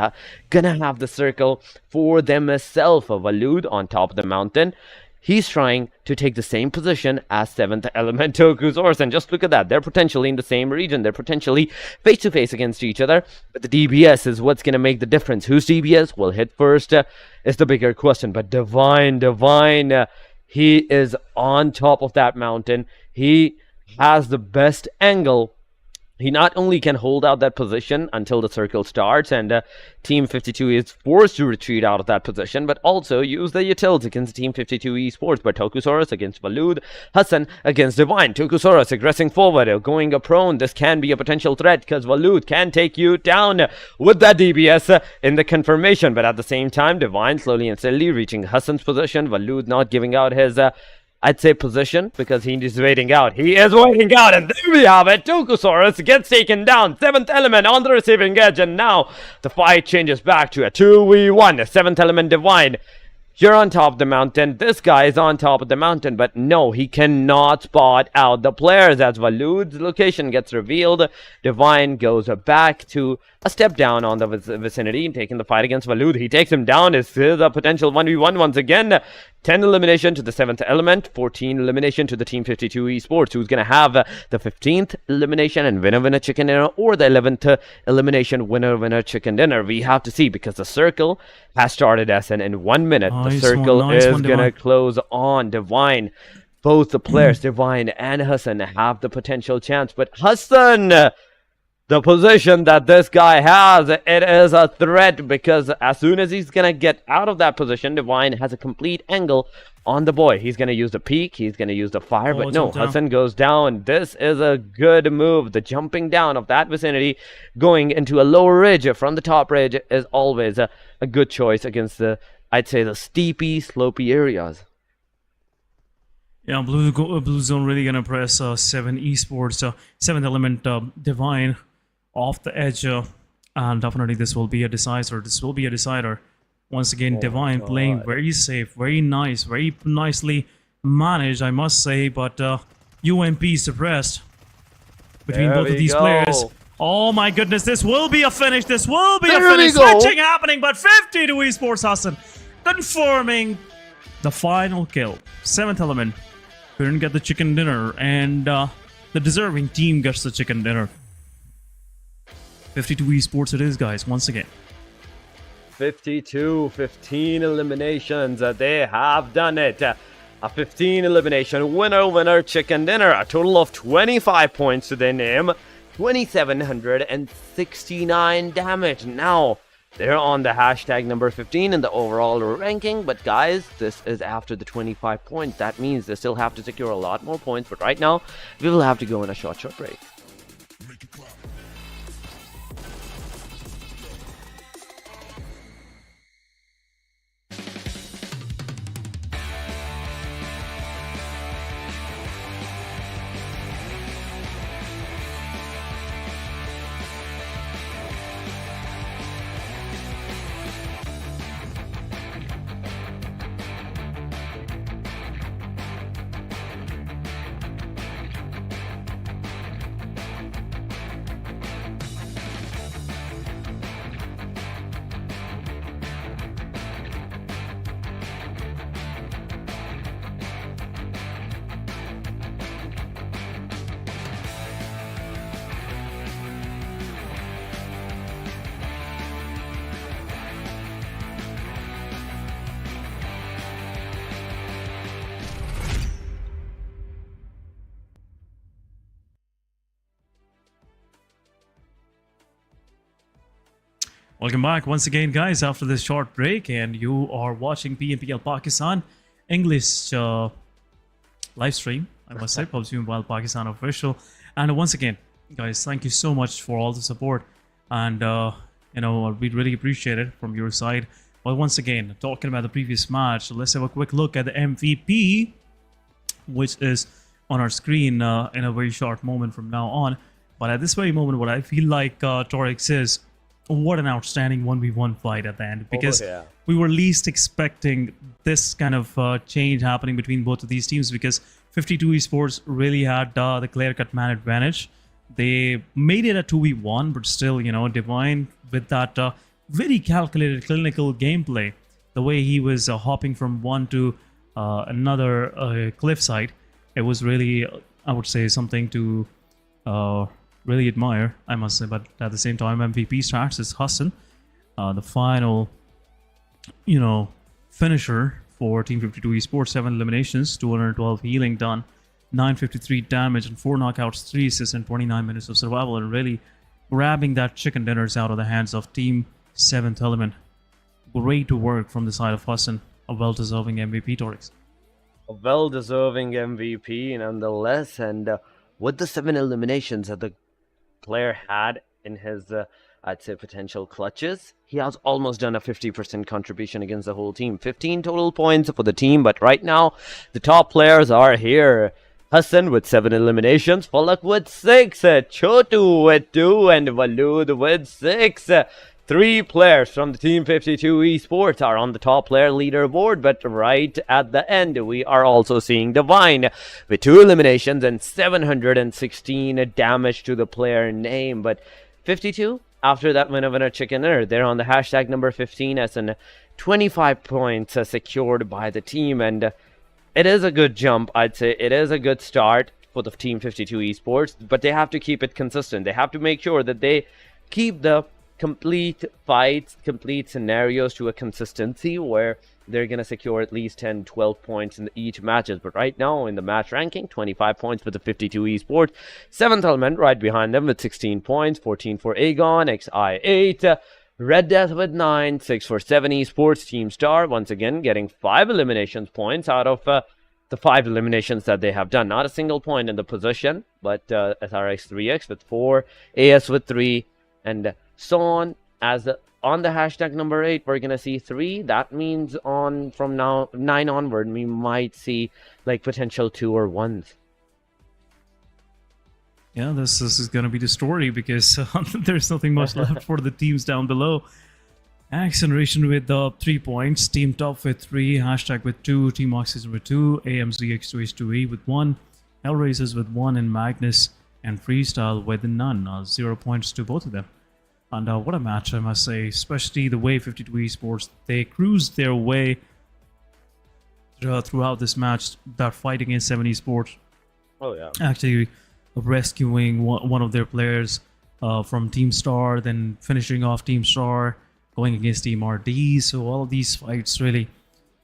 going to have the circle for themselves. Valud on top of the mountain. He's trying to take the same position as 7th element Tokusaurus, and just look at that. They're potentially in the same region. They're potentially face-to-face against each other, but the DBS is what's going to make the difference. Whose DBS will hit first is the bigger question, but Divine, he is on top of that mountain. He has the best angle. He not only can hold out that position until the circle starts and Team 52 is forced to retreat out of that position, but also use the utils against Team 52 Esports. But Tokusaurus against Valud, Hassan against Divine. Tokusaurus aggressing forward, going prone. This can be a potential threat because Valud can take you down with that DBS in the confirmation. But at the same time, Divine slowly and steadily reaching Hassan's position. Valud not giving out his I'd say position, because he is waiting out. He is waiting out, and there we have it. Tokusaurus gets taken down. 7th element on the receiving edge, and now the fight changes back to a 2v1. 7th element Divine, you're on top of the mountain. This guy is on top of the mountain, but no, he cannot spot out the players. As Valud's location gets revealed, Divine goes back to a step down on the vicinity, taking the fight against Valud. He takes him down. This is a potential 1v1 once again. 10 elimination to the 7th element, 14 elimination to the Team 52 Esports, who's going to have the 15th elimination and winner chicken dinner, or the 11th elimination winner chicken dinner. We have to see, because the circle has started, SN, in 1 minute. The circle is going to close on Divine. Both the players, Divine and Hassan, have the potential chance, but Hassan, the position that this guy has, it is a threat, because as soon as he's going to get out of that position, Divine has a complete angle on the boy. He's going to use the peak, he's going to use the fire, but no, Hassan goes down. This is a good move. The jumping down of that vicinity, going into a lower ridge from the top ridge, is always a good choice against the, I'd say, the steepy, slopey areas. Yeah, Blue Zone really going to press Se7en Esports, 7th element Divine off the edge, and definitely this will be a decider. Once again, Divine playing very safe, very nice, very nicely managed, I must say, but UMP suppressed between both of these players. Oh my goodness, this will be a finish. Switching happening, but 52 Esports Hassan confirming the final kill. 7th element couldn't get the chicken dinner, and the deserving team gets the chicken dinner. 52 Esports it is, guys, once again. 52, 15 eliminations. They have done it. A 15 elimination winner chicken dinner. A total of 25 points to their name. 2,769 damage. Now, they're on the hashtag number 15 in the overall ranking. But guys, this is after the 25 points. That means they still have to secure a lot more points. But right now, we will have to go on a short break. Welcome back once again, guys, after this short break, and you are watching PMPL Pakistan English live stream, I must say, PUBG Mobile Pakistan official. And once again, guys, thank you so much for all the support, and we'd really appreciate it from your side. But once again, talking about the previous match, let's have a quick look at the MVP, which is on our screen in a very short moment from now on. But at this very moment, what I feel like Torix is, what an outstanding 1v1 fight at the end, because we were least expecting this kind of change happening between both of these teams, because 52 Esports really had the clear-cut man advantage. They made it a 2v1, but still, Divine with that very calculated clinical gameplay, the way he was hopping from one to another cliffside, it was really, I would say, something to really admire, I must say. But at the same time, MVP starts is Hassan, the final, finisher for Team 52 Esports. 7 eliminations, 212 healing done, 953 damage, and 4 knockouts, 3 assists, and 29 minutes of survival, and really grabbing that chicken dinners out of the hands of Team 7th Element. Great work from the side of Hassan, a well-deserving MVP, Torix. A well-deserving MVP, nonetheless, and with the 7 eliminations that the player had in his, I'd say, potential clutches, he has almost done a 50% contribution against the whole team. 15 total points for the team, but right now, the top players are here. Hassan with 7 eliminations, Falak with 6, Chotu with 2, and Walud with 6. 3 players from the Team 52 Esports are on the top player leaderboard, but right at the end, we are also seeing Divine with 2 eliminations and 716 damage to the player name. But 52, after that winner chicken dinner, they're on the hashtag number 15 as in 25 points secured by the team, and it is a good jump, I'd say. It is a good start for the Team 52 Esports, but they have to keep it consistent. They have to make sure that they keep the complete fights, complete scenarios to a consistency where they're going to secure at least 10-12 points in each matches. But right now in the match ranking, 25 points for the 52 Esports, 7th Element right behind them with 16 points, 14 for Aegon, XI8, Red Death with 9, 6 for Se7en Esports, Team Star once again getting 5 eliminations points out of the 5 eliminations that they have done. Not a single point in the position, but SRX3X with 4, AS with 3, and so on. As on the hashtag number 8, we're gonna see 3. That means from now 9 onward, we might see like potential 2 or 1s. Yeah, this is gonna be the story, because there's nothing much left for the teams down below. XGeneration with 3 points, Team Top with 3, hashtag with 2, Team Oxygen with 2, AMZX2H2E with 1, HellRaisers with 1, and Magnus and Freestyle with none. 0 points to both of them. And what a match, I must say, especially the way 52 Esports, they cruised their way throughout this match, that fight against Se7en Esports. Oh yeah. Actually rescuing one of their players from Team Star, then finishing off Team Star, going against Team RD. So all of these fights really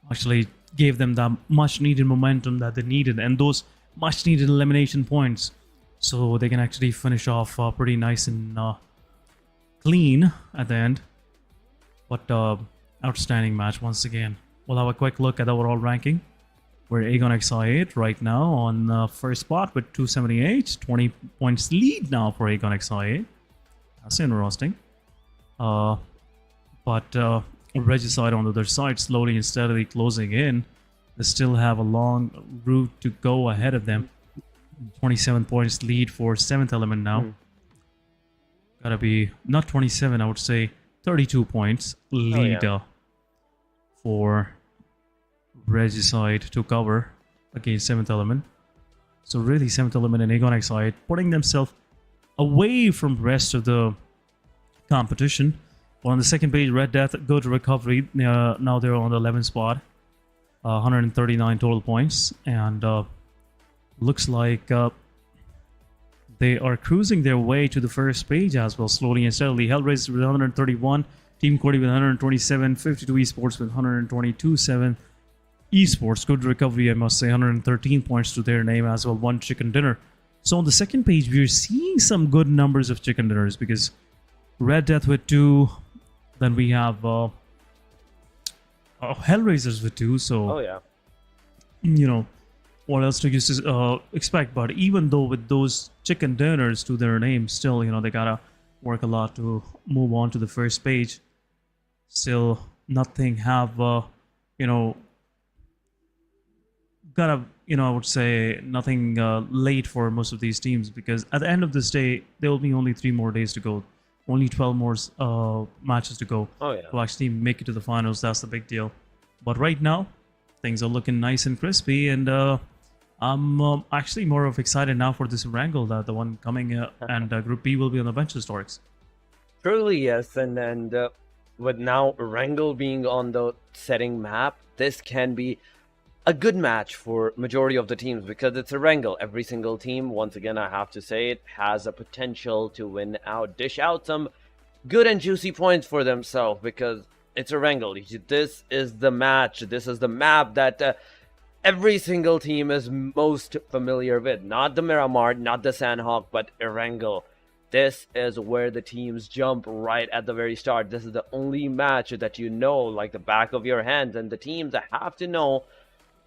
actually gave them that much needed momentum that they needed, and those much needed elimination points, so they can actually finish off pretty nice and clean at the end. But outstanding match once again. We'll have a quick look at the overall ranking, where Aegon XI8 right now on first spot with 278, 20 points lead now for Aegon XI8. That's interesting. But Regicide on the other side, slowly and steadily closing in. They still have a long route to go ahead of them. 27 points lead for 7th Element now. Gotta be, not 27, I would say 32 points lead for Regicide to cover against 7th Element. So really 7th Element and Aegon XI putting themselves away from the rest of the competition. Well, on the second page, Red Death go to recovery. Now they're on the 11th spot. 139 total points. And looks like they are cruising their way to the first page as well, slowly and steadily. HellRaisers with 131. Team QWERTY with 127. 52 Esports with 122. 7 Esports, good recovery, I must say, 113 points to their name as well, 1 chicken dinner. So on the second page, we're seeing some good numbers of chicken dinners, because Red Death with 2, then we have HellRaisers with 2, so you know, what else do you expect? But even though with those chicken dinners to their name, still, you know, they gotta work a lot to move on to the first page. Still, nothing have, you know, gotta, you know, I would say nothing late for most of these teams, because at the end of this day, there will be only 3 more days to go. Only 12 more matches to go to actually make it to the finals. That's the big deal. But right now, things are looking nice and crispy, and I'm actually more of excited now for this Erangel, the one coming, and Group B will be on the bench historics. Truly, yes, and with now Erangel being on the setting map, this can be a good match for majority of the teams, because it's Erangel. Every single team, once again I have to say it, has a potential to win out, dish out some good and juicy points for themselves, because it's Erangel. This is the match, this is the map that every single team is most familiar with. Not the Miramar, not the Sanhok, but Erangel. This is where the teams jump right at the very start. This is the only match that you know like the back of your hands, and the teams have to know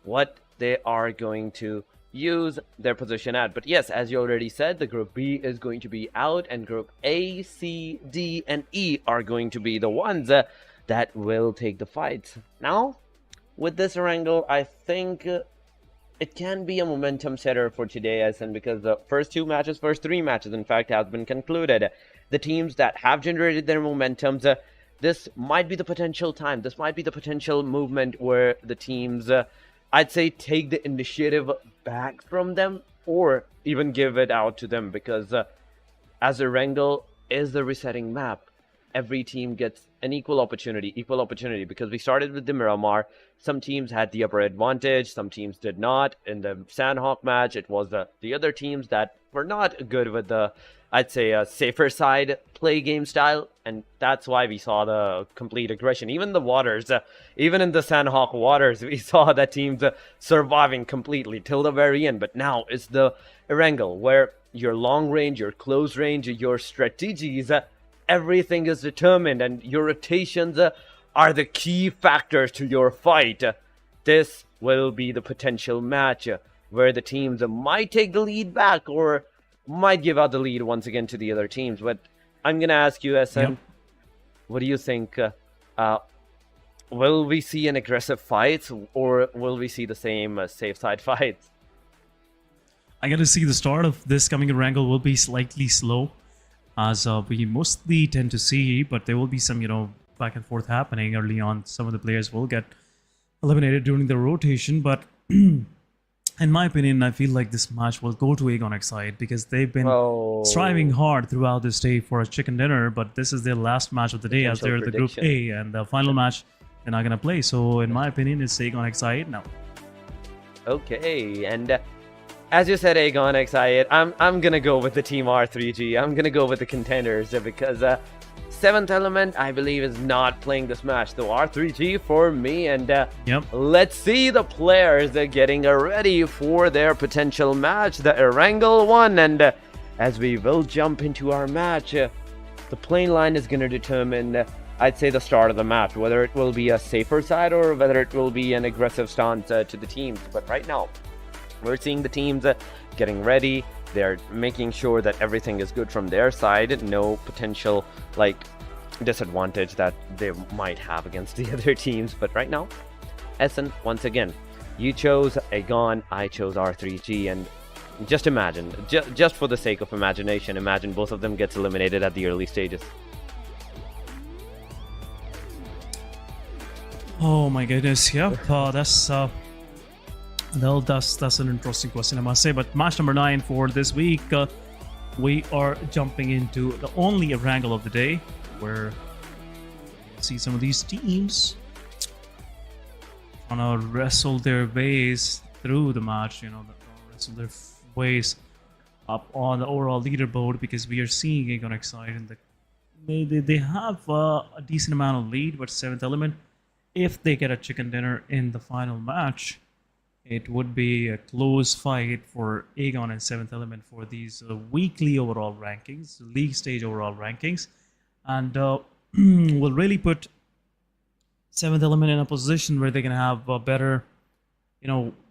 what they are going to use their position at. But yes, as you already said, the Group B is going to be out, and Group A, C, D, and E are going to be the ones that will take the fights. Now, with this Erangel, I think it can be a momentum setter for today, SN, because the first 3 matches, in fact, have been concluded. The teams that have generated their momentums, this might be the potential time. This might be the potential movement where the teams, I'd say, take the initiative back from them, or even give it out to them, because as Erangel is the resetting map, every team gets an equal opportunity, because we started with the Miramar. Some teams had the upper advantage, some teams did not. In the Sanhok match, it was the other teams that were not good with the, I'd say, a safer side play game style, and that's why we saw the complete aggression. Even the waters, even in the Sanhok waters, we saw that teams surviving completely till the very end. But now it's the Erangel, where your long range, your close range, your strategies, everything is determined, and your rotations are the key factors to your fight. This will be the potential match where the teams might take the lead back, or might give out the lead once again to the other teams. But I'm gonna ask you, SN, what do you think? Will we see an aggressive fight, or will we see the same safe side fights? I gotta see the start of this coming Erangel will be slightly slow, as we mostly tend to see, but there will be some, you know, back and forth happening early on. Some of the players will get eliminated during the rotation, but in my opinion, I feel like this match will go to Aegon XI, because they've been striving hard throughout this day for a chicken dinner, but this is their last match of the day, as they're the Group A, and the final match they're not gonna play. So in my opinion, it's Aegon XI now. Okay, and as you said, Aegon XI8, I'm gonna go with the Team R3G. I'm gonna go with the contenders because 7th Element, I believe, is not playing this match. So R3G for me, and let's see the players getting ready for their potential match, the Erangel one. And as we will jump into our match, the plane line is gonna determine, I'd say, the start of the match, whether it will be a safer side or whether it will be an aggressive stance to the teams. But right now, we're seeing the teams getting ready. They're making sure that everything is good from their side. No potential disadvantage that they might have against the other teams. But right now, Se7en, once again, you chose Aegon, I chose R3G, and just imagine, just for the sake of imagination, imagine both of them gets eliminated at the early stages. Oh my goodness, yep. That's an interesting question, I must say. But match number 9 for this week, we are jumping into the only Erangel of the day, where you see some of these teams trying to wrestle their ways through the match. Wrestle their ways up on the overall leaderboard, because we are seeing Aegon XI, and they have a decent amount of lead with 7th Element. If they get a chicken dinner in the final match, it would be a close fight for Aegon and 7th Element for these weekly overall rankings, league stage overall rankings, and will really put 7th Element in a position where they can have better,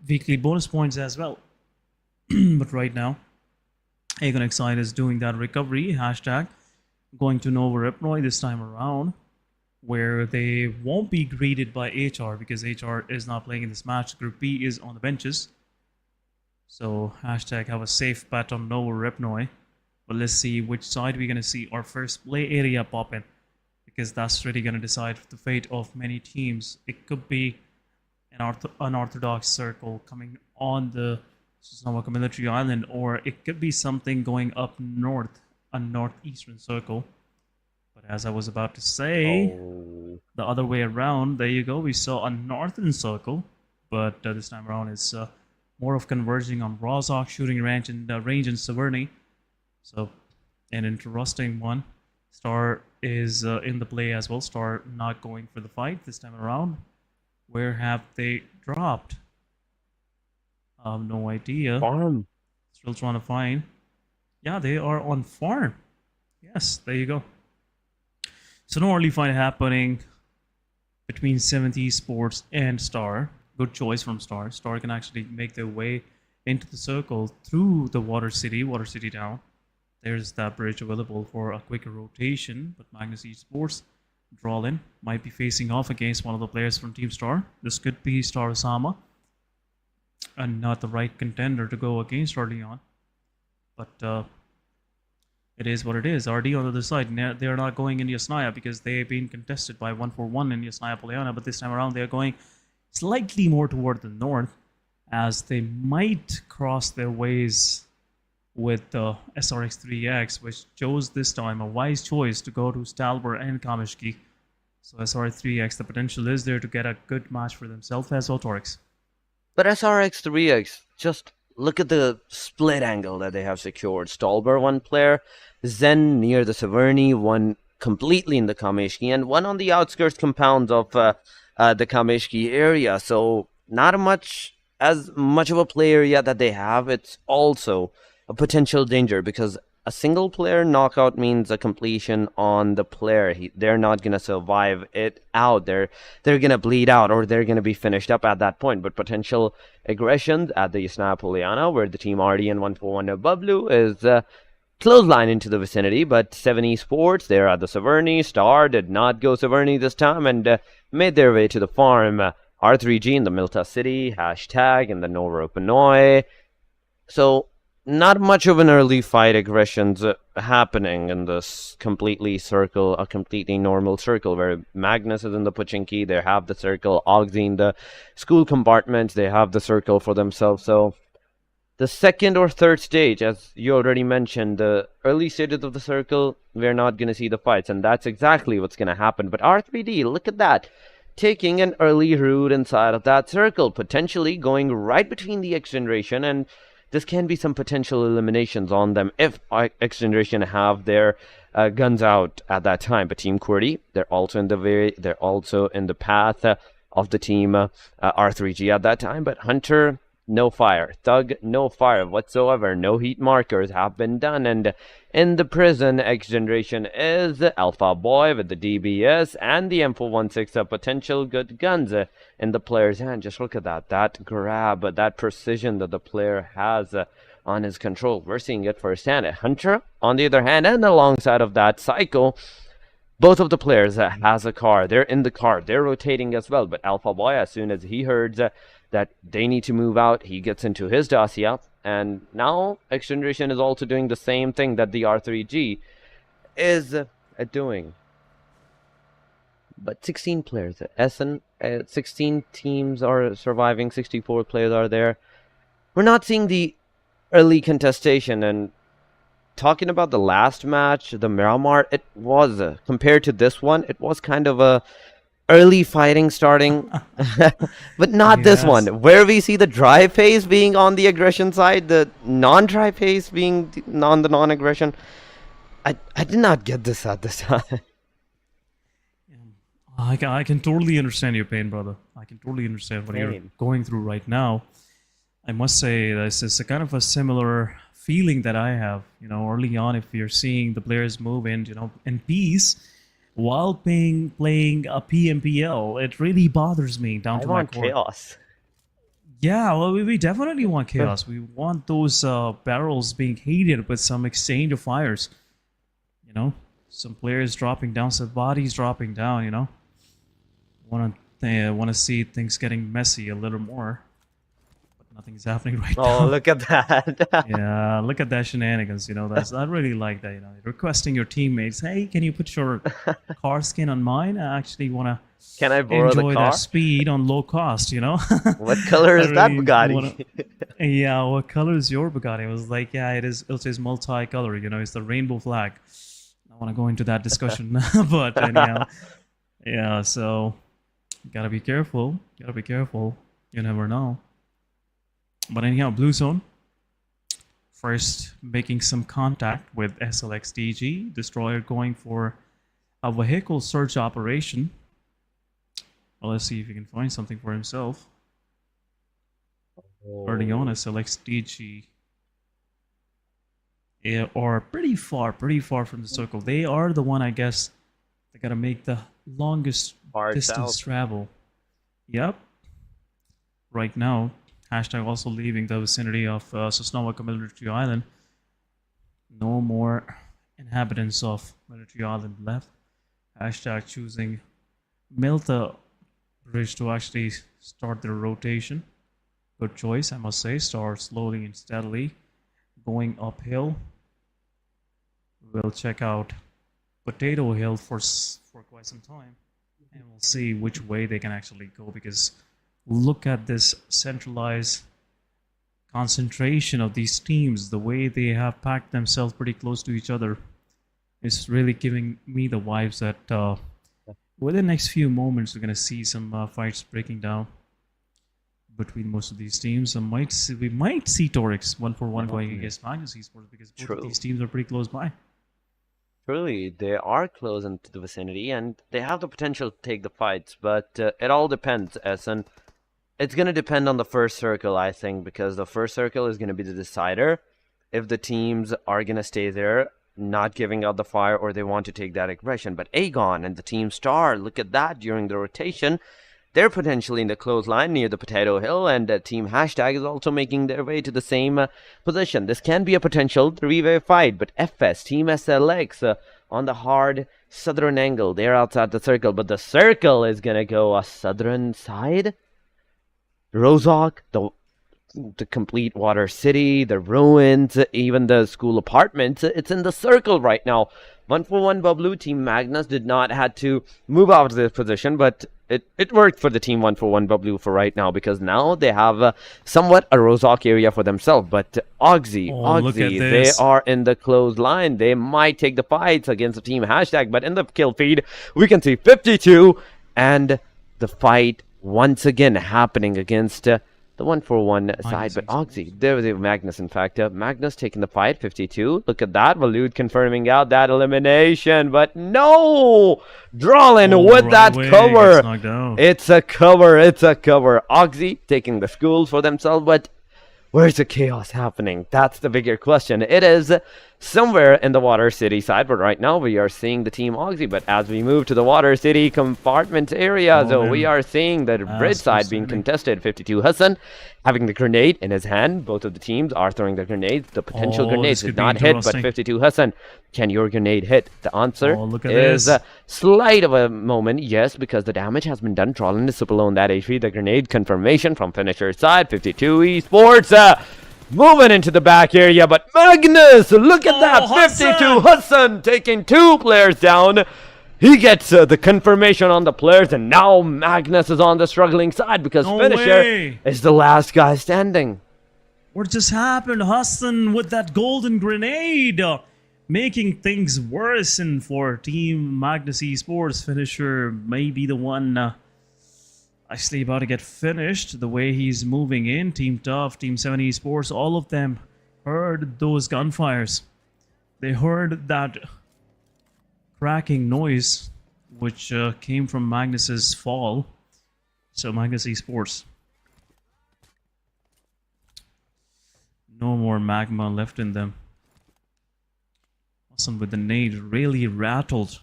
weekly bonus points as well. But right now, Aegon XI is doing that recovery, hashtag, going to Nova Repnoi this time around, where they won't be greeted by HR because HR is not playing in this match. Group B is on the benches. So hashtag have a safe bet on Nova Repnoi. But let's see which side we're going to see our first play area pop in, because that's really going to decide the fate of many teams. It could be an unorthodox circle coming on the Sanhok military island, or it could be something going up north, a northeastern circle. But as I was about to say, the other way around, there you go, we saw a northern circle, but this time around it's more of converging on Rozhok, shooting range and Se7en. So, an interesting one. Star is in the play as well. Star not going for the fight this time around. Where have they dropped? I have no idea. Farm. Still trying to find. Yeah, they are on farm. Yes, there you go. So no early fight happening between Se7en Esports and Star. Good choice from Star. Star can actually make their way into the circle through the Water City down. There's that bridge available for a quicker rotation, but Magnus Esports draw in, might be facing off against one of the players from Team Star. This could be Star Osama, and not the right contender to go against early on. But it is what it is. RD on the other side, they're not going in Yasnaya because they've been contested by 141 in Yasnaya Polyana, but this time around they're going slightly more toward the north, as they might cross their ways with the SRX3X, which chose this time a wise choice to go to Stalber and Kamishki. So SRX3X, the potential is there to get a good match for themselves as well, Torix. But SRX3X, just look at the split angle that they have secured. Stalber, one player, Zen near the Se7en, one completely in the Kamishki, and one on the outskirts compounds of the Kamishki area. So not as much of a play area that they have. It's also a potential danger, because a single player knockout means a completion on the player. They're not going to survive it out. They're going to bleed out, or they're going to be finished up at that point. But potential aggressions at the Yasnaya Polyana, where the team RD and 141 Bablu is clothesline into the vicinity. But Se7en Esports, they're at the Se7en. Star did not go Se7en this time and made their way to the farm. R3G in the Milta City, hashtag in the Nova Repnoi. So not much of an early fight aggressions happening in this completely normal circle, where Magnus is in the Pochinki, they have the circle, Oxy in the school compartment, they have the circle for themselves. So the second or third stage, as you already mentioned, the early stages of the circle, we're not going to see the fights, and that's exactly what's going to happen. But R3D, look at that, taking an early route inside of that circle, potentially going right between the XGeneration and this can be some potential eliminations on them if XGeneration have their guns out at that time. But Team QWERTY, they're also in the path of the team R3G at that time. But Hunter, no fire. Thug, no fire whatsoever. No heat markers have been done. And in the prison, XGeneration is Alpha Boy with the DBS and the M416 potential good guns in the player's hand. Just look at that. That grab, that precision that the player has on his control. We're seeing it firsthand. Hunter, on the other hand, and alongside of that, Psycho, both of the players has a car. They're in the car. They're rotating as well. But Alpha Boy, as soon as he heard that they need to move out, he gets into his Dacia. And now XGeneration is also doing the same thing that the R3G is doing. But 16 players. Se7en, 16 teams are surviving. 64 players are there. We're not seeing the early contestation. And talking about the last match, the Miramar, it was, compared to this one, it was kind of a early fighting starting, but not this one, where we see the dry phase being on the aggression side, the non-dry phase being on the non-aggression. I did not get this at this time. I can totally understand your pain, brother. I can totally understand what you're going through right now. I must say this is a kind of a similar feeling that I have, you know, early on. If you're seeing the players move in, you know, in peace while playing a PMPL, it really bothers me down to my core. Chaos. Yeah, well, we definitely want chaos. We want those barrels being heated with some exchange of fires. You know, some players dropping down, some bodies dropping down. You know, want to see things getting messy a little more. Nothing's happening right now. Oh, look at that. Yeah, look at that shenanigans. You know, I really like that. You know, requesting your teammates, hey, can you put your car skin on mine? I actually want to Can I borrow the car? Enjoy that speed on low cost, you know? What color is that Bugatti? Yeah, what color is your Bugatti? I was like, yeah, it is multi-color, you know, it's the rainbow flag. I want to go into that discussion, but anyhow, yeah, so gotta be careful. You never know. But anyhow, Blue Zone first making some contact with SLXDG. Destroyer going for a vehicle search operation. Well, let's see if he can find something for himself. Early on, SLXDG are pretty far from the circle. They are the one, I guess, they gotta make the longest distance travel. Yep. Right now. Hashtag also leaving the vicinity of Sanhok Military Island. No more inhabitants of Military Island left. Hashtag choosing Milta Bridge to actually start their rotation. Good choice, I must say. Start slowly and steadily going uphill. We'll check out Potato Hill for quite some time, and we'll see which way they can actually go, because look at this centralized concentration of these teams. The way they have packed themselves pretty close to each other is really giving me the vibes that within the next few moments we're going to see some fights breaking down between most of these teams. We might see Torix 1-for-1 going against Magnus Esports, because both of these teams are pretty close by. Truly, they are close into the vicinity and they have the potential to take the fights, but it all depends, Se7en. It's going to depend on the first circle, I think, because the first circle is going to be the decider. If the teams are going to stay there, not giving out the fire, or they want to take that aggression. But Aegon and the Team Star, look at that during the rotation. They're potentially in the close line near the Potato Hill, and Team Hashtag is also making their way to the same position. This can be a potential 3-way fight, but FS, Team SLX on the hard southern angle. They're outside the circle, but the circle is going to go a southern side. Rozhok, the complete water city, the ruins, even the school apartments, it's in the circle right now. 1-for-1 Bablu, Team Magnus did not had to move out of their position, but it worked for the Team 1-for-1 Bablu for right now, because now they have somewhat a Rozhok area for themselves. But Oxy, they are in the close line. They might take the fights against the Team Hashtag, but in the kill feed, we can see 52, and the fight once again happening against the 1-4-1 side, Magnus but Esports. Oxy, there was Magnus, in fact. Magnus taking the fight, 52. Look at that. Waloed confirming out that elimination, but no! Drawlin with right that away, cover. gets knocked out. It's a cover, it's a cover. Oxy taking the schools for themselves, but where's the chaos happening? That's the bigger question. It is somewhere in the Water City side, but right now we are seeing the team Oxy. But as we move to the Water City compartment area, so we are seeing the bridge side being contested. 52 Hassan having the grenade in his hand. Both of the teams are throwing the grenades. The potential grenades did not hit, but 52 Hassan, can your grenade hit? The answer is a slight of a moment, yes, because the damage has been done. Trollin is super low on that HP. The grenade confirmation from finisher side. 52 Esports moving into the back area, but Magnus, look at that. 52 Hassan taking 2 players down. He gets the confirmation on the players, and now Magnus is on the struggling side because finisher is the last guy standing. What just happened? Hassan with that golden grenade, making things worse. And for Team Magnus Esports, finisher may be the one actually about to get finished. The way he's moving in, Team Tough, Team Se7en Esports, all of them heard those gunfires. They heard that cracking noise which came from Magnus's fall. So Magnus Esports, no more magma left in them. Awesome with the nade, really rattled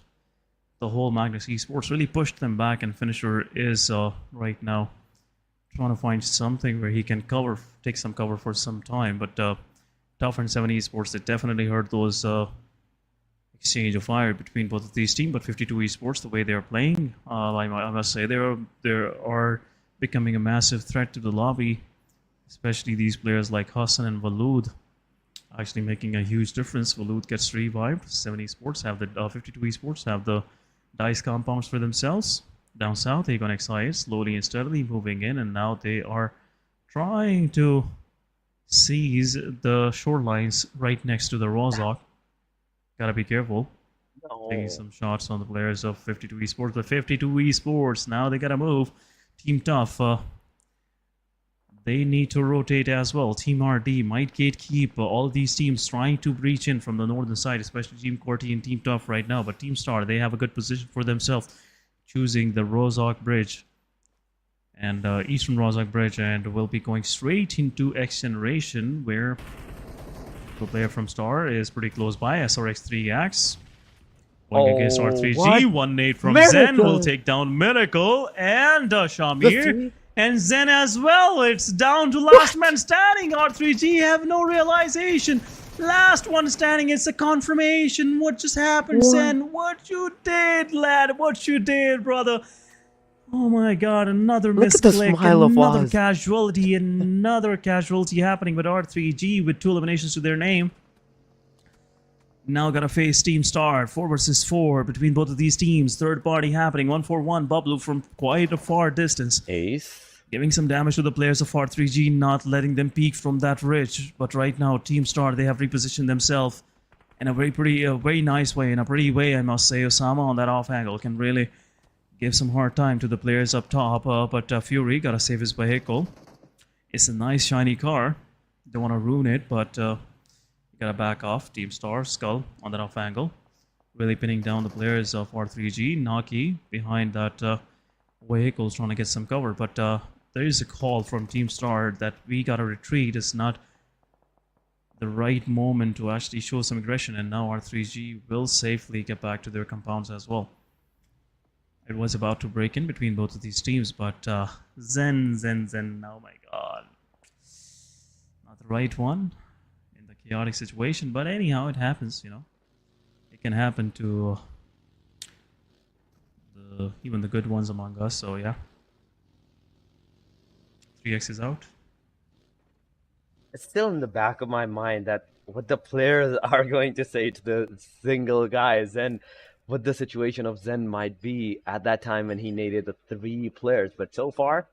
the whole Magnus Esports, really pushed them back, and finisher is right now trying to find something where he can cover, take some cover for some time. But Tough and Se7en Esports, they definitely heard those exchange of fire between both of these teams. But 52 Esports, the way they are playing, I must say, they are becoming a massive threat to the lobby, especially these players like Hassan and Waloed, actually making a huge difference. Waloed gets revived. Se7en Esports have the 52 Esports have the dice compounds for themselves. Down south, Aegon XI is slowly and steadily moving in, and now they are trying to seize the shorelines right next to the Rozhok. Gotta be careful. Taking some shots on the players of 52 Esports, but 52 Esports, now they gotta move. Team Tough, they need to rotate as well. Team RD might gatekeep all these teams trying to breach in from the northern side, especially Team QWERTY and Team Tough right now. But Team Star, they have a good position for themselves, choosing the Rozhok Bridge and Eastern Rozhok Bridge, and will be going straight into XGeneration, where the player from Star is pretty close by. SRX3X going against R3G. One nade from Zen will take down Miracle and Shamir. And Zen as well. It's down to last man standing. R3G have no realization. Last one standing. It's a confirmation. What just happened, Zen? What you did, lad? What you did, brother? Oh my god, another misclick, another casualty, another casualty happening with R3G with 2 eliminations to their name. Now gotta face Team Star, 4 versus 4 between both of these teams. Third party happening, 1-4-1, Bublu from quite a far distance. Ace. Giving some damage to the players of R3G, not letting them peek from that ridge. But right now, Team Star, they have repositioned themselves in a very nice way, in a pretty way, I must say. Osama on that off angle can really give some hard time to the players up top, but Fury gotta save his vehicle. It's a nice shiny car. Don't want to ruin it, but gotta back off. Team Star, Skull on that off angle, really pinning down the players of R3G. Naki behind that vehicle, trying to get some cover, but there is a call from Team Star that we gotta retreat. It's not the right moment to actually show some aggression, and now R3G will safely get back to their compounds as well. It was about to break in between both of these teams, but Zen, oh my god. Not the right one in the chaotic situation, but anyhow, it happens, you know. It can happen to even the good ones among us, so yeah. 3x is out. It's still in the back of my mind that what the players are going to say to the single guys, and what the situation of Zen might be at that time when he naded the 3 players. But so far,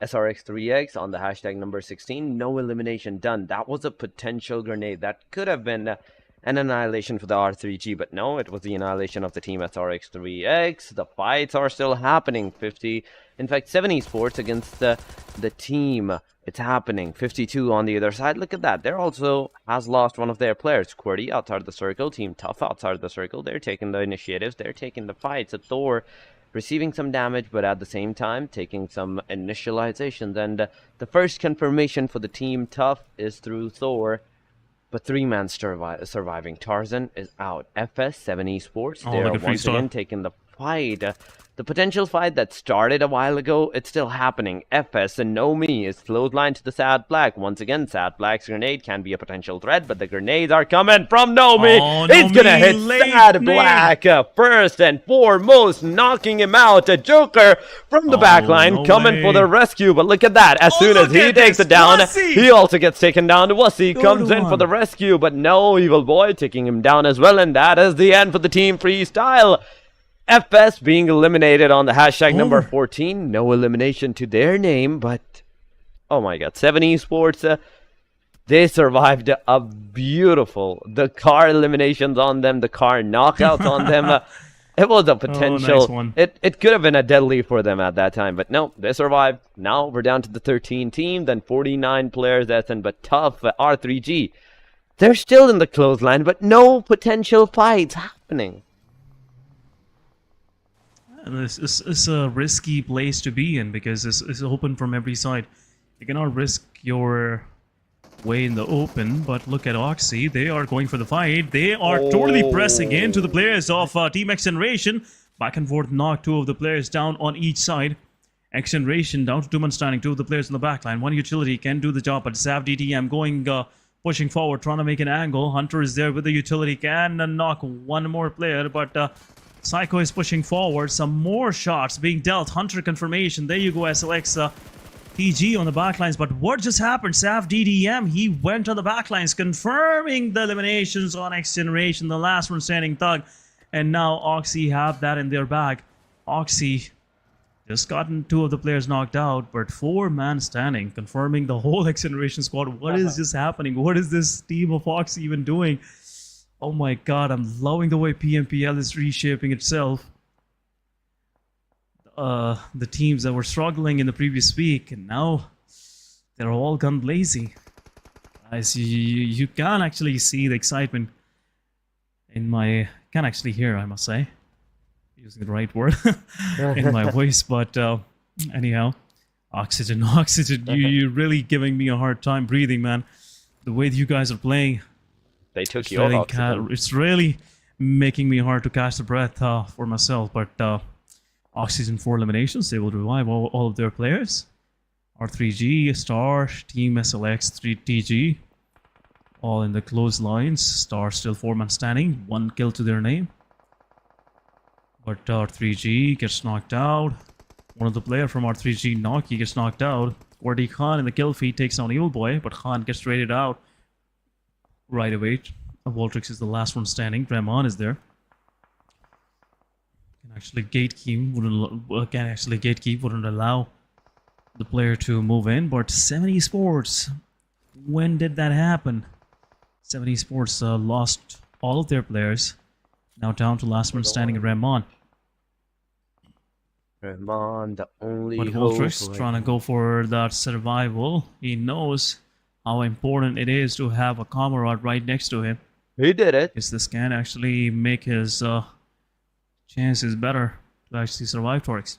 SRX3X on the hashtag number 16, no elimination done. That was a potential grenade that could have been an annihilation for the R3G, but no, it was the annihilation of the team SRX3X. The fights are still happening. In fact, Se7en Esports against the team. It's happening. 52 on the other side. Look at that. They're also has lost one of their players. QWERTY outside of the circle. Team Tough outside of the circle. They're taking the initiatives. They're taking the fights. Thor receiving some damage, but at the same time taking some initializations. And the first confirmation for the Team Tough is through Thor. But 3-man surviving. Tarzan is out. Se7en Esports. They're once again taking the fight. The potential fight that started a while ago, it's still happening. FS and Nomi is clothesline to the Sad Black. Once again, Sad Black's grenade can be a potential threat, but the grenades are coming from Nomi. He's gonna hit Sad Black first and foremost, knocking him out. A Joker from the backline coming for the rescue, but look at that. As soon as he takes it down, he also gets taken down. Wussy comes in for the rescue, but no, Evil Boy taking him down as well, and that is the end for the Team Freestyle. FS being eliminated on the hashtag number 14. No elimination to their name, but oh my god. Se7en Esports, they survived a beautiful. The car eliminations on them, the car knockouts on them. It was a potential. Nice one. It could have been a deadly for them at that time, but no, they survived. Now we're down to the 13 team, then 49 players, but Tough, R3G. They're still in the clothesline, but no potential fights happening. This is a risky place to be in because it's open from every side. You cannot risk your way in the open, but look at Oxy. They are going for the fight. They are totally pressing into the players of Team XGeneration. Back and forth knock 2 of the players down on each side. XGeneration down to 2-man standing, 2 of the players in the backline. One utility can do the job, but SavDDM going pushing forward, trying to make an angle. Hunter is there with the utility, can knock 1 more player, but Psycho is pushing forward. Some more shots being dealt. Hunter confirmation. There you go, SLX. TG on the backlines. But what just happened? SavDDM, he went on the backlines, confirming the eliminations on XGeneration. The last one standing Thug. And now Oxy have that in their bag. Oxy just gotten 2 of the players knocked out, but 4-man standing, confirming the whole XGeneration squad. What is just happening? What is this team of Oxy even doing? Oh my god, I'm loving the way PMPL is reshaping itself. The teams that were struggling in the previous week, and now they're all gone lazy. Guys, you can actually see the excitement in my... Can actually hear, I must say. Using the right word in my voice, but anyhow. Oxygen, you're really giving me a hard time breathing, man. The way that you guys are playing... They took your oxygen. It's really making me hard to catch the breath for myself, but Oxygen 4 eliminations, they will revive all of their players. R3G, Star, Team SLX, 3TG, all in the close lines. Star still 4-man standing, 1 kill to their name. But R3G gets knocked out. One of the players from R3G, Noki, gets knocked out. QWERTY Khan in the kill feed takes down Evil Boy, but Khan gets traded out right away. Voltrix is the last one standing. Ramon is there. Can actually gatekeep, wouldn't allow the player to move in. But Se7en Esports, when did that happen? Se7en Esports lost all of their players. Now down to last one standing, Ramon. Ramon, the only but Voltrix trying to go for that survival. He knows how important it is to have a comrade right next to him. He did it. Because this can actually make his chances better to actually survive Torix.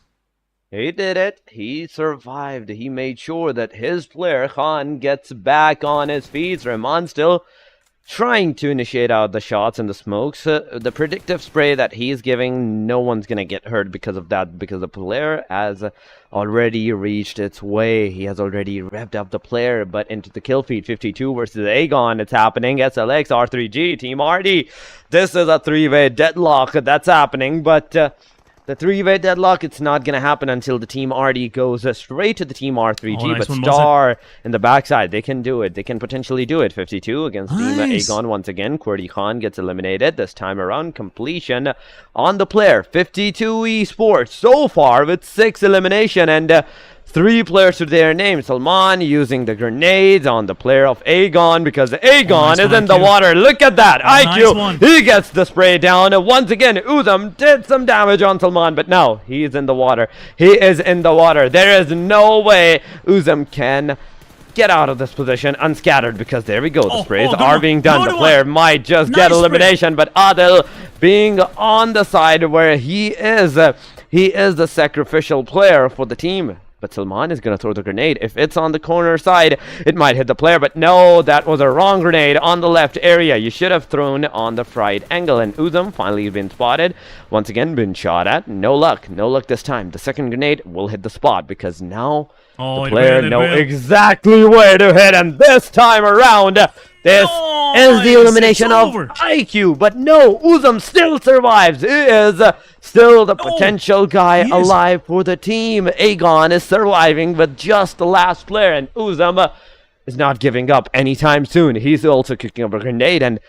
He did it. He survived. He made sure that his player, Khan, gets back on his feet. Ramon still trying to initiate out the shots and the smokes. The predictive spray that he's giving, no one's going to get hurt because of that, because the player has already reached its way. He has already revved up the player, but into the kill feed. 52 versus Aegon. It's happening. SLX, R3G, Team RD. This is a 3-way deadlock that's happening, but the 3-way deadlock, it's not going to happen until the Team RD goes straight to the Team R3G. Nice but Star in the backside, they can do it. They can potentially do it. 52 against Team Aegon once again. QWERTY Khan gets eliminated. This time around, completion on the player. 52 Esports so far with 6 elimination. And 3 players to their name. Se7en using the grenades on the player of Aegon because Aegon nice is one, in the IQ. water. Look at that. IQ. nice one. He gets the spray down. Once again, Uzum did some damage on Se7en, but now he is in the water. He is in the water. There is no way Uzum can get out of this position unscattered because there we go. The sprays good are one. being done. Good The one. player might just get Nice elimination, but Adil being on the side where he is the sacrificial player for the team. But Se7en is going to throw the grenade. If it's on the corner side, it might hit the player. But no, that was a wrong grenade on the left area. You should have thrown on the fried angle. And Uzum finally been spotted. Once again, been shot at. No luck. No luck this time. The second grenade will hit the spot because now the player knows exactly where to hit. And this time around, this is the elimination of IQ. But no, Uzum still survives. He is still the potential guy alive for the team. Aegon is surviving with just the last player. And Uzum is not giving up anytime soon. He's also kicking up a grenade. And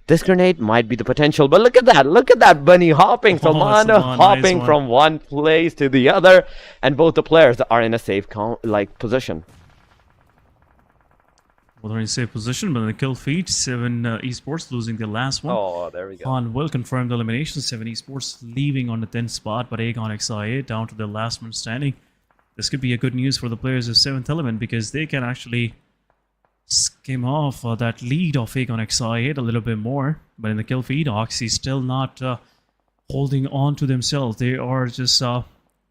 this grenade might be the potential. But look at that. Look at that bunny hopping. Se7en hopping nice from one place to the other. And both the players are in a safe position. Well, they're in a safe position, but in the kill feed, Se7en Esports losing their last one. Oh, there we go. On will confirm the elimination. Se7en Esports leaving on the 10th spot, but Aegon XIA down to the last man standing. This could be a good news for the players of 7th Element because they can actually skim off that lead of Aegon XIA a little bit more. But in the kill feed, Oxy still not holding on to themselves. They are just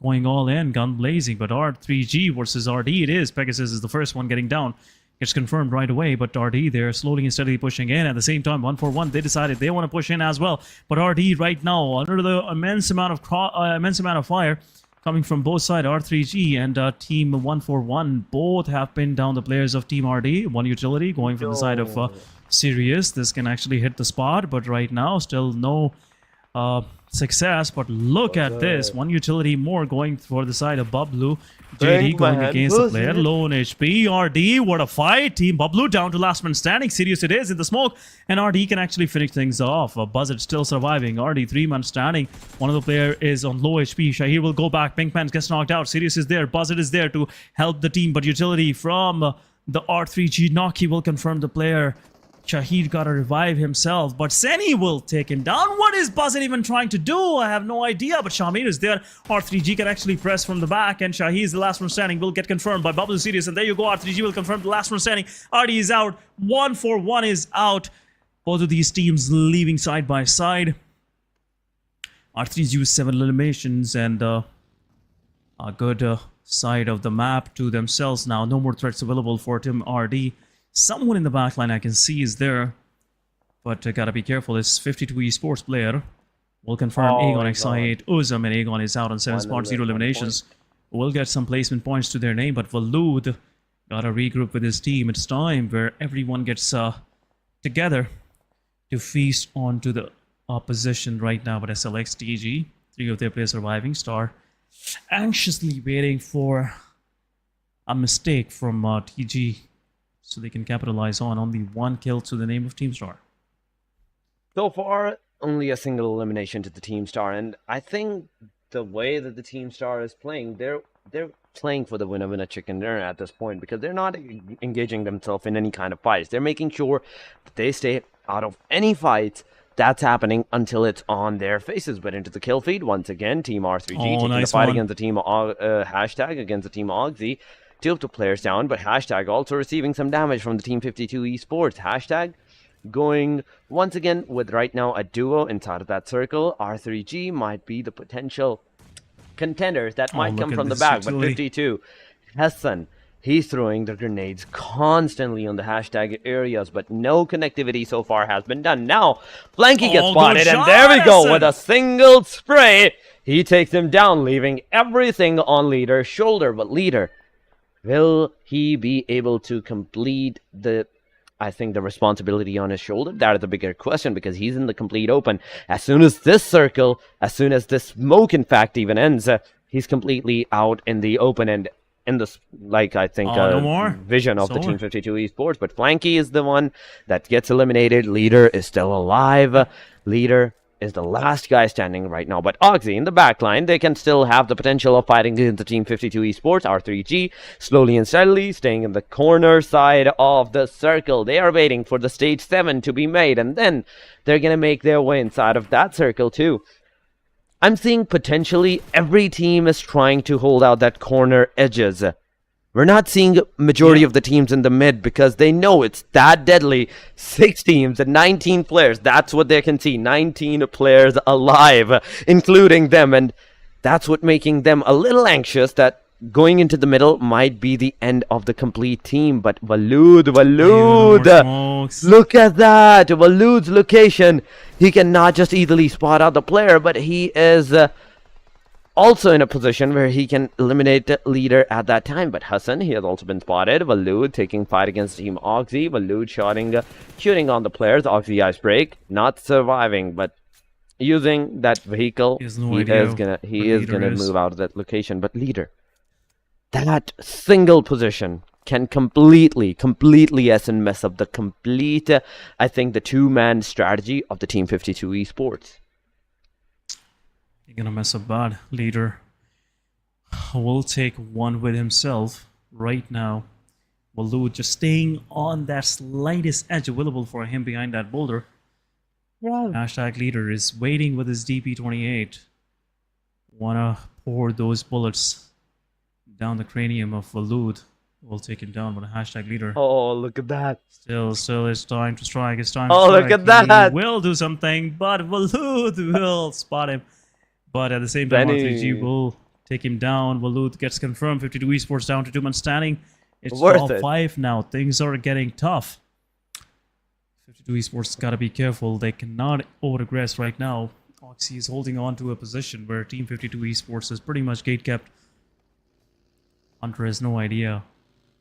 going all in, gun blazing. But R3G versus RD it is. Pegasus is the first one getting down. It's confirmed right away, but RD, they're slowly and steadily pushing in. At the same time, 141, they decided they want to push in as well. But RD right now, under the immense amount of fire coming from both sides, R3G and Team 141, both have pinned down the players of Team RD. One utility going from the side of Sirius. This can actually hit the spot, but right now, still no success. But look at this. One utility more going for the side of Bablu. JD going against the player, low on HP. RD, what a fight. Team Bablu down to last man standing. Sirius it is in the smoke. And RD can actually finish things off. Buzzard still surviving. RD 3-man standing. One of the player is on low HP. Shahir will go back. Pinkman gets knocked out. Sirius is there. Buzzard is there to help the team. But utility from the R3G Noki will confirm the player. Shahid gotta revive himself, but Seni will take him down. What is Buzzard even trying to do? I have no idea, but Shamir is there. R3G can actually press from the back, and Shahid is the last one standing. Will get confirmed by Bubble Sirius, and there you go. R3G will confirm the last one standing. RD is out. 141 is out. Both of these teams leaving side by side. R3's used 7 eliminations and a good side of the map to themselves now. No more threats available for Team RD. Someone in the backline I can see is there, but gotta be careful. This 52 esports player will confirm Aegon XI8 Uzum, and Aegon is out on 7 spots, 0 eliminations. Will get some placement points to their name, but Valud gotta regroup with his team. It's time where everyone gets together to feast onto the opposition right now. But SLX, TG, 3 of their players surviving. Star anxiously waiting for a mistake from TG. So they can capitalize on only 1 kill to the name of Team Star. So far, only a single elimination to the Team Star, and I think the way that the Team Star is playing, they're playing for the winner chicken dinner at this point because they're not engaging themselves in any kind of fights. They're making sure that they stay out of any fights that's happening until it's on their faces. But into the kill feed once again, Team R3G taking the fight against the Team Hashtag against the Team Oxy. 2 of the players down, but Hashtag also receiving some damage from the Team 52 Esports. Hashtag going once again with right now a duo inside of that circle. R3G might be the potential contenders that might come from the back, but 52 Se7en, he's throwing the grenades constantly on the Hashtag areas, but no connectivity so far has been done. Now Flanky gets spotted, and there we go with a single spray. He takes him down, leaving everything on Leader's shoulder. But Leader, will he be able to complete the responsibility on his shoulder? That is the bigger question because he's in the complete open. As soon as this circle, as soon as this smoke in fact even ends, he's completely out in the open and in this, vision of the Team 52 Esports. But Flanky is the one that gets eliminated. Leader is still alive. Leader is the last guy standing right now. But Oxy in the backline, they can still have the potential of fighting against the Team 52 Esports. R3G slowly and steadily staying in the corner side of the circle. They are waiting for the stage 7 to be made, and then they're gonna make their way inside of that circle too. I'm seeing potentially every team is trying to hold out that corner edges. We're not seeing majority of the teams in the mid because they know it's that deadly. 6 teams and 19 players. That's what they can see. 19 players alive, including them. And that's what making them a little anxious that going into the middle might be the end of the complete team. But Waloed, look at that. Waloed's location. He cannot just easily spot out the player, but he is... also in a position where he can eliminate the leader at that time. But Hassan, he has also been spotted. Waloed taking fight against Team Oxy. Waloed shooting on the players. Oxy ice break, not surviving, but using that vehicle, he is gonna move out of that location. But leader, that single position can completely mess up the complete, I think, the 2-man strategy of the Team 52 Esports. You're gonna mess up bad. Leader will take one with himself right now. Waloed just staying on that slightest edge available for him behind that boulder. Wow. Hashtag leader is waiting with his DP28. Wanna pour those bullets down the cranium of Waloed. Will take him down with a hashtag leader. Oh, look at that. Still, it's time to strike. It's time to strike. Oh, look at that. He will do something, but Waloed will spot him. But at the same time, R3G will take him down. Waloed gets confirmed. 52 Esports down to 2-man standing. It's top 5 now. Things are getting tough. 52 Esports gotta be careful. They cannot over-aggress right now. Oxy is holding on to a position where Team 52 Esports is pretty much gate-kept. Hunter has no idea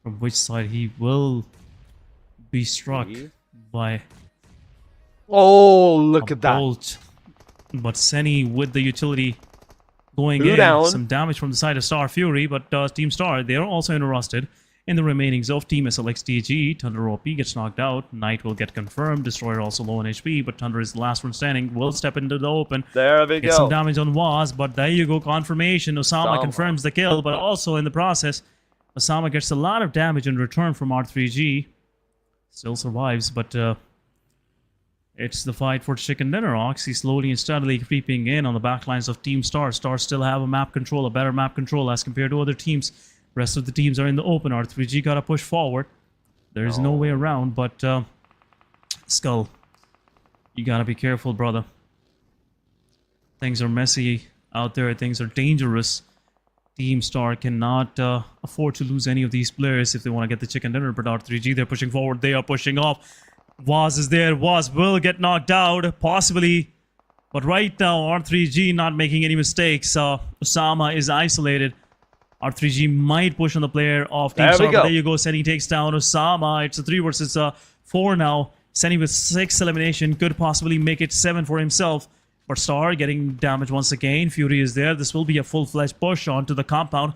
from which side he will be struck by. Oh, look at that. Bolt. But Seni with the utility going in, some damage from the side of Star Fury, but Team Star, they are also interested in the remainings of Team SLXTG. Thunder OP gets knocked out, Knight will get confirmed, Destroyer also low on HP, but Thunder is the last one standing, will step into the open. There we go. Get some damage on Waz, but there you go, confirmation. Osama confirms the kill, but also in the process, Osama gets a lot of damage in return from R3G. Still survives, but... it's the fight for chicken dinner. Oxy slowly and steadily creeping in on the backlines of Team Star. Star still have a map control, a better map control as compared to other teams. Rest of the teams are in the open. R3G gotta push forward. There is no way around, but Skull, you gotta be careful, brother. Things are messy out there. Things are dangerous. Team Star cannot afford to lose any of these players if they want to get the chicken dinner. But R3G, they're pushing forward. They are pushing off. Waz is there. Waz will get knocked out, possibly. But right now, R3G not making any mistakes. Osama is isolated. R3G might push on the player of Team Star. There you go. Seni takes down Osama. It's a 3 versus 4 now. Seni with 6 elimination could possibly make it 7 for himself. But Star getting damage once again. Fury is there. This will be a full-fledged push onto the compound.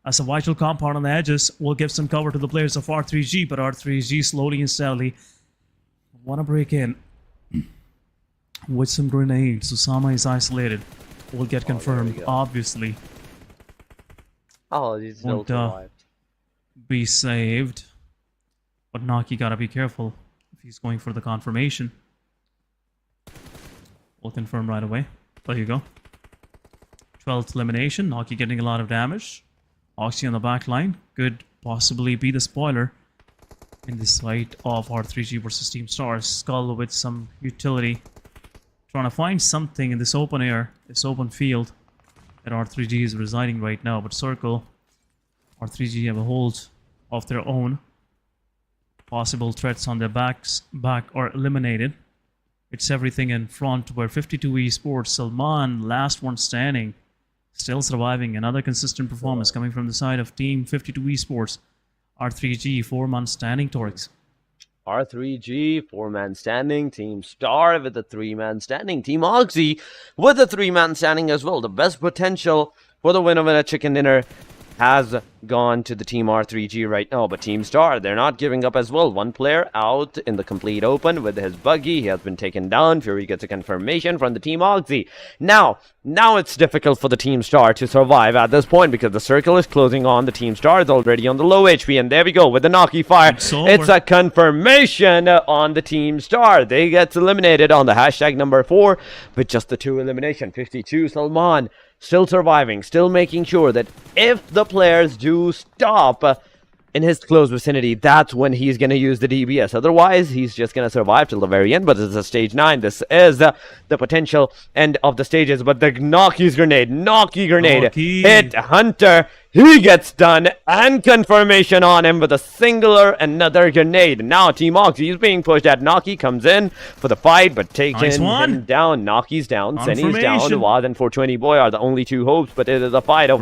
As a vital compound on the edges will give some cover to the players of R3G. But R3G slowly and steadily want to break in with some grenades. Osama is isolated. Will get confirmed, obviously. Oh, he's still survived. Be saved. But Naki gotta be careful if he's going for the confirmation. We'll confirm right away. There you go. 12th elimination. Naki getting a lot of damage. Oxy on the back line. Could possibly be the spoiler in this fight of R3G versus Team Star. Skull with some utility. Trying to find something in this open air, this open field that R3G is residing right now. But Circle, R3G have a hold of their own. Possible threats on their back are eliminated. It's everything in front where 52 Esports, Salman, last one standing, still surviving. Another consistent performance coming from the side of Team 52 Esports. R3G, 4-man standing, Torix. R3G, 4-man standing. Team Star with a 3-man standing. Team Oxy with a 3-man standing as well. The best potential for the winner of a chicken dinner has gone to the Team R3G right now, but Team Star, they're not giving up as well. One player out in the complete open with his buggy. He has been taken down. Fury gets a confirmation from the Team Oxy. Now it's difficult for the Team Star to survive at this point because the circle is closing on. The Team Star is already on the low HP, and there we go with the Nocky fire. It's a confirmation on the Team Star. They get eliminated on the hashtag number 4 with just the 2 elimination. 52 Se7en still surviving, still making sure that if the players do stop in his close vicinity, that's when he's going to use the DBS. Otherwise, he's just going to survive till the very end. But it's a stage 9. This is the potential end of the stages. But the Nocky grenade hit Hunter. He gets done, and confirmation on him with a singular another grenade. Now Team Oxy is being pushed at. Nocky comes in for the fight, but taking him down. Nocky's down, Senny's down. Waz and 420 Boy are the only 2 hopes, but it is a fight of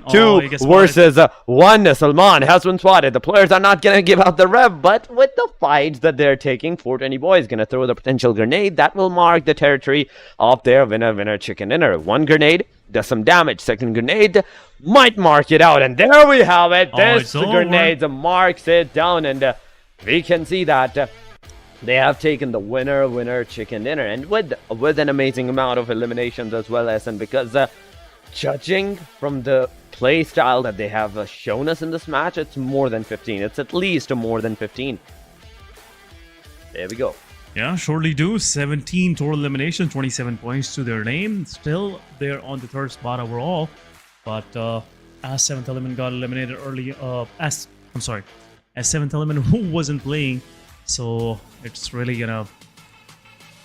2 versus 1. Se7en has been spotted. The players are not going to give out the rev, but with the fights that they're taking, 420 Boy is going to throw the potential grenade that will mark the territory of their winner chicken dinner. 1 grenade does some damage. 2nd grenade might mark it out, and there we have it. This grenade marks it down, and we can see that they have taken the winner chicken dinner, and with an amazing amount of eliminations as well as, and because judging from the play style that they have shown us in this match, it's more than 15. It's at least more than 15. There we go. Yeah, surely do. 17 total eliminations, 27 points to their name. Still, they're on the 3rd spot overall. But as 7th Element got eliminated early, as 7th Element who wasn't playing, so it's really gonna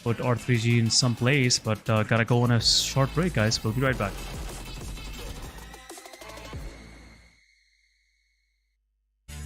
put R3G in some place. But gotta go on a short break, guys. We'll be right back.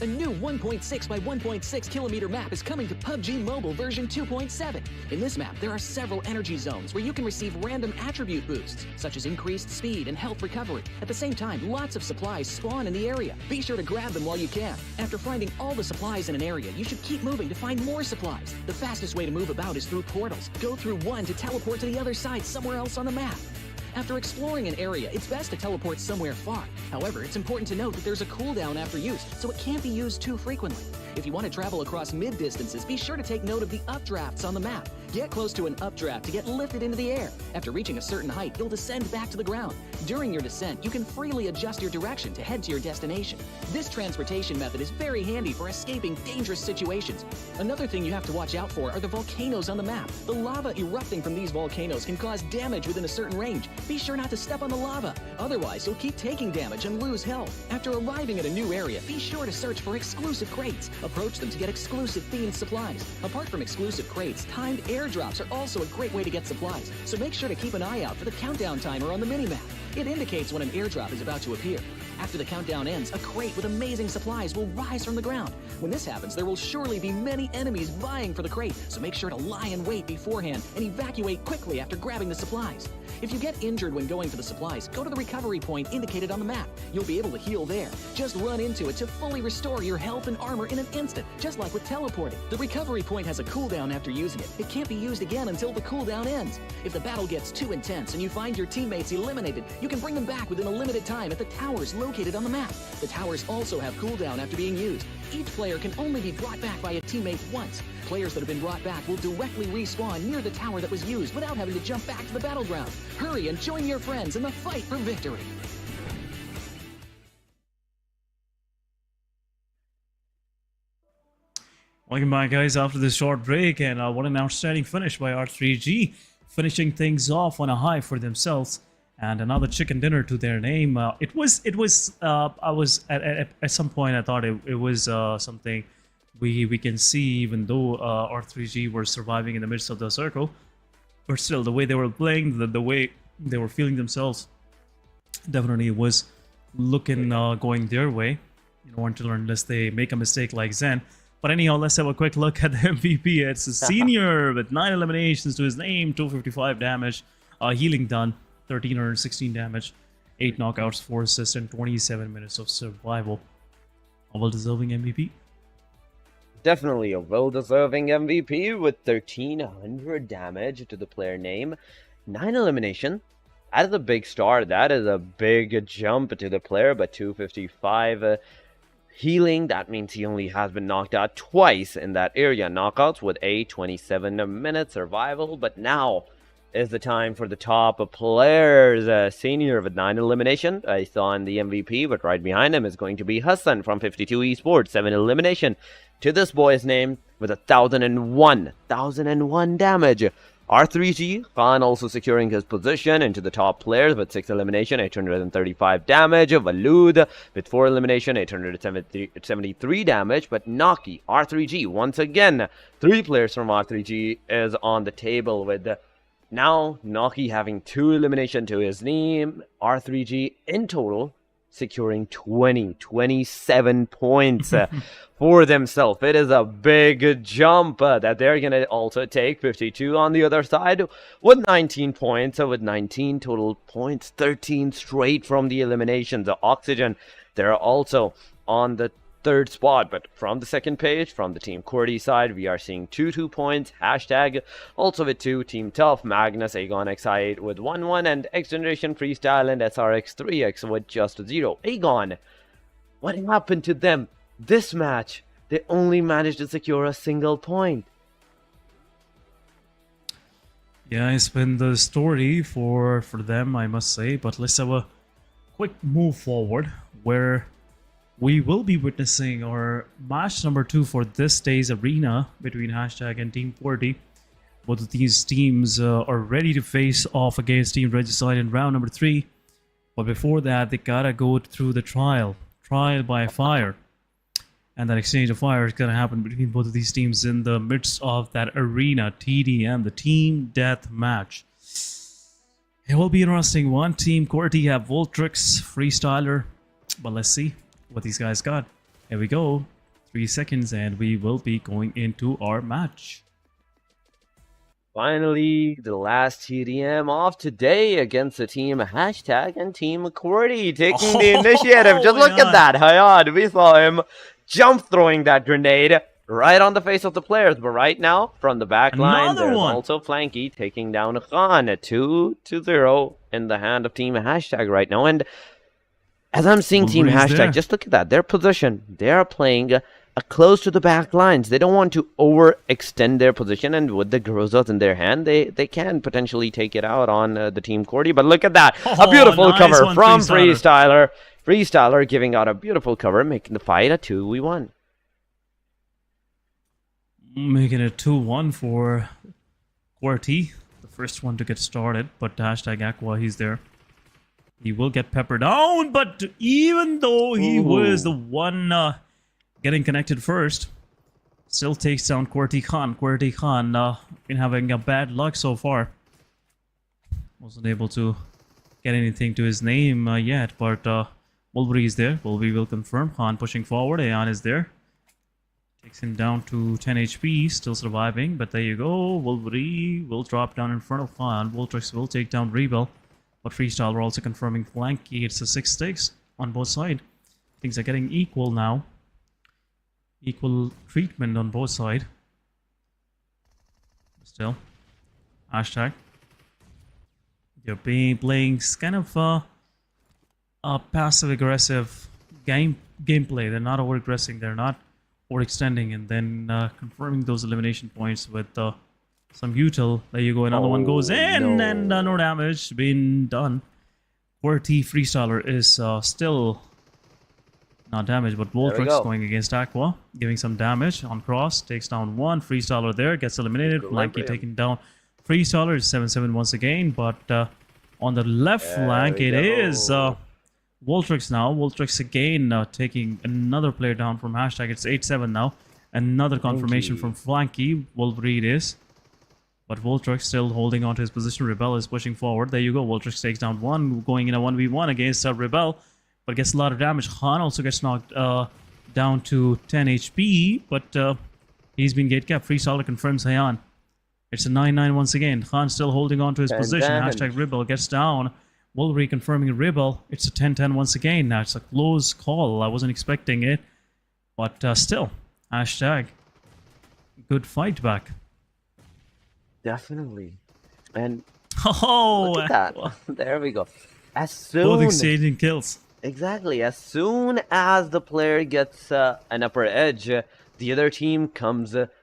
A new 1.6 by 1.6 kilometer map is coming to PUBG Mobile version 2.7. In this map, there are several energy zones where you can receive random attribute boosts, such as increased speed and health recovery. At the same time, lots of supplies spawn in the area. Be sure to grab them while you can. After finding all the supplies in an area, you should keep moving to find more supplies. The fastest way to move about is through portals. Go through one to teleport to the other side somewhere else on the map. After exploring an area, it's best to teleport somewhere far. However, it's important to note that there's a cooldown after use, so it can't be used too frequently. If you want to travel across mid-distances, be sure to take note of the updrafts on the map. Get close to an updraft to get lifted into the air. After reaching a certain height, you'll descend back to the ground. During your descent, you can freely adjust your direction to head to your destination. This transportation method is very handy for escaping dangerous situations. Another thing you have to watch out for are the volcanoes on the map. The lava erupting from these volcanoes can cause damage within a certain range. Be sure not to step on the lava. Otherwise, you'll keep taking damage and lose health. After arriving at a new area, be sure to search for exclusive crates. Approach them to get exclusive themed supplies. Apart from exclusive crates, timed airdrops are also a great way to get supplies, so make sure to keep an eye out for the countdown timer on the minimap. It indicates when an airdrop is about to appear. After the countdown ends, a crate with amazing supplies will rise from the ground. When this happens, there will surely be many enemies vying for the crate, so make sure to lie in wait beforehand and evacuate quickly after grabbing the supplies. If you get injured when going for the supplies, go to the recovery point indicated on the map. You'll be able to heal there. Just run into it to fully restore your health and armor in an instant, just like with teleporting. The recovery point has a cooldown after using it. It can't be used again until the cooldown ends. If the battle gets too intense and you find your teammates eliminated, you can bring them back within a limited time at the towers located on the map. The towers also have cooldown after being used. Each player can only be brought back by a teammate once. Players that have been brought back will directly respawn near the tower that was used without having to jump back to the battleground. Hurry and join your friends in the fight for victory. Welcome back, guys, after this short break, and what an outstanding finish by R3G, finishing things off on a high for themselves, and another chicken dinner to their name. I was at some point I thought it was something we can see, even though R3G were surviving in the midst of the circle, but still the way they were playing, the way they were feeling themselves, definitely was looking going their way, until unless they make a mistake like Zen. But anyhow, let's have a quick look at the MVP. It's a senior with 9 eliminations to his name, 255 damage, healing done, 1316 damage, 8 knockouts, 4 assists, and 27 minutes of survival. A well-deserving MVP. Definitely a well-deserving MVP with 1300 damage to the player name, 9 elimination. That is a big start. That is a big jump to the player, but 255 healing. That means he only has been knocked out twice in that area. Knockouts with a 27-minute survival, but now is the time for the top players. Senior with 9 elimination. I saw in the MVP, but right behind him is going to be Hassan from 52 Esports, 7 elimination. To this boy's name with 1,001 damage. R3G, Khan also securing his position into the top players with 6 elimination, 835 damage. Valud with 4 elimination, 873 damage. But Naki, R3G, once again, 3 players from R3G is on the table with now Naki having 2 elimination to his name. R3G in total securing 27 points for themselves. It is a big jump that they're going to also take. 52 on the other side with 19 points. With 19 total points, 13 straight from the elimination. The Oxygen, they're also on the 3rd spot, but from the 2nd page, from the Team QWERTY side, we are seeing 2 points. Hashtag also with 2. Team Tough, Magnus, Aegon X8 with 1, and XGeneration Freestyle and SRX 3X with just 0. Aegon, what happened to them this match? They only managed to secure a single point. Yeah, it's been the story for them, I must say. But let's have a quick move forward where we will be witnessing our match number 2 for this day's arena between Hashtag and Team QWERTY. Both of these teams are ready to face off against Team Regicide in round number 3. But before that, they gotta go through the trial by fire. And that exchange of fire is gonna happen between both of these teams in the midst of that arena, TDM, the Team Death Match. It will be an interesting one. Team QWERTY have Voltrix, Freestyler, but let's see what these guys got. Here we go. 3 seconds and we will be going into our match. Finally, the last TDM of today against the team Hashtag and Team QWERTY taking the initiative. Just look at that. Hayad, we saw him jump throwing that grenade right on the face of the players. But right now, from the back line, there's also Flanky taking down Khan at 2-0 in the hand of Team Hashtag right now. And as I'm seeing Team Hashtag, just look at that. Their position, they are playing close to the back lines. They don't want to overextend their position, and with the Grozas in their hand, they can potentially take it out on the Team QWERTY. But look at that. A beautiful cover from Freestyler. Freestyler giving out a beautiful cover, making the fight a 2v1. Making it 2-1 for QWERTY. The first one to get started, but Hashtag Aqua, he's there. He will get peppered down, but even though he was the one getting connected first, still takes down QWERTY Khan. QWERTY Khan been having a bad luck so far. Wasn't able to get anything to his name yet, but Wolverine is there. Wolverine will confirm. Khan pushing forward. Ayan is there. Takes him down to 10 HP, still surviving, but there you go. Wolverine will drop down in front of Khan. Voltrix will take down Rebel. But Freestyle are also confirming Flanky. It's a 6 stakes on both sides. Things are getting equal now. Equal treatment on both sides. Still. Hashtag. They're playing kind of a passive-aggressive gameplay. They're not over-aggressing. They're not overextending. And then confirming those elimination points with some util. There you go. Another one goes in, and no damage being done. QWERTY Freestyler is still not damaged, but Voltrix going against Aqua, giving some damage on cross. Takes down one. Freestyler there gets eliminated. Flanky taking down Freestyler. 7-7 once again, but on the left flank it is Voltrix now. Voltrix again taking another player down from Hashtag. It's 8-7 now. Another confirmation from Flanky. Wolverine is. But Voltrix still holding on to his position. Rebel is pushing forward. There you go. Voltrix takes down one, going in a 1v1 against Rebel, but gets a lot of damage. Khan also gets knocked down to 10 HP, but he's been gate capped. Freestyler confirms Hayan. It's a 9-9 once again. Khan still holding on to his position. Hashtag Rebel gets down. Wolverine confirming Rebel. It's a 10-10 once again. Now it's a close call. I wasn't expecting it, but still, Hashtag good fight back. Definitely. And Oh, Look at that. There we go. As soon both exchanging kills. Exactly. As soon as the player gets an upper edge, the other team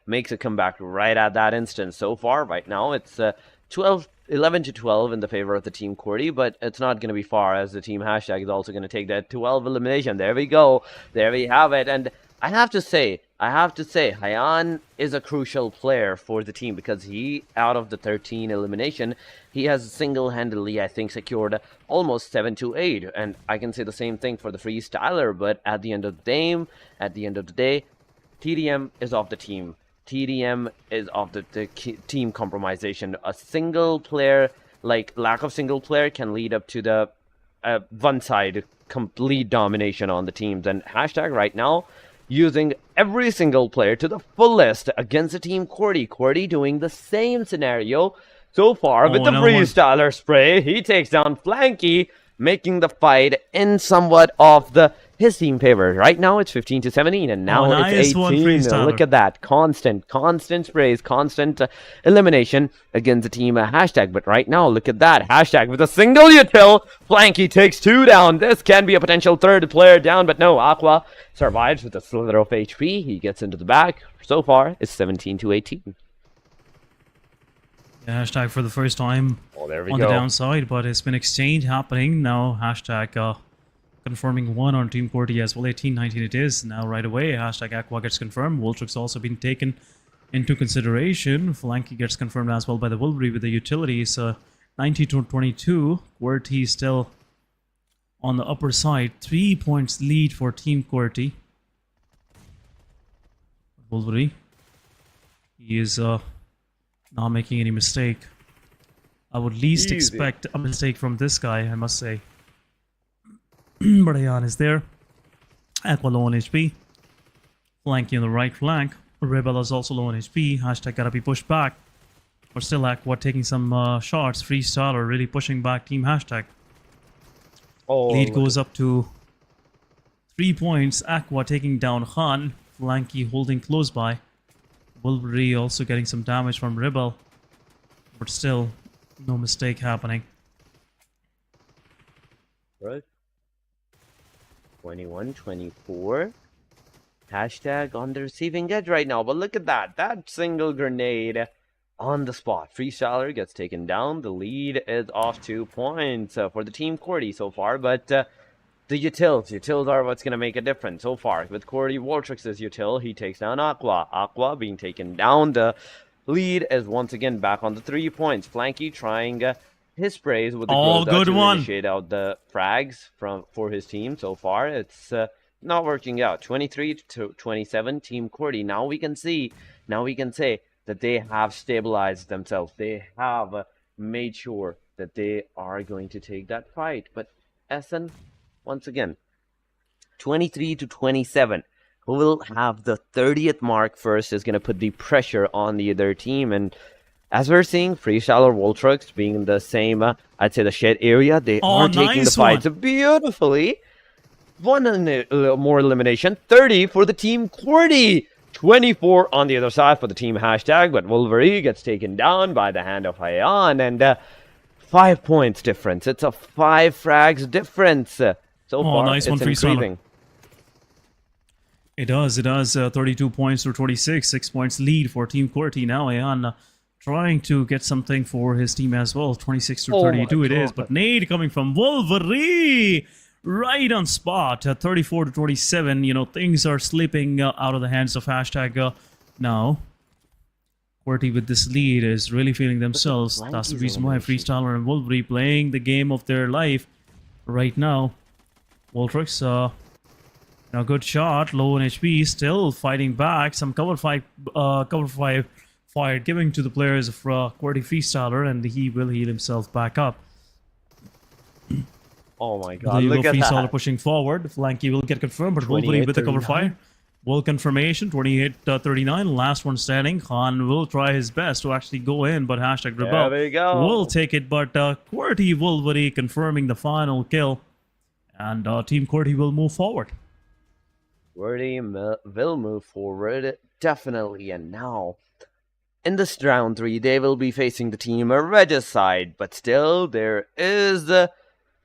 makes a comeback right at that instant. So far, right now, it's 11 to 12 in the favor of the team QWERTY, but it's not going to be far as the team hashtag is also going to take that 12 elimination. There we go. There we have it. And I have to say, Hyan is a crucial player for the team because he, out of the 13 elimination, he has single-handedly, I think, secured almost 7 to 8. And I can say the same thing for the freestyler, but at the end of the day, TDM is off the team. TDM is of the team compromisation. A single player, lack of single player, can lead up to the one-side complete domination on the teams. And hashtag right now, using every single player to the fullest against the team QWERTY. QWERTY doing the same scenario so far with the freestyler spray. He takes down Flanky, making the fight in somewhat of his team favor. Right now it's 15 to 17, and now it's 18. Look at that. Constant sprays, constant elimination against the team hashtag. But right now, look at that. Hashtag with a single util. Flanky takes 2 down. This can be a potential 3rd player down, but no. Aqua survives with a slither of HP. He gets into the back. So far, it's 17 to 18. Yeah, hashtag for the first time on the downside, but it's been exchange happening now. Hashtag confirming 1 on Team QWERTY as well. 18-19 it is now right away. Hashtag Aqua gets confirmed. Voltrix also been taken into consideration. Flanky gets confirmed as well by the Wolverine with the utilities. 90-22. QWERTY still on the upper side. 3 points lead for Team QWERTY. Wolverine, he is not making any mistake. I would least expect a mistake from this guy, I must say. But Ayan is there. Aqua low on HP. Flanky on the right flank. Rebel is also low on HP. Hashtag gotta be pushed back. But still Aqua taking some shots. Freestyler really pushing back team hashtag. Lead goes up to 3 points. Aqua taking down Khan. Flanky holding close by. Wolverine also getting some damage from Rebel. But still, no mistake happening. Right. 21-24. Hashtag on the receiving edge right now. But look at that. That single grenade on the spot. Freestyler gets taken down. The lead is off 2 points for the team QWERTY so far. But the utils are what's going to make a difference so far. With QWERTY, Voltrix's util, he takes down Aqua. Aqua being taken down. The lead is once again back on the 3 points. Flanky trying his sprays with the good one. Initiate out the frags for his team so far. It's not working out. 23-27, Team QWERTY. Now we can say that they have stabilized themselves. They have made sure that they are going to take that fight. But Se7en, once again, 23-27. Who will have the 30th mark first is going to put the pressure on the other team. And as we're seeing, Freestyler Voltrix being in the same, I'd say the shed area, they are taking the fights beautifully. One more elimination, 30 for the team QWERTY. 24 on the other side for the team hashtag, but Wolverine gets taken down by the hand of Hyan, and 5 points difference. It's a 5 frags difference. So far, nice it's increasing. It does. 32 points to 26. 6 points lead for Team QWERTY. Now Hyan trying to get something for his team as well. 26 to 32 it is. But nade coming from Wolverine. Right on spot. 34 to 27. You know, things are slipping out of the hands of hashtag now. QWERTY with this lead is really feeling themselves. That's the reason why Freestyler and Wolverine playing the game of their life right now. Voltrix, now good shot, low on HP, still fighting back. Some cover five fire giving to the players of QWERTY Freestyler, and he will heal himself back up. Oh my god, look at Freestyler that. pushing forward. Flanky will get confirmed, but Wolverine with the cover fire. Will confirmation, 28-39, last one standing. Khan will try his best to actually go in, but hashtag Rebel will take it. But QWERTY Wolverine confirming the final kill, and Team QWERTY will move forward. QWERTY will move forward, definitely. And now, in this round 3, they will be facing the team Regicide, but still, there is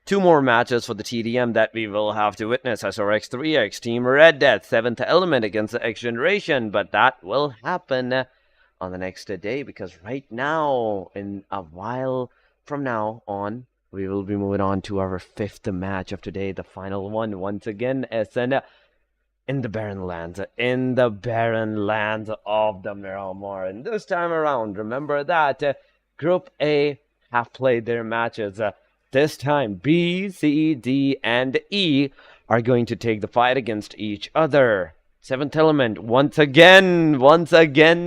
2 more matches for the TDM that we will have to witness. SRX3X, Team Red Death, 7th Element against the XGeneration, but that will happen on the next day, because right now, in a while from now on, we will be moving on to our 5th match of today, the final one, once again, SN in the barren lands of the Miramar. And this time around, remember that Group A have played their matches. This time, B, C, D, and E are going to take the fight against each other. 7th Element, once again,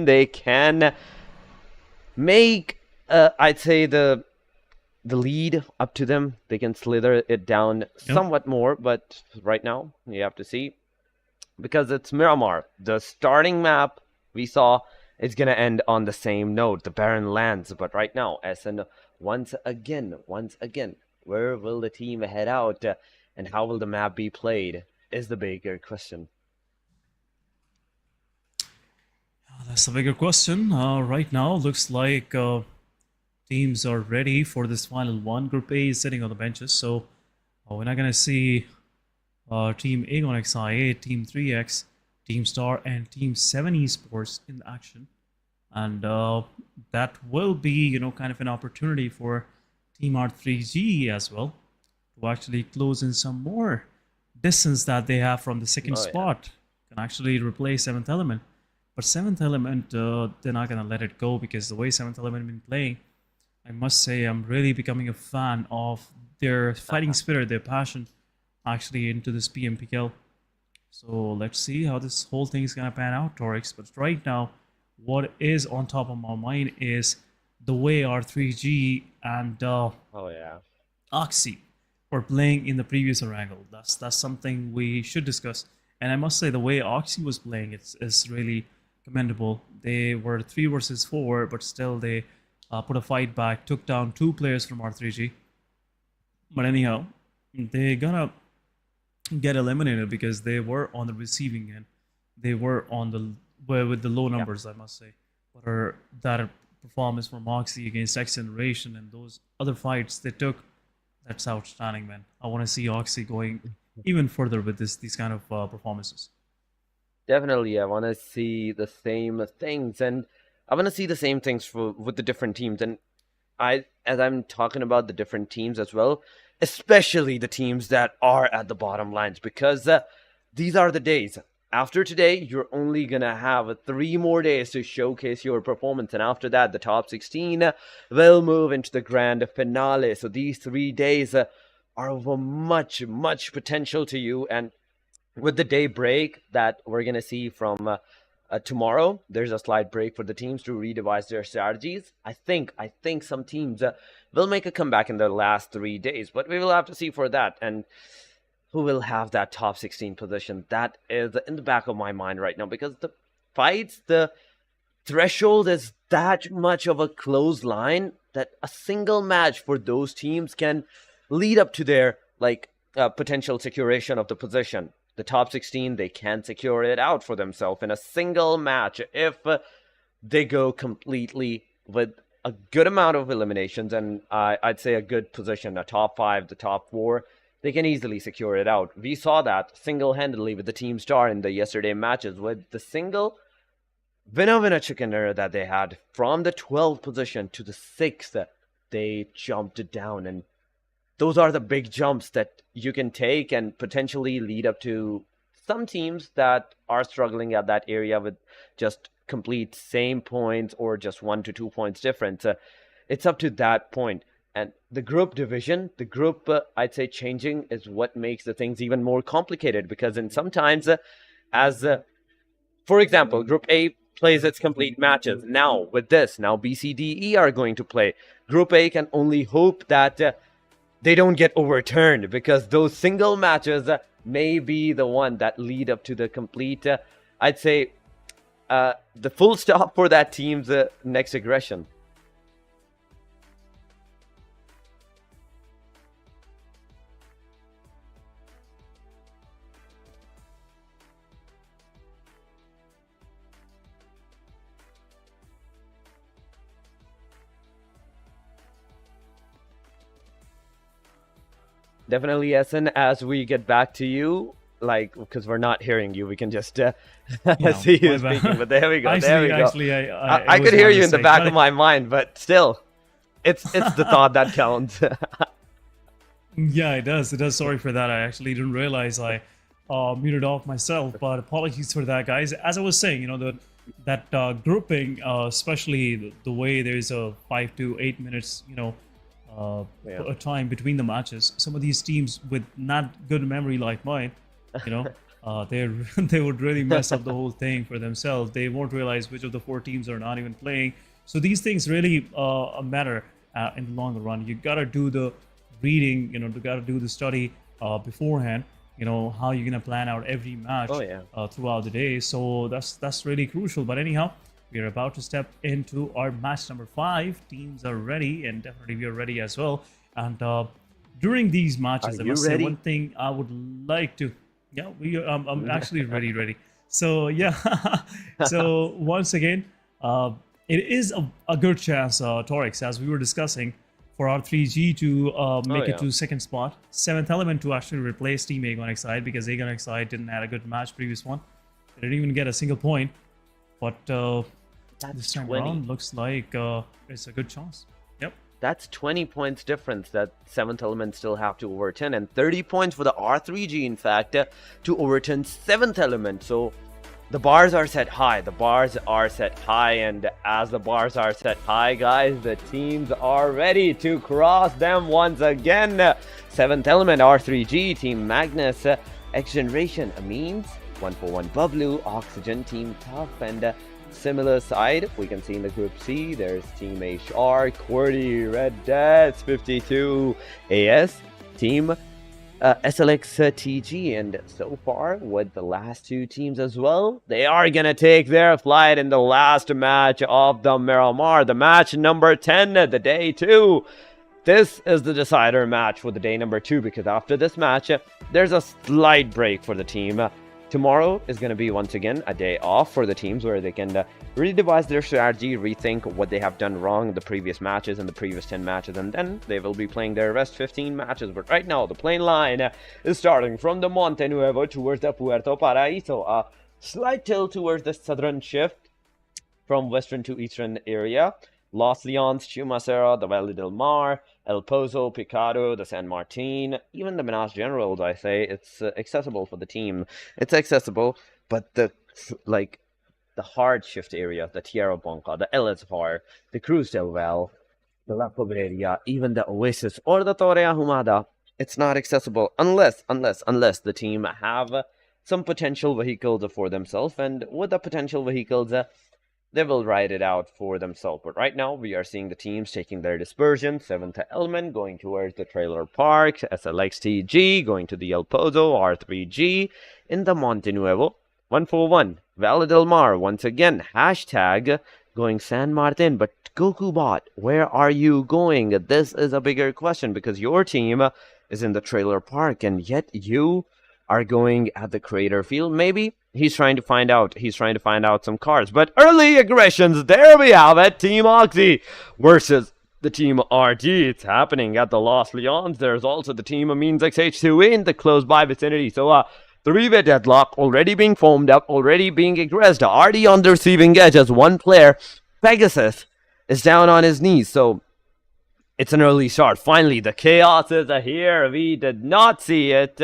they can make, I'd say, the lead up to them. They can slither it down somewhat more, but right now, you have to see. Because it's Miramar. The starting map we saw is going to end on the same note, the barren lands. But right now, SN, once again, where will the team head out and how will the map be played is the bigger question. That's the bigger question. Right now, looks like teams are ready for this final one. Group A is sitting on the benches, so we're not going to see Team Aegon XIA, Team 3X, Team Star, and Team Se7en Esports in action. And that will be, kind of an opportunity for Team R3G as well to actually close in some more distance that they have from the second spot. Can actually replace 7th Element. But 7th Element, they're not going to let it go, because the way 7th Element been playing, I must say I'm really becoming a fan of their fighting spirit, their passion, actually into this PMPL. So let's see how this whole thing is gonna pan out, Torix. But right now, what is on top of my mind is the way R3G and Oxy were playing in the previous Erangel. That's something we should discuss. And I must say the way Oxy was playing is really commendable. They were 3 versus 4, but still they put a fight back, took down 2 players from R3G. But anyhow, they're gonna get eliminated because they were on the receiving end. They were on the with the low numbers, I must say. But that performance from Oxy against XGeneration and those other fights they took, that's outstanding, man. I want to see Oxy going even further with these kind of performances. Definitely, I want to see the same things, and I want to see the same things with the different teams. And as I'm talking about the different teams as well, especially the teams that are at the bottom lines, because these are the days. After today, you're only going to have 3 more days to showcase your performance. And after that, the top 16 will move into the grand finale. So these 3 days are of a much potential to you. And with the day break that we're going to see from tomorrow, there's a slight break for the teams to redevise their strategies. I think some teams will make a comeback in the last 3 days, but we will have to see for that. And who will have that top 16 position? That is in the back of my mind right now, because the fights, the threshold is that much of a close line that a single match for those teams can lead up to their potential securation of the position. The top 16, they can secure it out for themselves in a single match if they go completely with a good amount of eliminations, and I'd say a good position, a top 5, the top 4. They can easily secure it out. We saw that single-handedly with the Team Star in the yesterday matches, with the single winner chicken dinner that they had from the 12th position to the 6th. They jumped down, and those are the big jumps that you can take and potentially lead up to some teams that are struggling at that area with just complete same points or just 1 to 2 points difference. It's up to that point. And the group division, I'd say changing is what makes the things even more complicated, because in sometimes, for example, Group A plays its complete matches. Now, with this, B, C, D, E are going to play. Group A can only hope that they don't get overturned, because those single matches may be the one that lead up to the complete, I'd say, the full stop for that team's next aggression. Definitely, Essen. As we get back to you, like, because we're not hearing you, we can just Yeah, see you my bad. speaking. But there we go. There we go. Actually, I was could hear my you in the mistake. back But of my mind, but still, it's the thought that counts. yeah, it does. It does. Sorry for that. I actually didn't realize I muted off myself. But apologies for that, guys. As I was saying, that grouping, especially the way there's a 5 to 8 minutes, a time between the matches. Some of these teams with not good memory like mine, they they would really mess up the whole thing for themselves. They won't realize which of the 4 teams are not even playing. So these things really matter in the long run. You gotta do the reading, you gotta do the study beforehand. How you're gonna plan out every match throughout the day. So that's really crucial. But anyhow, we are about to step into our match number 5. Teams are ready, and definitely we are ready as well. And during these matches, I must say one thing I would like to. Yeah, I'm actually ready. So yeah, so once again, it is a good chance, Torix, as we were discussing, for R3G to make it to second spot. 7th Element to actually replace Team Aegon XI, because Aegon XI didn't have a good match previous one. They didn't even get a single point. But this time around, looks like it's a good chance. Yep. That's 20 points difference that 7th Element still have to overturn, and 30 points for the R3G, in fact, to overturn 7th Element. So the bars are set high. The bars are set high, and as the bars are set high, guys, the teams are ready to cross them once again. 7th Element, R3G, Team Magnus, XGeneration, Amines, 141 Bublu, Oxygen, Team Tough, and similar side we can see in the Group C. There's Team HR, QWERTY, Red Death, 52 AS, Team SLX TG, and so far with the last 2 teams as well, they are gonna take their flight in the last match of the Miramar, the match number 10, the day 2. This is the decider match for the day number 2, because after this match, there's a slight break for the team. Tomorrow is going to be once again a day off for the teams, where they can really devise their strategy, rethink what they have done wrong in the previous matches and the previous 10 matches, and then they will be playing their rest 15 matches. But right now, the plane line is starting from the Monte Nuevo towards the Puerto Paraíso. A slight tilt towards the southern shift from western to eastern area. Los Leones, Chumacero, the Valle del Mar, El Pozo, Picado, the San Martin, even the Minas Generals, I say, it's accessible for the team. It's accessible, but the hard shift area, the Tierra Blanca, the El Esfar, the Cruz del Val, the La Pobreria, even the Oasis, or the Torre Ahumada, it's not accessible unless the team have some potential vehicles for themselves, and with the potential vehicles, they will ride it out for themselves. But right now, we are seeing the teams taking their dispersion. 7th Element going towards the trailer park. SLXTG going to the El Pozo. R3G in the Monte Nuevo. 141. Valle del Mar once again. Hashtag going San Martin. But GokuBot, where are you going? This is a bigger question, because your team is in the trailer park, and yet you are going at the crater field. Maybe he's trying to find out. He's trying to find out some cars. But early aggressions, there we have it. Team Oxy versus the Team RT. It's happening at the Los Leones. There's also the Team Amines XH2 in the close by vicinity. So, three-way deadlock already being formed up, already being aggressed. RT on the receiving edge as one player, Pegasus, is down on his knees. So it's an early start. Finally, the chaos is here. We did not see it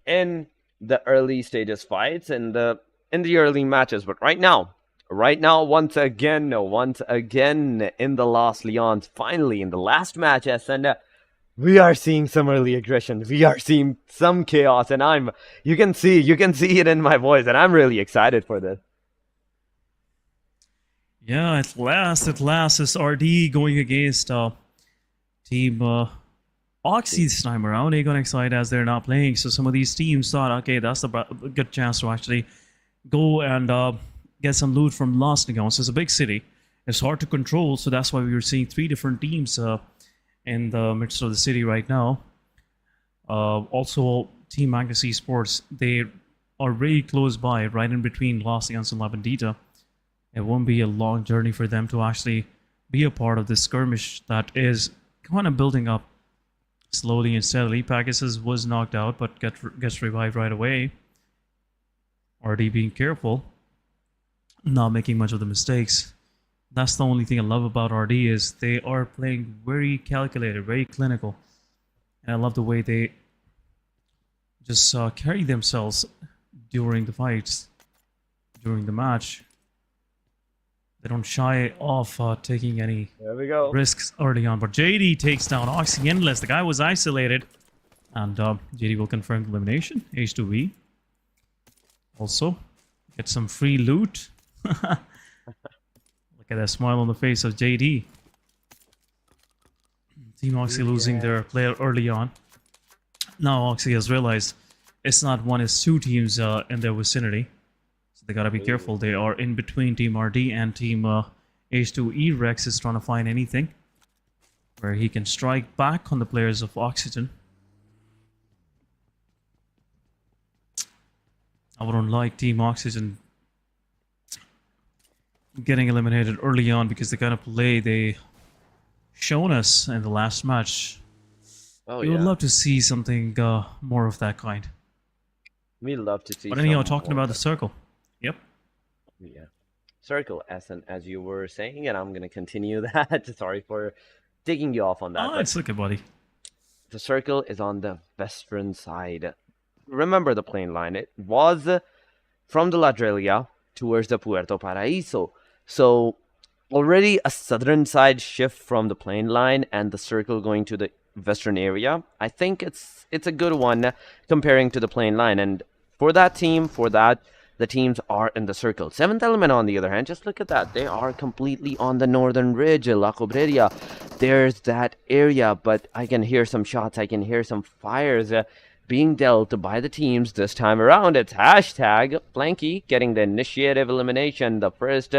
in the early stages fights, in the early matches, but right now, once again in the Los Leones, finally in the last match, and we are seeing some early aggression. We are seeing some chaos, and you can see it in my voice, and I'm really excited for this. Yeah, at last, it's RD going against Team Oxy this time around. Aegon XI, as they're not playing, so some of these teams thought, okay, that's a good chance to actually go and get some loot from Los Leones. It's a big city. It's hard to control, so that's why we were seeing 3 different teams in the midst of the city right now. Also, Team Magnus Esports, they are very close by, right in between Los Leones and La Bandita. It won't be a long journey for them to actually be a part of this skirmish that is kind of building up slowly and steadily. Pegasus was knocked out, but gets revived right away. RD being careful, not making much of the mistakes. That's the only thing I love about RD is they are playing very calculated, very clinical. And I love the way they just carry themselves during the fights, during the match. They don't shy off taking any risks early on. But JD takes down Oxy Endless. The guy was isolated. And JD will confirm the elimination. H2V. Also, get some free loot. Look at that smile on the face of JD. Team Oxy losing their player early on. Now Oxy has realized it's not one, it's two teams in their vicinity. So they gotta be careful. They are in between Team RD and Team H2E. Rex is trying to find anything where he can strike back on the players of Oxygen. I wouldn't like Team Oxygen getting eliminated early on because the kind of play they shown us in the last match. We would love to see something more of that kind. We love to see. But anyhow, talking about the circle. Yep. Yeah. Circle, as you were saying, and I'm gonna continue that. Sorry for taking you off on that. Oh, it's okay, buddy. The circle is on the western side. Remember the plane line. It was from the Ladrelia towards the Puerto Paraíso. So already a southern side shift from the plane line and the circle going to the western area. I think it's a good one comparing to the plane line. And for that team, the teams are in the circle. Seventh Element, on the other hand, just look at that. They are completely on the northern ridge, La Cobreria. There's that area, but I can hear some shots. I can hear some fires being dealt by the teams this time around. It's hashtag Blanky getting the initiative elimination, the first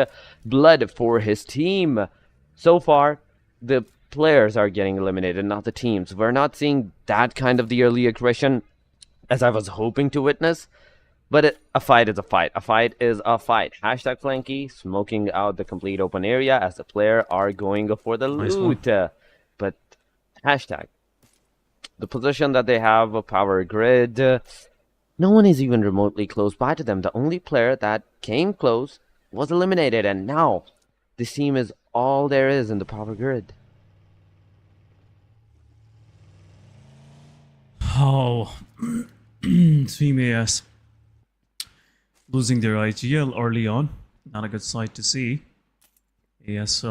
blood for his team. So far, the players are getting eliminated, not the teams. We're not seeing that kind of the early aggression as I was hoping to witness. But a fight is a fight. A fight is a fight. Hashtag Flanky smoking out the complete open area as the player are going for the loot. But hashtag, the position that they have, a power grid, no one is even remotely close by to them. The only player that came close was eliminated. And now this team is all there is in the power grid. Oh, Team AS losing their IGL early on. Not a good sight to see. AS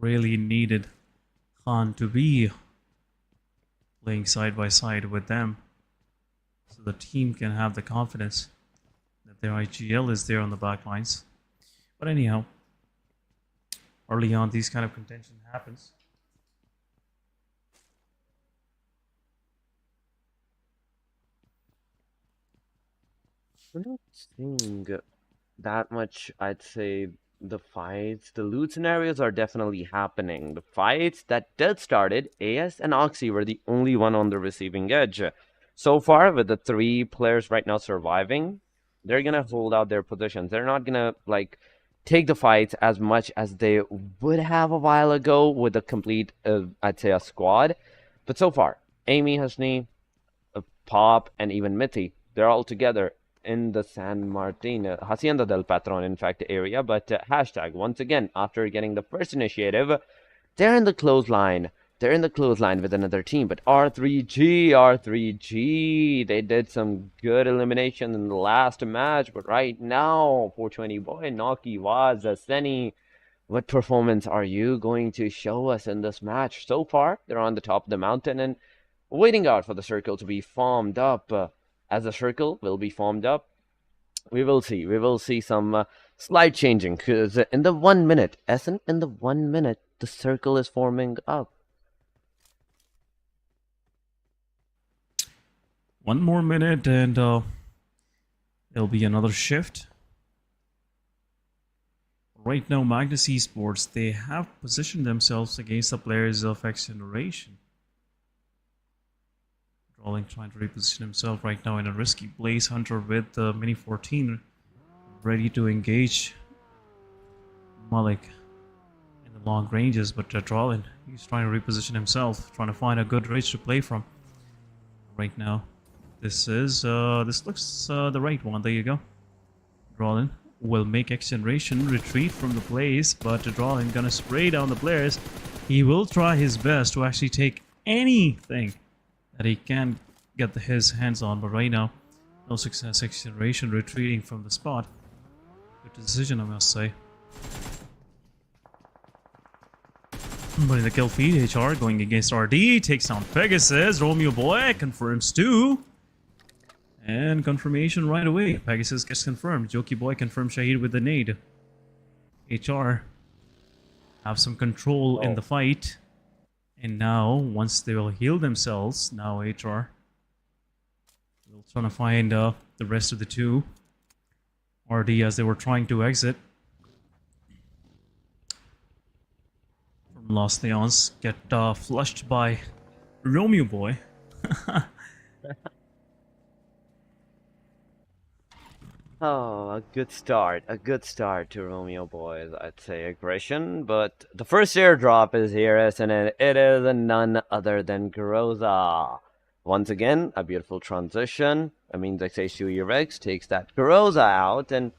really needed Khan to be playing side by side with them so the team can have the confidence that their IGL is there on the back lines. But anyhow, early on, these kind of contention happens. We're not seeing that much, I'd say. The fights, the loot scenarios are definitely happening. The fights that did started, AS and Oxy were the only one on the receiving edge. So far, with the three players right now surviving, they're gonna hold out their positions. They're not gonna take the fights as much as they would have a while ago with a complete, I'd say, a squad. But so far, Amy, Hasni, Pop, and even Mithy, they're all together in the San Martin, Hacienda del Patron, in fact, area. But hashtag, once again, after getting the first initiative, they're in the clothesline. They're in the clothesline with another team. But R3G, they did some good elimination in the last match. But right now, 420 boy, Noki, Waz, Seni, what performance are you going to show us in this match? So far, they're on the top of the mountain and waiting out for the circle to be formed up. As the circle will be formed up, we will see some slight changing, because in the 1 minute, in the 1 minute, the circle is forming up. 1 more minute and there'll be another shift. Right now, Magnus Esports, they have positioned themselves against the players of XGeneration. Trying to reposition himself right now in a risky Blaze Hunter with the Mini 14 ready to engage Malik in the long ranges, but Drolin, he's trying to reposition himself, trying to find a good range to play from right now. This looks the right one. There you go. Drolin will make XGeneration retreat from the place, but Drolin gonna spray down the players. He will try his best to actually take anything that he can get his hands on, but right now, no success. XGeneration retreating from the spot. Good decision, I must say. But in the kill feed, HR going against RD, takes down Pegasus. Romeo Boy confirms 2. And confirmation right away. Pegasus gets confirmed. Jokey Boy confirms Shahid with the nade. HR have some control in the fight. And now, once they will heal themselves, now HR will try to find the rest of the 2. RD as they were trying to exit from Los Leons get flushed by Romeo Boy. Oh, a good start to Romeo Boys, I'd say. Aggression, but the first airdrop is here, and it is none other than Groza. Once again, a beautiful transition. I mean, XH2ERX takes that Groza out, and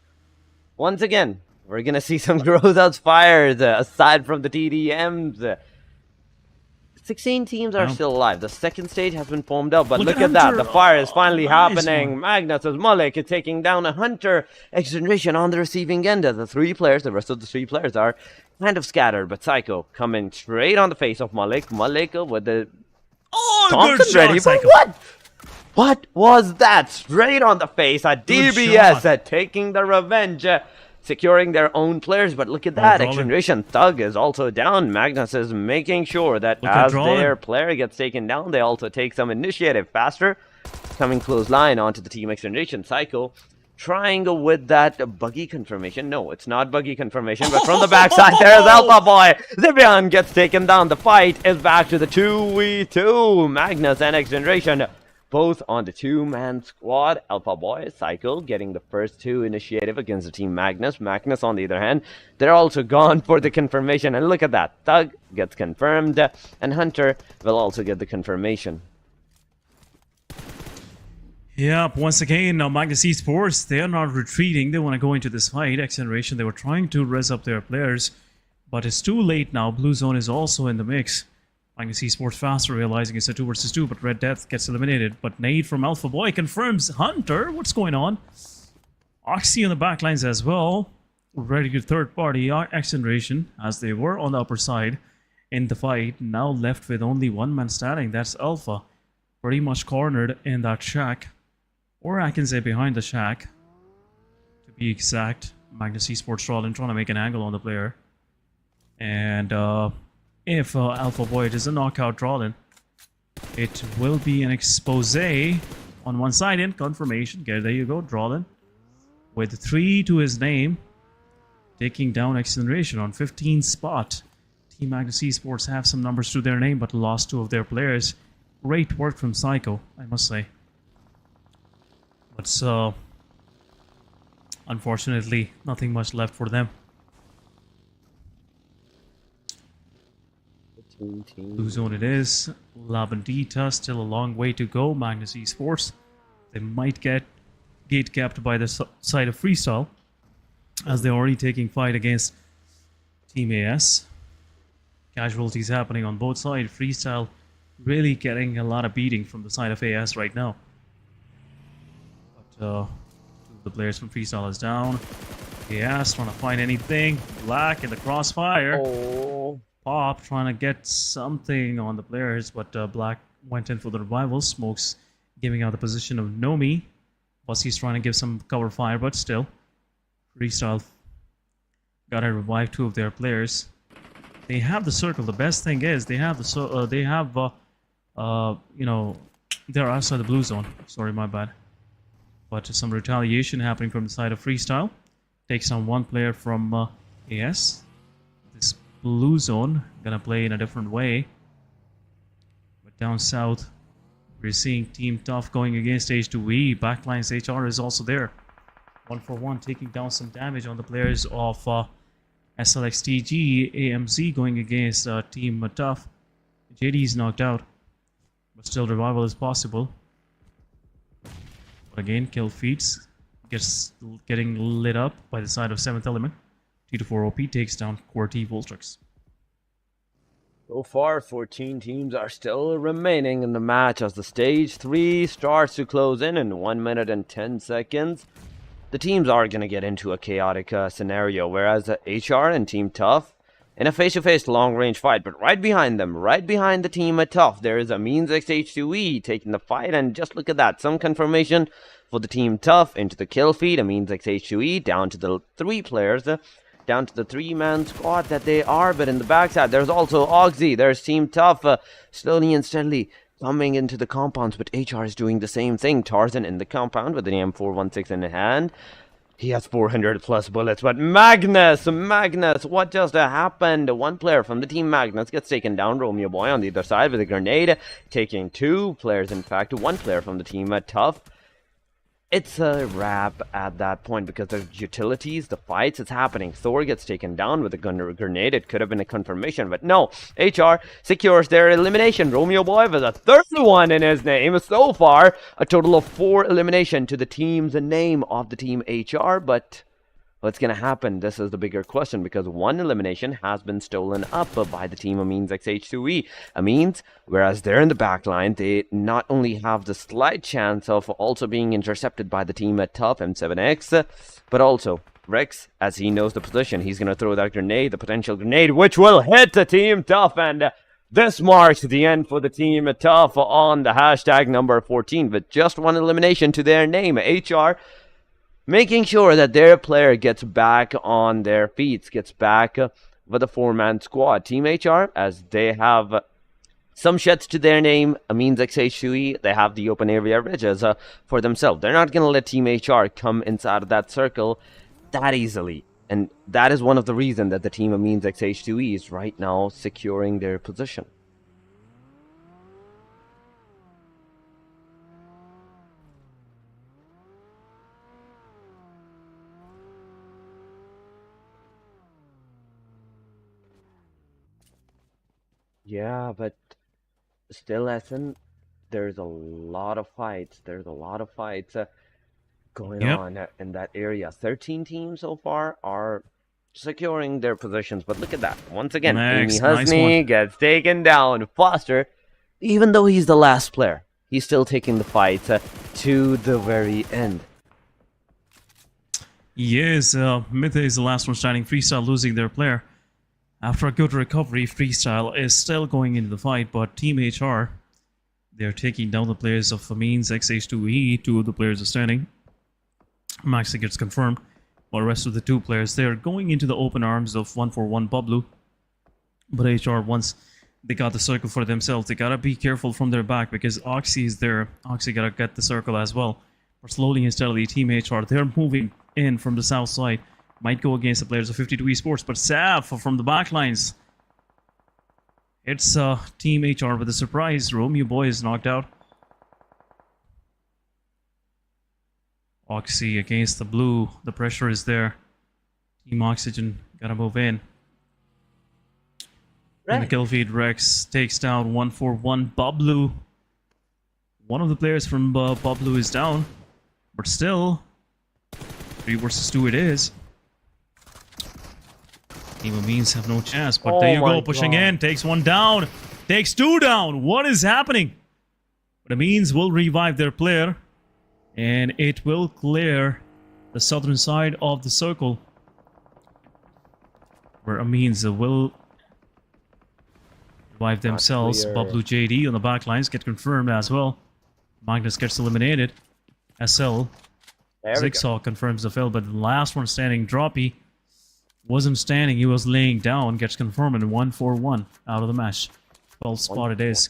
once again, we're gonna see some Grozas fired, aside from the TDMs. 16 teams are still alive. The second stage has been formed up, but look at that. The fire is finally happening. Magnus as Malik is taking down a Hunter. XGeneration on the receiving end. The 3 players, the rest of the 3 players are kind of scattered, but Psycho coming straight on the face of Malik. Malik with the Thompson ready, but what was that? Straight on the face. A DBS taking the revenge. Securing their own players, but look at that. XGeneration Thug is also down. Magnus is making sure that as their player gets taken down, they also take some initiative faster. Coming close line onto the team XGeneration. Psycho trying with that buggy confirmation. No, it's not buggy confirmation, but from the backside there's Alpha Boy. Se7en gets taken down. The fight is back to the 2v2. Magnus and XGeneration both on the 2-man squad. Alpha Boy, Psycho getting the first 2 initiative against the team Magnus. Magnus, on the other hand, they're also gone for the confirmation. And look at that. Thug gets confirmed, and Hunter will also get the confirmation. Yep, once again, now Magnus Esports, they are not retreating. They want to go into this fight. XGeneration, they were trying to res up their players, but it's too late now. Blue Zone is also in the mix. Magnus Esports faster, realizing it's a 2 versus 2, but Red Death gets eliminated. But nade from Alpha Boy confirms Hunter. What's going on? Oxy on the backlines as well. Ready to third party. XGeneration, as they were on the upper side in the fight, now left with only 1 man standing. That's Alpha. Pretty much cornered in that shack. Or I can say behind the shack. To be exact. Magnus Esports trying to make an angle on the player. And if Alpha Boy is a knockout Drolin, it will be an expose on one side in confirmation. Okay, there you go, Drolin with 3 to his name, taking down XGeneration on 15th spot. Team Magnus Esports have some numbers to their name, but lost 2 of their players. Great work from Psycho, I must say. But unfortunately, nothing much left for them. Blue Zone it is. Labandita, still a long way to go. Magnus Esports, they might get gate capped by the side of Freestyle, as they're already taking fight against Team AS. Casualties happening on both sides. Freestyle really getting a lot of beating from the side of AS right now. But 2 of the players from Freestyle is down. AS trying to find anything. Black in the crossfire. Oh. Pop trying to get something on the players, but Black went in for the revival. Smokes giving out the position of Nomi. Bussy's trying to give some cover fire, but still. Freestyle got to revive 2 of their players. They have the circle. The best thing is they have the you know, they're outside the blue zone. Sorry, my bad. But some retaliation happening from the side of Freestyle. Takes on 1 player from AS. This blue zone gonna play in a different way. But down south, we're seeing Team Tough going against H2E. Backlines HR is also there. 1-for-1, taking down some damage on the players of SLXTG AMZ going against Team Tough. JD is knocked out, but still revival is possible. But again, kill feeds getting lit up by the side of 7th Element. T24 OP takes down QWERTY Voltrix. So far, 14 teams are still remaining in the match as the stage 3 starts to close in 1 minute and 10 seconds. The teams are going to get into a chaotic scenario, whereas HR and Team Tough in a face-to-face long-range fight. But right behind them, right behind the Team Tough, there is a Means XH2E taking the fight. And just look at that, some confirmation for the Team Tough into the kill feed. A Means XH2E down to the 3 players. Down to the 3-man squad that they are, but in the backside, there's also Oxy. There's Team Tough slowly and steadily coming into the compounds, but HR is doing the same thing. Tarzan in the compound with an M416 in hand. He has 400 plus bullets, but Magnus, what just happened? One player from the team Magnus gets taken down. Romeo Boy on the other side with a grenade, taking 2 players, in fact, 1 player from the team Tough. It's a wrap at that point because the utilities, the fights, it's happening. Thor gets taken down with a grenade. It could have been a confirmation, but no. HR secures their elimination. Romeo Boy with a 31 in his name. So far, a total of 4 elimination to the team's name of the team HR, but what's going to happen? This is the bigger question because 1 elimination has been stolen up by the team Amines XH2E. Amines, whereas they're in the back line, they not only have the slight chance of also being intercepted by the team at Tough M7X, but also Rex, as he knows the position, he's going to throw that grenade, the potential grenade, which will hit the team Tough, and this marks the end for the team Tough on the hashtag number 14 with just 1 elimination to their name. HR making sure that their player gets back on their feet, gets back with a 4-man squad. Team HR, as they have some sheds to their name, Amines XH2E, they have the open area ridges for themselves. They're not going to let Team HR come inside of that circle that easily. And that is one of the reasons that the team Amines XH2E is right now securing their position. Yeah, but still, SN, there's a lot of fights. There's a lot of fights going on in that area. 13 teams so far are securing their positions. But look at that. Once again, Amy Husney gets taken down. Foster, even though he's the last player, he's still taking the fight to the very end. Yes, Mytha is the last one standing. Freestyle losing their player. After a good recovery, Freestyle is still going into the fight, but Team HR, they're taking down the players of Amines XH2E. 2 of the players are standing. Maxi gets confirmed, while the rest of the 2 players, they're going into the open arms of 141 Pablo. But HR, once they got the circle for themselves, they gotta be careful from their back because Oxy is there. Oxy gotta get the circle as well. But slowly and steadily, Team HR, they're moving in from the south side. Might go against the players of 52 Esports, but Sav from the backlines. It's Team HR with a surprise. Romeo Boy is knocked out. Oxy against the blue. The pressure is there. Team Oxygen gotta move in. In the kill feed, Rex takes down 141 Pablo. One of the players from Pablo is down, but still 3 versus 2 it is. Team Amines have no chance, but there you go, pushing in, takes 1 down, takes 2 down. What is happening? But Amines will revive their player, and it will clear the southern side of the circle, where Amines will revive themselves. Pablo JD on the back lines get confirmed as well. Magnus gets eliminated. SL Zigsaw confirms the fail, but the last one standing, Droppy, wasn't standing, he was laying down, gets confirmed, and 1-4-1 out of the match. 12 spot it is.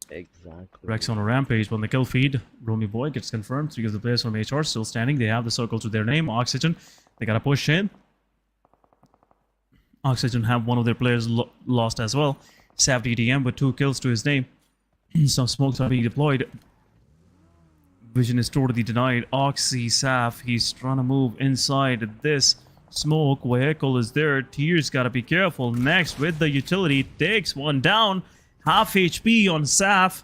Exactly. Rex on a rampage on the kill feed. Romeo Boy gets confirmed. 3 of the players from HR still standing. They have the circle to their name. Oxygen, they gotta push in. Oxygen have one of their players lost as well. Sav DDM with 2 kills to his name. Some smokes are being deployed. Vision is totally denied. Oxy, Sav, he's trying to move inside this Smoke vehicle is there. Tears gotta be careful. Next with the utility, takes one down. Half HP on Saf.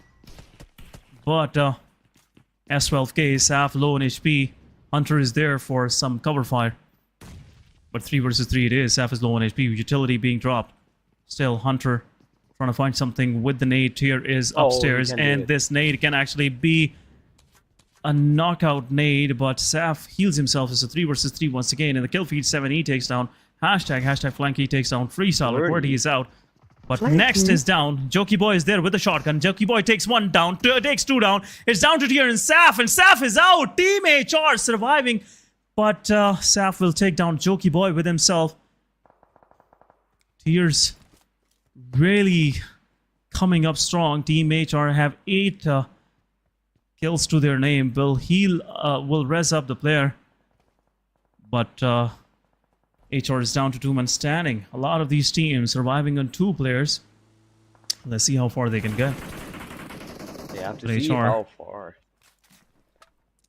But S12K, Saf low on HP. Hunter is there for some cover fire. But 3 versus 3 it is. Saf is low on HP. Utility being dropped. Still Hunter trying to find something with the nade. Tier is upstairs. And this nade can actually be a knockout nade, but Saf heals himself. It's a 3 versus 3 once again. And the kill feed, Se7en takes down. Hashtag Flanky takes down. Freestyler, QWERTY is out. But next is down. Jokey Boy is there with the shotgun. Jokey Boy takes 1 down, takes 2 down. It's down to Tier and Saf is out. Team HR surviving. But Saf will take down Jokey Boy with himself. Tier's really coming up strong. Team HR have 8 kills to their name. Will heal, will res up the player. But HR is down to 2 men standing. A lot of these teams surviving on 2 players. Let's see how far they can get. They have to see how far.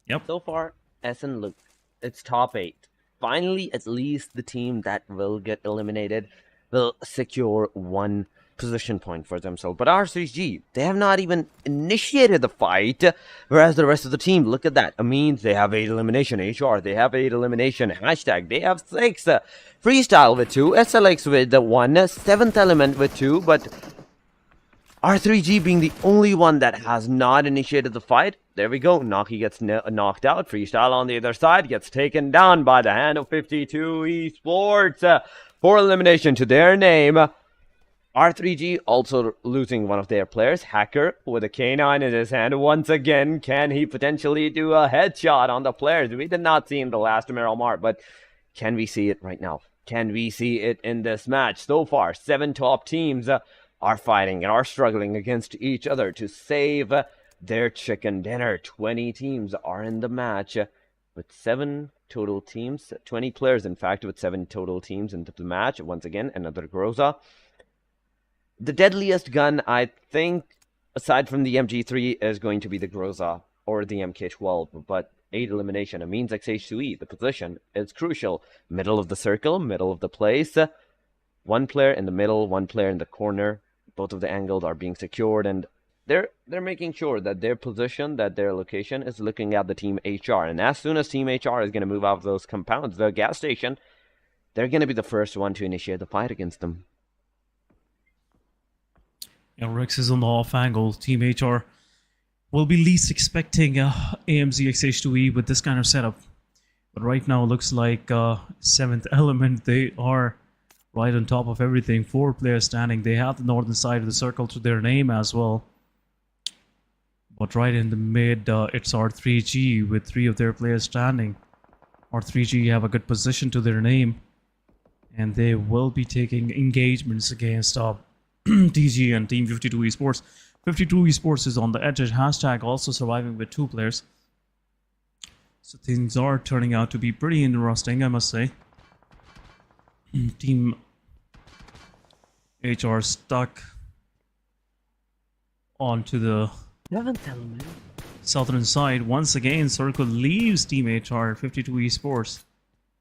Yep. So far, SN look, it's top 8. Finally, at least the team that will get eliminated will secure 1 position point for themselves. But R3G, they have not even initiated the fight, whereas the rest of the team, look at that. It means they have 8 elimination. HR, they have 8 elimination. Hashtag, they have 6. Freestyle with 2. SLX with 1. 7th Element with 2. But R3G being the only one that has not initiated the fight. There we go. Naki gets knocked out. Freestyle on the other side gets taken down by the hand of 52 Esports. 4 elimination to their name. R3G also losing one of their players. Hacker with a K9 in his hand. Once again, can he potentially do a headshot on the players? We did not see in the last Miramar, but can we see it right now? Can we see it in this match? So far, 7 top teams are fighting and are struggling against each other to save their chicken dinner. 20 teams are in the match with 7 total teams. 20 players, in fact, with 7 total teams into the match. Once again, another Groza. The deadliest gun, I think, aside from the MG3, is going to be the Groza or the MK12. But 8 elimination, it means XH2E. The position is crucial. Middle of the circle, middle of the place. 1 player in the middle, 1 player in the corner. Both of the angles are being secured, and they're making sure that their position, that their location is looking at the Team HR. And as soon as Team HR is going to move out of those compounds, the gas station, they're going to be the first one to initiate the fight against them. Yeah, Rex is on the off angle. Team HR will be least expecting AMZ XH2E with this kind of setup. But right now, it looks like 7th Element, they are right on top of everything. 4 players standing. They have the northern side of the circle to their name as well. But right in the mid, it's R3G with 3 of their players standing. R3G have a good position to their name. And they will be taking engagements against TG and Team 52 Esports. 52 Esports is on the edge. Hashtag also surviving with 2 players. So things are turning out to be pretty interesting, I must say. Team HR stuck onto the 7th Element. southern side. Once again, Circle leaves Team HR. 52 Esports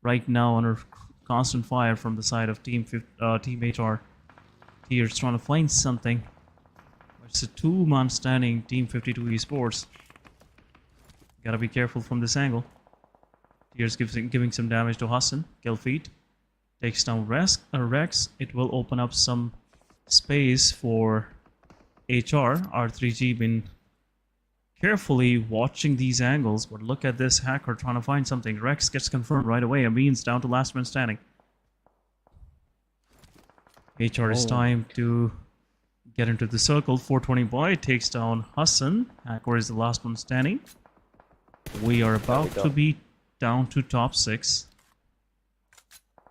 right now under constant fire from the side of Team HR. Here's trying to find something. It's a 2-man standing Team 52 Esports. Gotta be careful from this angle. Here's giving some damage to Hassan. Kill feed. Takes down Rex. It will open up some space for HR. R3G been carefully watching these angles, but look at this hacker trying to find something. Rex gets confirmed right away. Amin's down to last man standing. HR is time to get into the circle. 420 Boy takes down Hassan. Hacker is the last one standing. We are about to be down to top 6.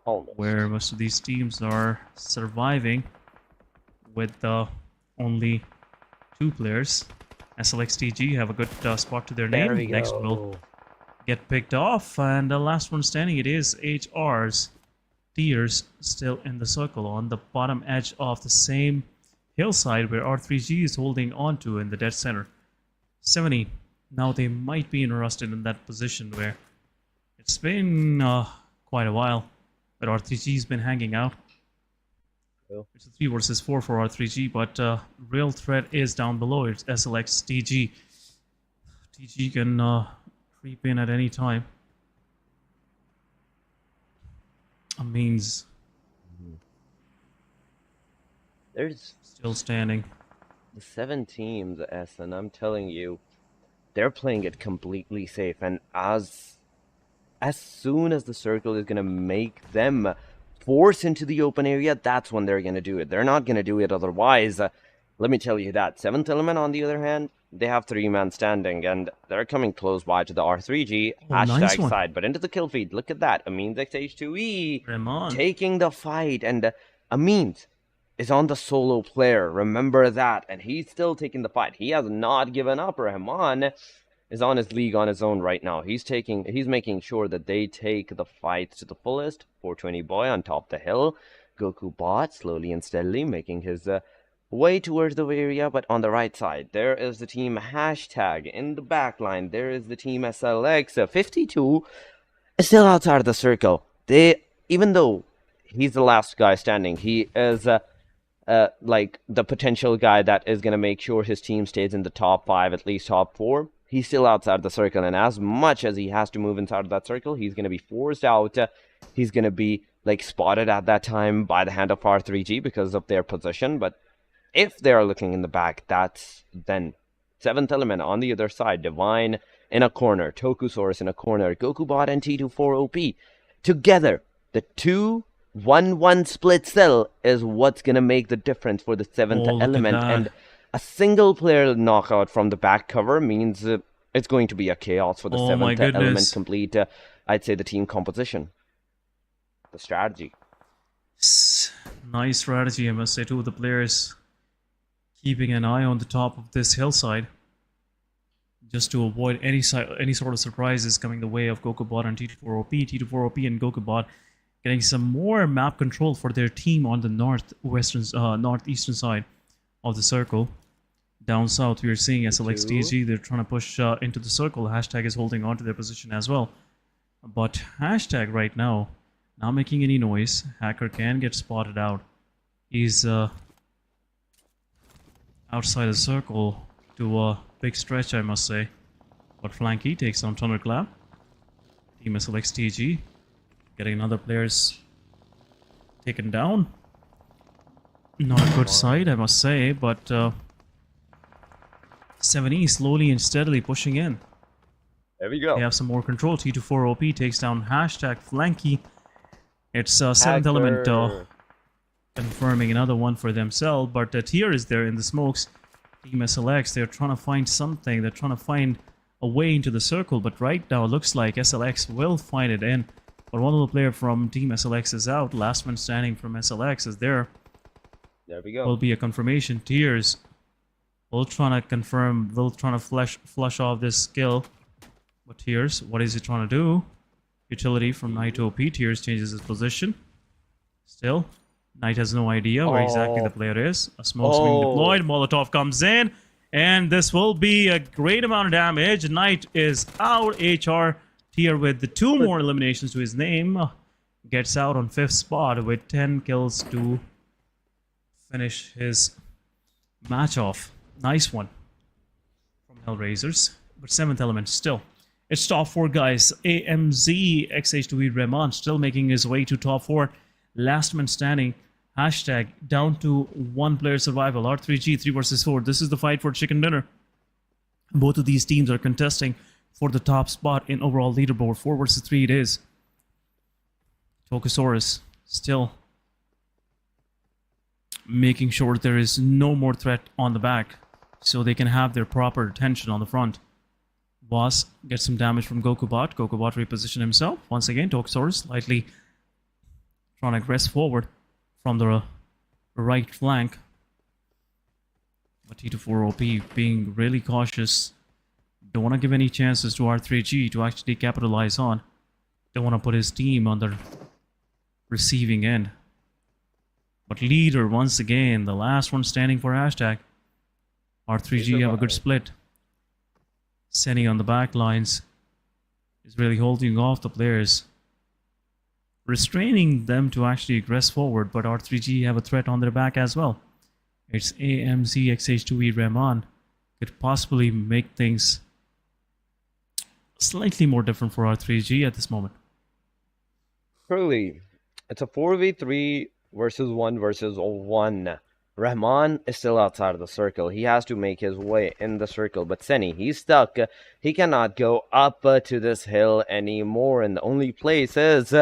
Almost. Where most of these teams are surviving with only 2 players. SLXTG have a good spot to their name. Next will get picked off, and the last one standing, it is HR's. Tiers still in the circle on the bottom edge of the same hillside where R3G is holding on to in the dead center. 70. Now they might be interested in that position where it's been quite a while. But R3G's been hanging out. Cool. It's a 3 versus 4 for R3G, but real threat is down below. It's SLX TG. TG can creep in at any time. Means There's still standing. the 7 teams, and I'm telling you, they're playing it completely safe. And as soon as the circle is gonna make them force into the open area, that's when they're gonna do it. They're not gonna do it otherwise. Let me tell you that. 7th Element, on the other hand, they have 3-man standing, and they're coming close by to the R3G nice one. side, but into the kill feed. Look at that. Ameen's XH2E Rahman. taking the fight, and Ameen's is on the solo player. Remember that, and he's still taking the fight. He has not given up. Rahman is on his league on his own right now. He's making sure that they take the fight to the fullest. 420 boy on top of the hill. Goku bot slowly and steadily making his way towards the area, but on the right side there is the team hashtag. In the back line there is the team SLX. 52 is still outside of the circle. Even though he's the last guy standing, he is like the potential guy that is going to make sure his team stays in the top 5, at least top 4. He's still outside the circle, and as much as he has to move inside of that circle, he's going to be forced out. He's going to be like spotted at that time by the hand of R3G because of their position. But if they are looking in the back, that's then 7th Element on the other side. Divine in a corner, Tokusaurus in a corner, Gokubot and T24OP together. The 2-1-1 split cell is what's gonna make the difference for the 7th Element, and a single player knockout from the back cover means it's going to be a chaos for the 7th Element complete. I'd say the team composition, the strategy. Nice strategy, I must say. 2 of the players keeping an eye on the top of this hillside, just to avoid any sort of surprises coming the way of Gokubot and T24OP. T24OP and Gokubot getting some more map control for their team on the northeastern side of the circle. Down south, we are seeing SLX TG. They're trying to push into the circle. Hashtag is holding on to their position as well. But Hashtag right now, not making any noise. Hacker can get spotted out. He's outside the circle to a big stretch, I must say. But Flanky takes on Thunderclap. Team SLX TG getting another player's taken down. Not a good sight, I must say, but 7E slowly and steadily pushing in. There we go. They have some more control. T24OP takes down Hashtag Flanky. It's 7th Element confirming another one for themselves, but Tier is there in the smokes. Team SLX, they're trying to find something. They're trying to find a way into the circle, but right now it looks like SLX will find it in. But one of the players from Team SLX is out. Last man standing from SLX is there. There we go. Will be a confirmation. Tears will trying to confirm, will trying to flush off this skill. But Tears, what is he trying to do? Utility from Knight OP. Tears changes his position. Still, Knight has no idea where exactly the player is. A smoke's being deployed. Molotov comes in. And this will be a great amount of damage. Knight is out. HR Tier with the 2 more eliminations to his name. Gets out on 5th spot with 10 kills to finish his match off. Nice one from HellRaisers. But 7th Element still. It's top 4 guys. AMZ, XH2E, Rahman still making his way to top 4. Last man standing. Hashtag down to 1 player survival. R3G 3 versus 4. This is the fight for chicken dinner. Both of these teams are contesting for the top spot in overall leaderboard. 4 versus 3 it is. Tokusaurus still making sure there is no more threat on the back, so they can have their proper attention on the front. Boss gets some damage from Gokubot. Gokubot reposition himself. Once again, Tokusaurus slightly trying to aggress forward from the right flank. But T24OP being really cautious. Don't want to give any chances to R3G to actually capitalize on. Don't want to put his team on the receiving end. But leader, once again, the last one standing for Hashtag. R3G have a good split. Senny on the back lines is really holding off the players. restraining them to actually aggress forward, but R3G have a threat on their back as well. It's AMZ XH2E Rahman. Could possibly make things slightly more different for R3G at this moment. Truly, it's a 4v3 versus 1 versus 1. Rahman is still outside of the circle. He has to make his way in the circle. But Se7en, he's stuck. He cannot go up to this hill anymore. And the only place is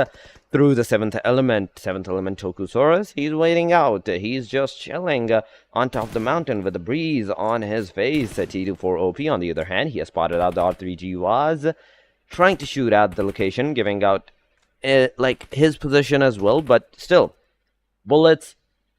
through the 7th element. 7th element Tokusaurus. He's waiting out. He's just chilling on top of the mountain with a breeze on his face. T24 OP, on the other hand, he has spotted out the R3G was trying to shoot at the location, giving out like his position as well. But still, bullets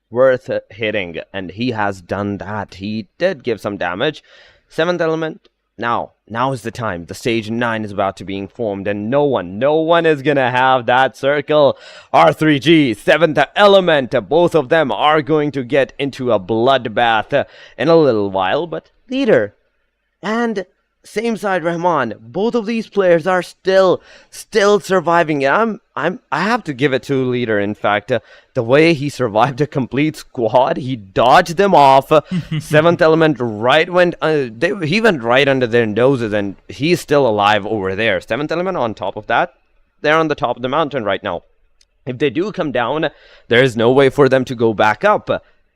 worth hitting, and he has done that. He did give some damage. 7th element, now is the time. The stage 9 is about to be formed, and no one is gonna have that circle. R3G, 7th element, both of them are going to get into a bloodbath in a little while. But leader and same side Rahman, both of these players are still surviving. I have to give it to leader. In fact, the way he survived a complete squad, he dodged them off. 7th element he went right under their noses, and he's still alive over there. 7th element on top of that, they're on the top of the mountain right now. If they do come down, there is no way for them to go back up.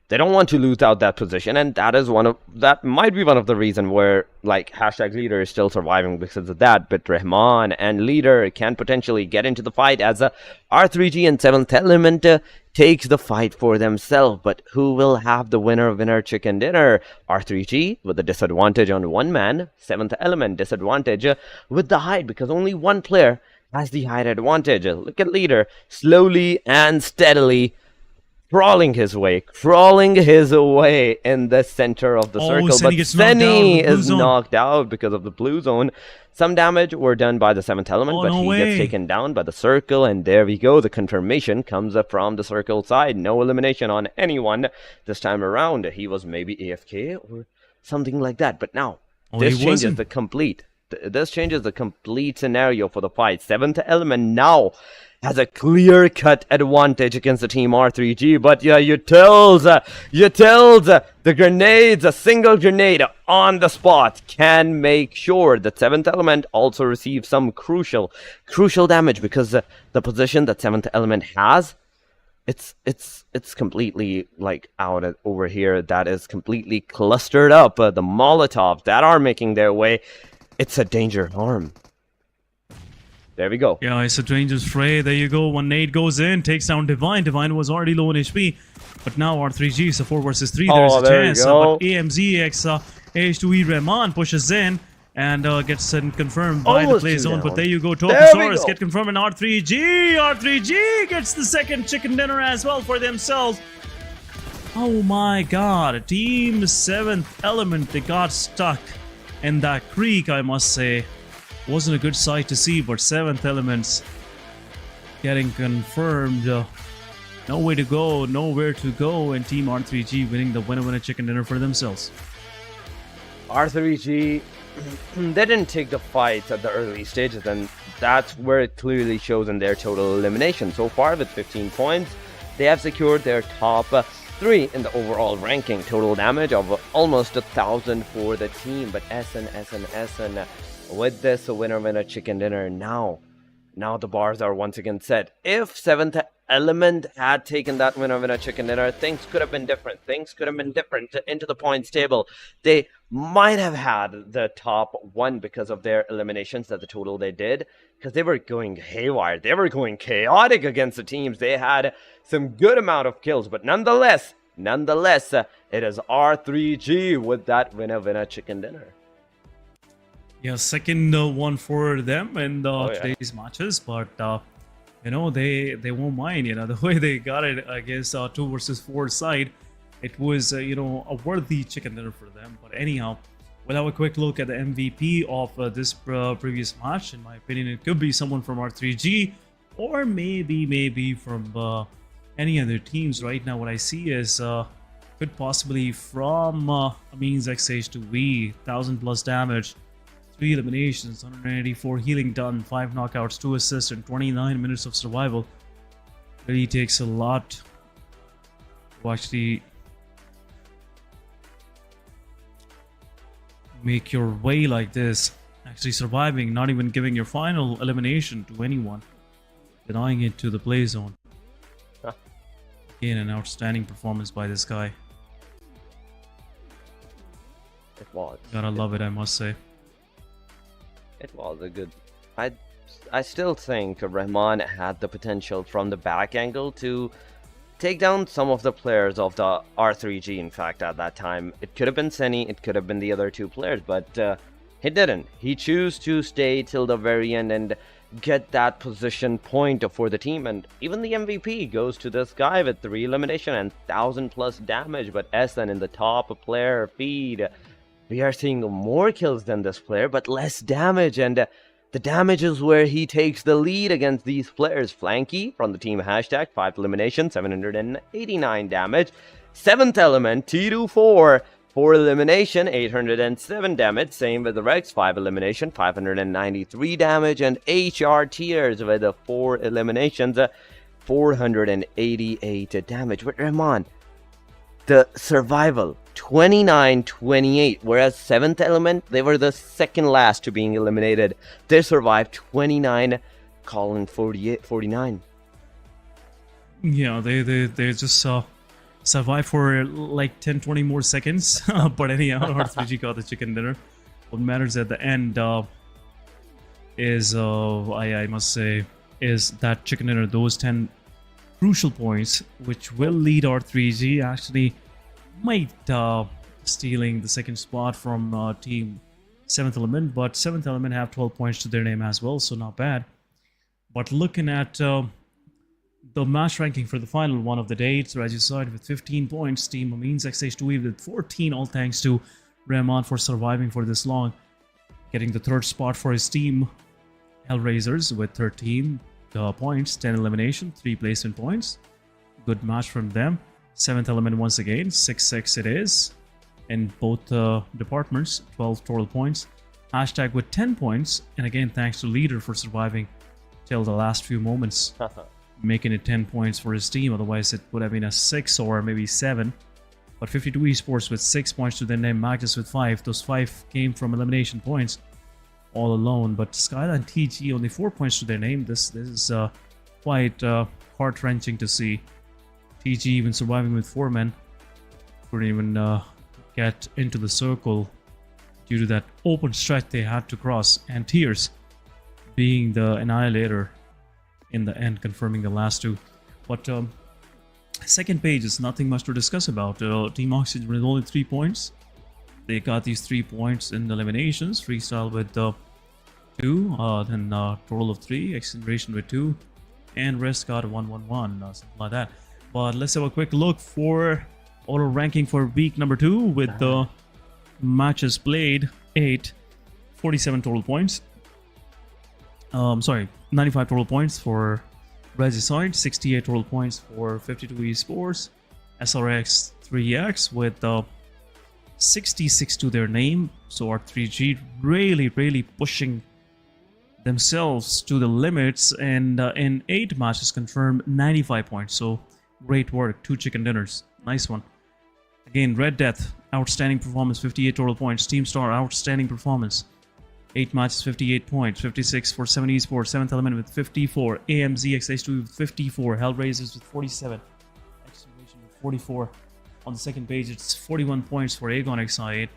They don't want to lose out that position, and that might be one of the reasons where like #leader is still surviving because of that. But Rahman and leader can potentially get into the fight as R3G and 7th element takes the fight for themselves. But who will have the winner chicken dinner? R3G with the disadvantage on one man, 7th element disadvantage with the height because only one player has the height advantage. Look at leader slowly and steadily crawling his way in the center of the circle. But Se7en is knocked out because of the blue zone. Some damage were done by the 7th element, but he gets taken down by the circle, and there we go. The confirmation comes up from the circle side. No elimination on anyone this time around. He was maybe AFK or something like that. But now, this changes the complete scenario for the fight. 7th element now has a clear-cut advantage against the team R3G, but yeah, you tells the grenades, a single grenade on the spot can make sure that 7th element also receives some crucial damage because the position that 7th element has, it's completely like out over here. That is completely clustered up. The Molotovs that are making their way, it's a danger harm. There we go. Yeah, it's a dangerous fray. There you go. One nade goes in, takes down Divine. Divine was already low on HP, but now R3G is a 4 versus 3. There's a chance. But AMZ x H2E Rahman pushes in and gets confirmed by the play zone. But there you go. Tokusaurus get confirmed, and R3G gets the second chicken dinner as well for themselves. Oh my god. Team 7th element, they got stuck in that creek, I must say. Wasn't a good sight to see, but 7th elements getting confirmed. No way to go, nowhere to go, and Team R3G winning the winner chicken dinner for themselves. R3G, they didn't take the fight at the early stages, and that's where it clearly shows in their total elimination. So far, with 15 points, they have secured their top 3 in the overall ranking. Total damage of almost 1,000 for the team, but Se7en with this winner chicken dinner, now the bars are once again set. If 7th element had taken that winner chicken dinner, things could have been different. Into the points table. They might have had the top 1 because of their eliminations, that the total they did, because they were going haywire. They were going chaotic against the teams. They had some good amount of kills, but nonetheless, it is R3G with that winner chicken dinner. Yeah, second one for them in today's matches, but you know, they won't mind. You know, the way they got it against 2 versus 4 side, it was you know, a worthy chicken dinner for them. But anyhow, we'll have a quick look at the MVP of this previous match. In my opinion, it could be someone from R3G, or maybe from any other teams. Right now, what I see is could possibly from Amin's XH2V, 1000+ damage. 3 eliminations, 184 healing done, 5 knockouts, 2 assists, and 29 minutes of survival. really takes a lot to actually make your way like this, actually surviving, not even giving your final elimination to anyone, denying it to the play zone. Huh. Again, an outstanding performance by this guy. It was. Gotta love it, I must say. It was a good. I still think Rahman had the potential from the back angle to take down some of the players of the R3G. In fact, at that time, it could have been Seni, it could have been the other two players, but he didn't. He chose to stay till the very end and get that position point for the team, and even the MVP goes to this guy with 3 elimination and 1000+ damage. But Se7en in the top player feed, we are seeing more kills than this player, but less damage, and the damage is where he takes the lead against these players. Flanky from the team hashtag, 5 elimination, 789 damage. 7th element, T24, 4 elimination, 807 damage. Same with the Rex, 5 elimination, 593 damage. And HR Tears with the 4 eliminations, 488 damage. But Rahman, the survival, 29-28, whereas 7th element, they were the second last to being eliminated. They survived 29, Colin 49. Yeah, they just survive for like 10-20 more seconds. But anyhow, R3G got the chicken dinner. What matters at the end is, I must say, is that chicken dinner, those 10 crucial points, which will lead R3G actually might stealing the second spot from team 7th element, but 7th element have 12 points to their name as well, so not bad. But looking at the match ranking for the final one of the day, it's Regicide with 15 points, Team Amines XH2E with 14, all thanks to Rahman for surviving for this long, getting the 3rd spot for his team. HellRaisers with 13 points, 10 elimination, 3 placement points. Good match from them. 7th element once again, 6-6 it is in both departments, 12 total points. Hashtag with 10 points, and again thanks to Leader for surviving till the last few moments, making it 10 points for his team. Otherwise it would have been a 6 or maybe 7. But 52 Esports with 6 points to their name, Magnus with 5. Those 5 came from elimination points all alone. But Skyline TG only 4 points to their name. This is quite heart-wrenching to see. TG even surviving with 4 men, couldn't even get into the circle due to that open stretch they had to cross, and Tears being the annihilator in the end, confirming the last 2. But second page is nothing much to discuss about. Team Oxygen with only 3 points. They got these 3 points in the eliminations. Freestyle with 2, then total of 3. XGeneration with 2, and rest got 1-1-1, something like that. But let's have a quick look for auto ranking for week number 2 with the matches played. 8, 47 total points. 95 total points for Regicide, 68 total points for 52 Esports. SRX 3X with 66 to their name. So R3G really pushing themselves to the limits, and in 8 matches confirmed, 95 points. So great work, 2 chicken dinners, nice one. Again, Red Death, outstanding performance, 58 total points. Team Star, outstanding performance, 8 matches, 58 points. 56 for Se7en Esports, 7th element with 54. AMZ XH2 with 54. HellRaisers with 47. XGeneration with 44. On the second page, it's 41 points for Aegon XI8.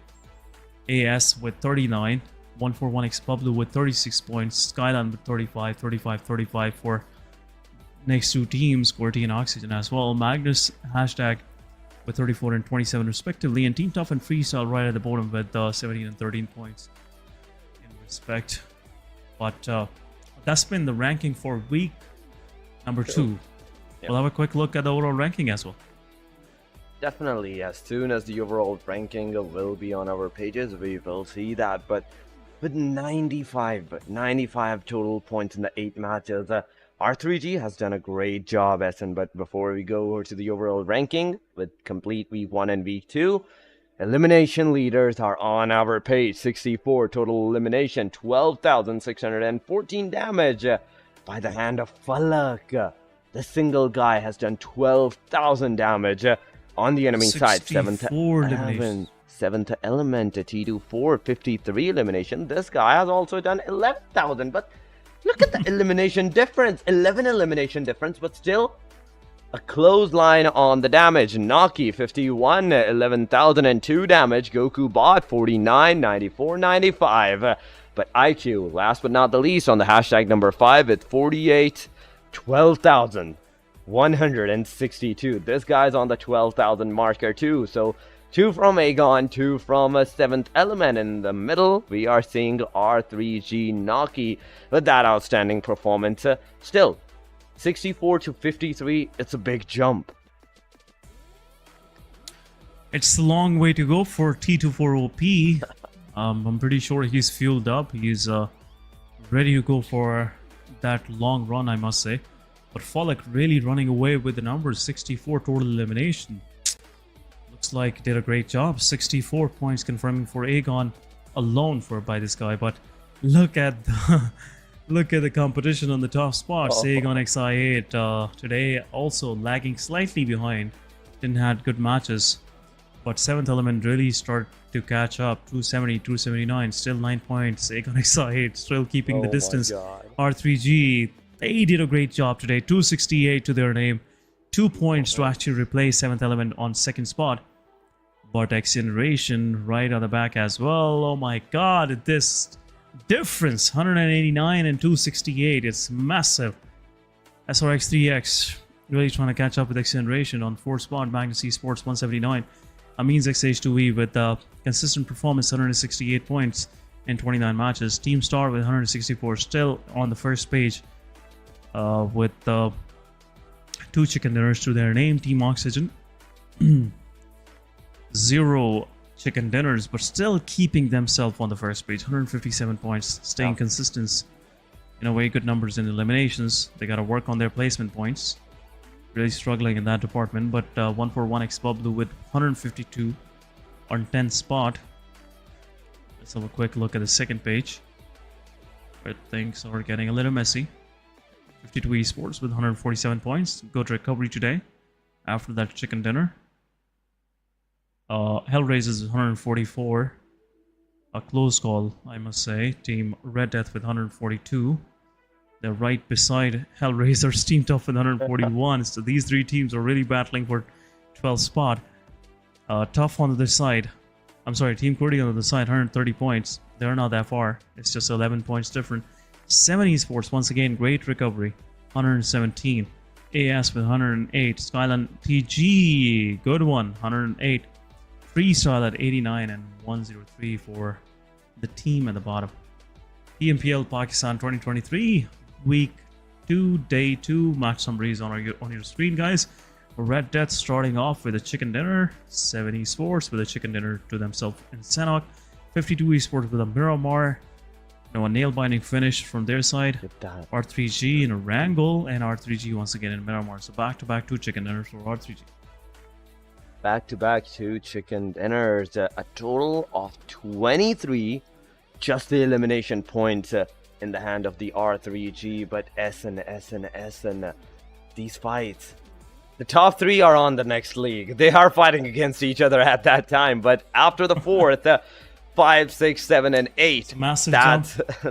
AS with 39. 141X Publo with 36 points. Skyline with 35. 35 for next 2 teams, QWERTY and Oxygen as well. Magnus hashtag with 34 and 27 respectively, and Team Tough and Freestyle right at the bottom with 17 and 13 points in respect. But that's been the ranking for week number 2. Yeah. We'll have a quick look at the overall ranking as well. Definitely, as soon as the overall ranking will be on our pages, we will see that. But with 95 total points in the 8 matches, R3G has done a great job, Se7en. But before we go over to the overall ranking with complete week 1 and week 2, elimination leaders are on our page. 64 total elimination, 12,614 damage by the hand of Falak. The single guy has done 12,000 damage on the enemy side. 64 eliminations. 7th element, T2 453 elimination. This guy has also done 11,000, but look at the elimination difference. 11 elimination difference, but still a clothesline on the damage. Naki 51, 11,002 damage. Goku Bot 49, 94, 95. But IQ, last but not the least, on the hashtag number 5 with 48, 12,162. This guy's on the 12,000 marker too. So 2 from Aegon, 2 from a 7th element. In the middle, we are seeing R3G Naki with that outstanding performance. Still, 64 to 53, it's a big jump. It's a long way to go for T24OP. I'm pretty sure he's fueled up. He's ready to go for that long run, I must say. But Folek really running away with the numbers. 64 total elimination. Looks like did a great job. 64 points confirming for Aegon alone by this guy. But look at the competition on the top spots. Aegon XI8 today also lagging slightly behind. Didn't have good matches. But 7th element really started to catch up. 270, 279, still 9 points. Aegon XI8 still keeping the distance. R3G, they did a great job today. 268 to their name. 2 points to actually replace 7th element on 2nd spot. But XGeneration right on the back as well. Oh my god, this difference. 189 and 268. It's massive. SRX3X really trying to catch up with XGeneration on 4th spot. Magnus Esports 179. Ameen's XH2E with consistent performance, 168 points in 29 matches. Team Star with 164, still on the first page with 2 chicken dinners to their name. Team Oxygen, 0 chicken dinners, but still keeping themselves on the first page. 157 points, staying consistent. In a way, good numbers in eliminations. They got to work on their placement points. Really struggling in that department, but 141X Bublu with 152 on 10th spot. Let's have a quick look at the second page, where things are getting a little messy. 52 Esports with 147 points. Good recovery today after that chicken dinner. HellRaisers 144. A close call, I must say. Team Red Death with 142. They're right beside HellRaisers, Team Tough with 141. So these 3 teams are really battling for 12th spot. Tough on the other side. I'm sorry, Team QWERTY on the other side, 130 points. They're not that far. It's just 11 points different. Se7en Esports, once again, great recovery. 117. AS with 108. Skyline PG, good one, 108. Freestyle at 89 and 103 for the team at the bottom. PMPL Pakistan 2023. Week 2, day 2. Match summaries on your screen, guys. Red Death starting off with a chicken dinner. Se7en Esports with a chicken dinner to themselves in Sanhok. 52 Esports with a Miramar. A nail-binding finish from their side. R3G in Erangel, and R3G once again in Miramar. So back-to-back 2 chicken dinners for R3G. Back-to-back 2 chicken dinners. A total of 23. Just the elimination points in the hand of the R3G, but Se7en, these fights. The top 3 are on the next league. They are fighting against each other at that time, but after the 4th, 5, 6, 7, and 8,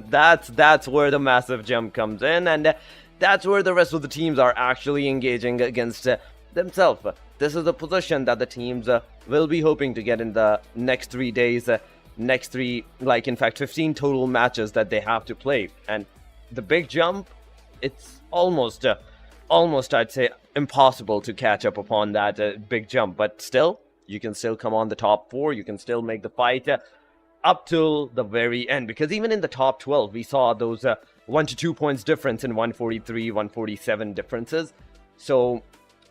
that's where the massive jump comes in, and that's where the rest of the teams are actually engaging against themselves. This is the position that the teams will be hoping to get in the next 3 days. Next 3, like in fact 15 total matches that they have to play, and the big jump, it's almost I'd say impossible to catch up upon that big jump, but still you can still come on the top 4, you can still make the fight up till the very end, because even in the top 12 we saw those 1 to 2 points difference in 143, 147 differences. So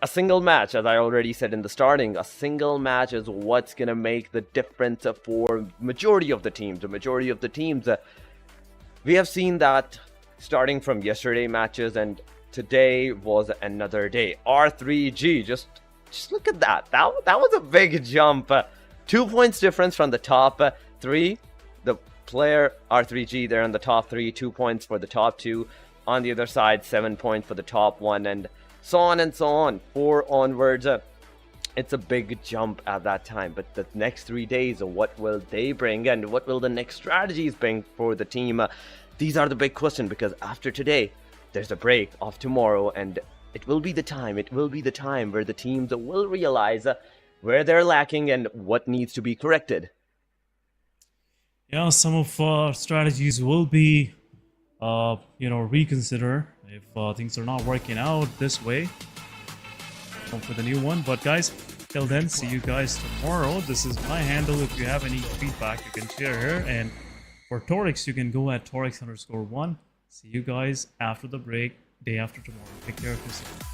a single match, as I already said in the starting, a single match is what's going to make the difference for majority of the teams. The majority of the teams, we have seen that starting from yesterday matches, and today was another day. R3G, just look at that. That was a big jump. 2 points difference from the top 3. The player R3G, they're in the top 3. 2 points for the top 2. On the other side, 7 points for the top 1. And so on and so on. 4 onwards, it's a big jump at that time. But the next 3 days, what will they bring, and what will the next strategies bring for the team? These are the big questions, because after today, there's a break of tomorrow, and it will be the time where the teams will realize where they're lacking and what needs to be corrected. Yeah, some of strategies will be, reconsider if things are not working out this way. Come for the new one. But guys, till then, see you guys tomorrow. This is my handle. If you have any feedback, you can share here. And for Torix, you can go at Torix_1. See you guys after the break, day after tomorrow. Take care of yourself.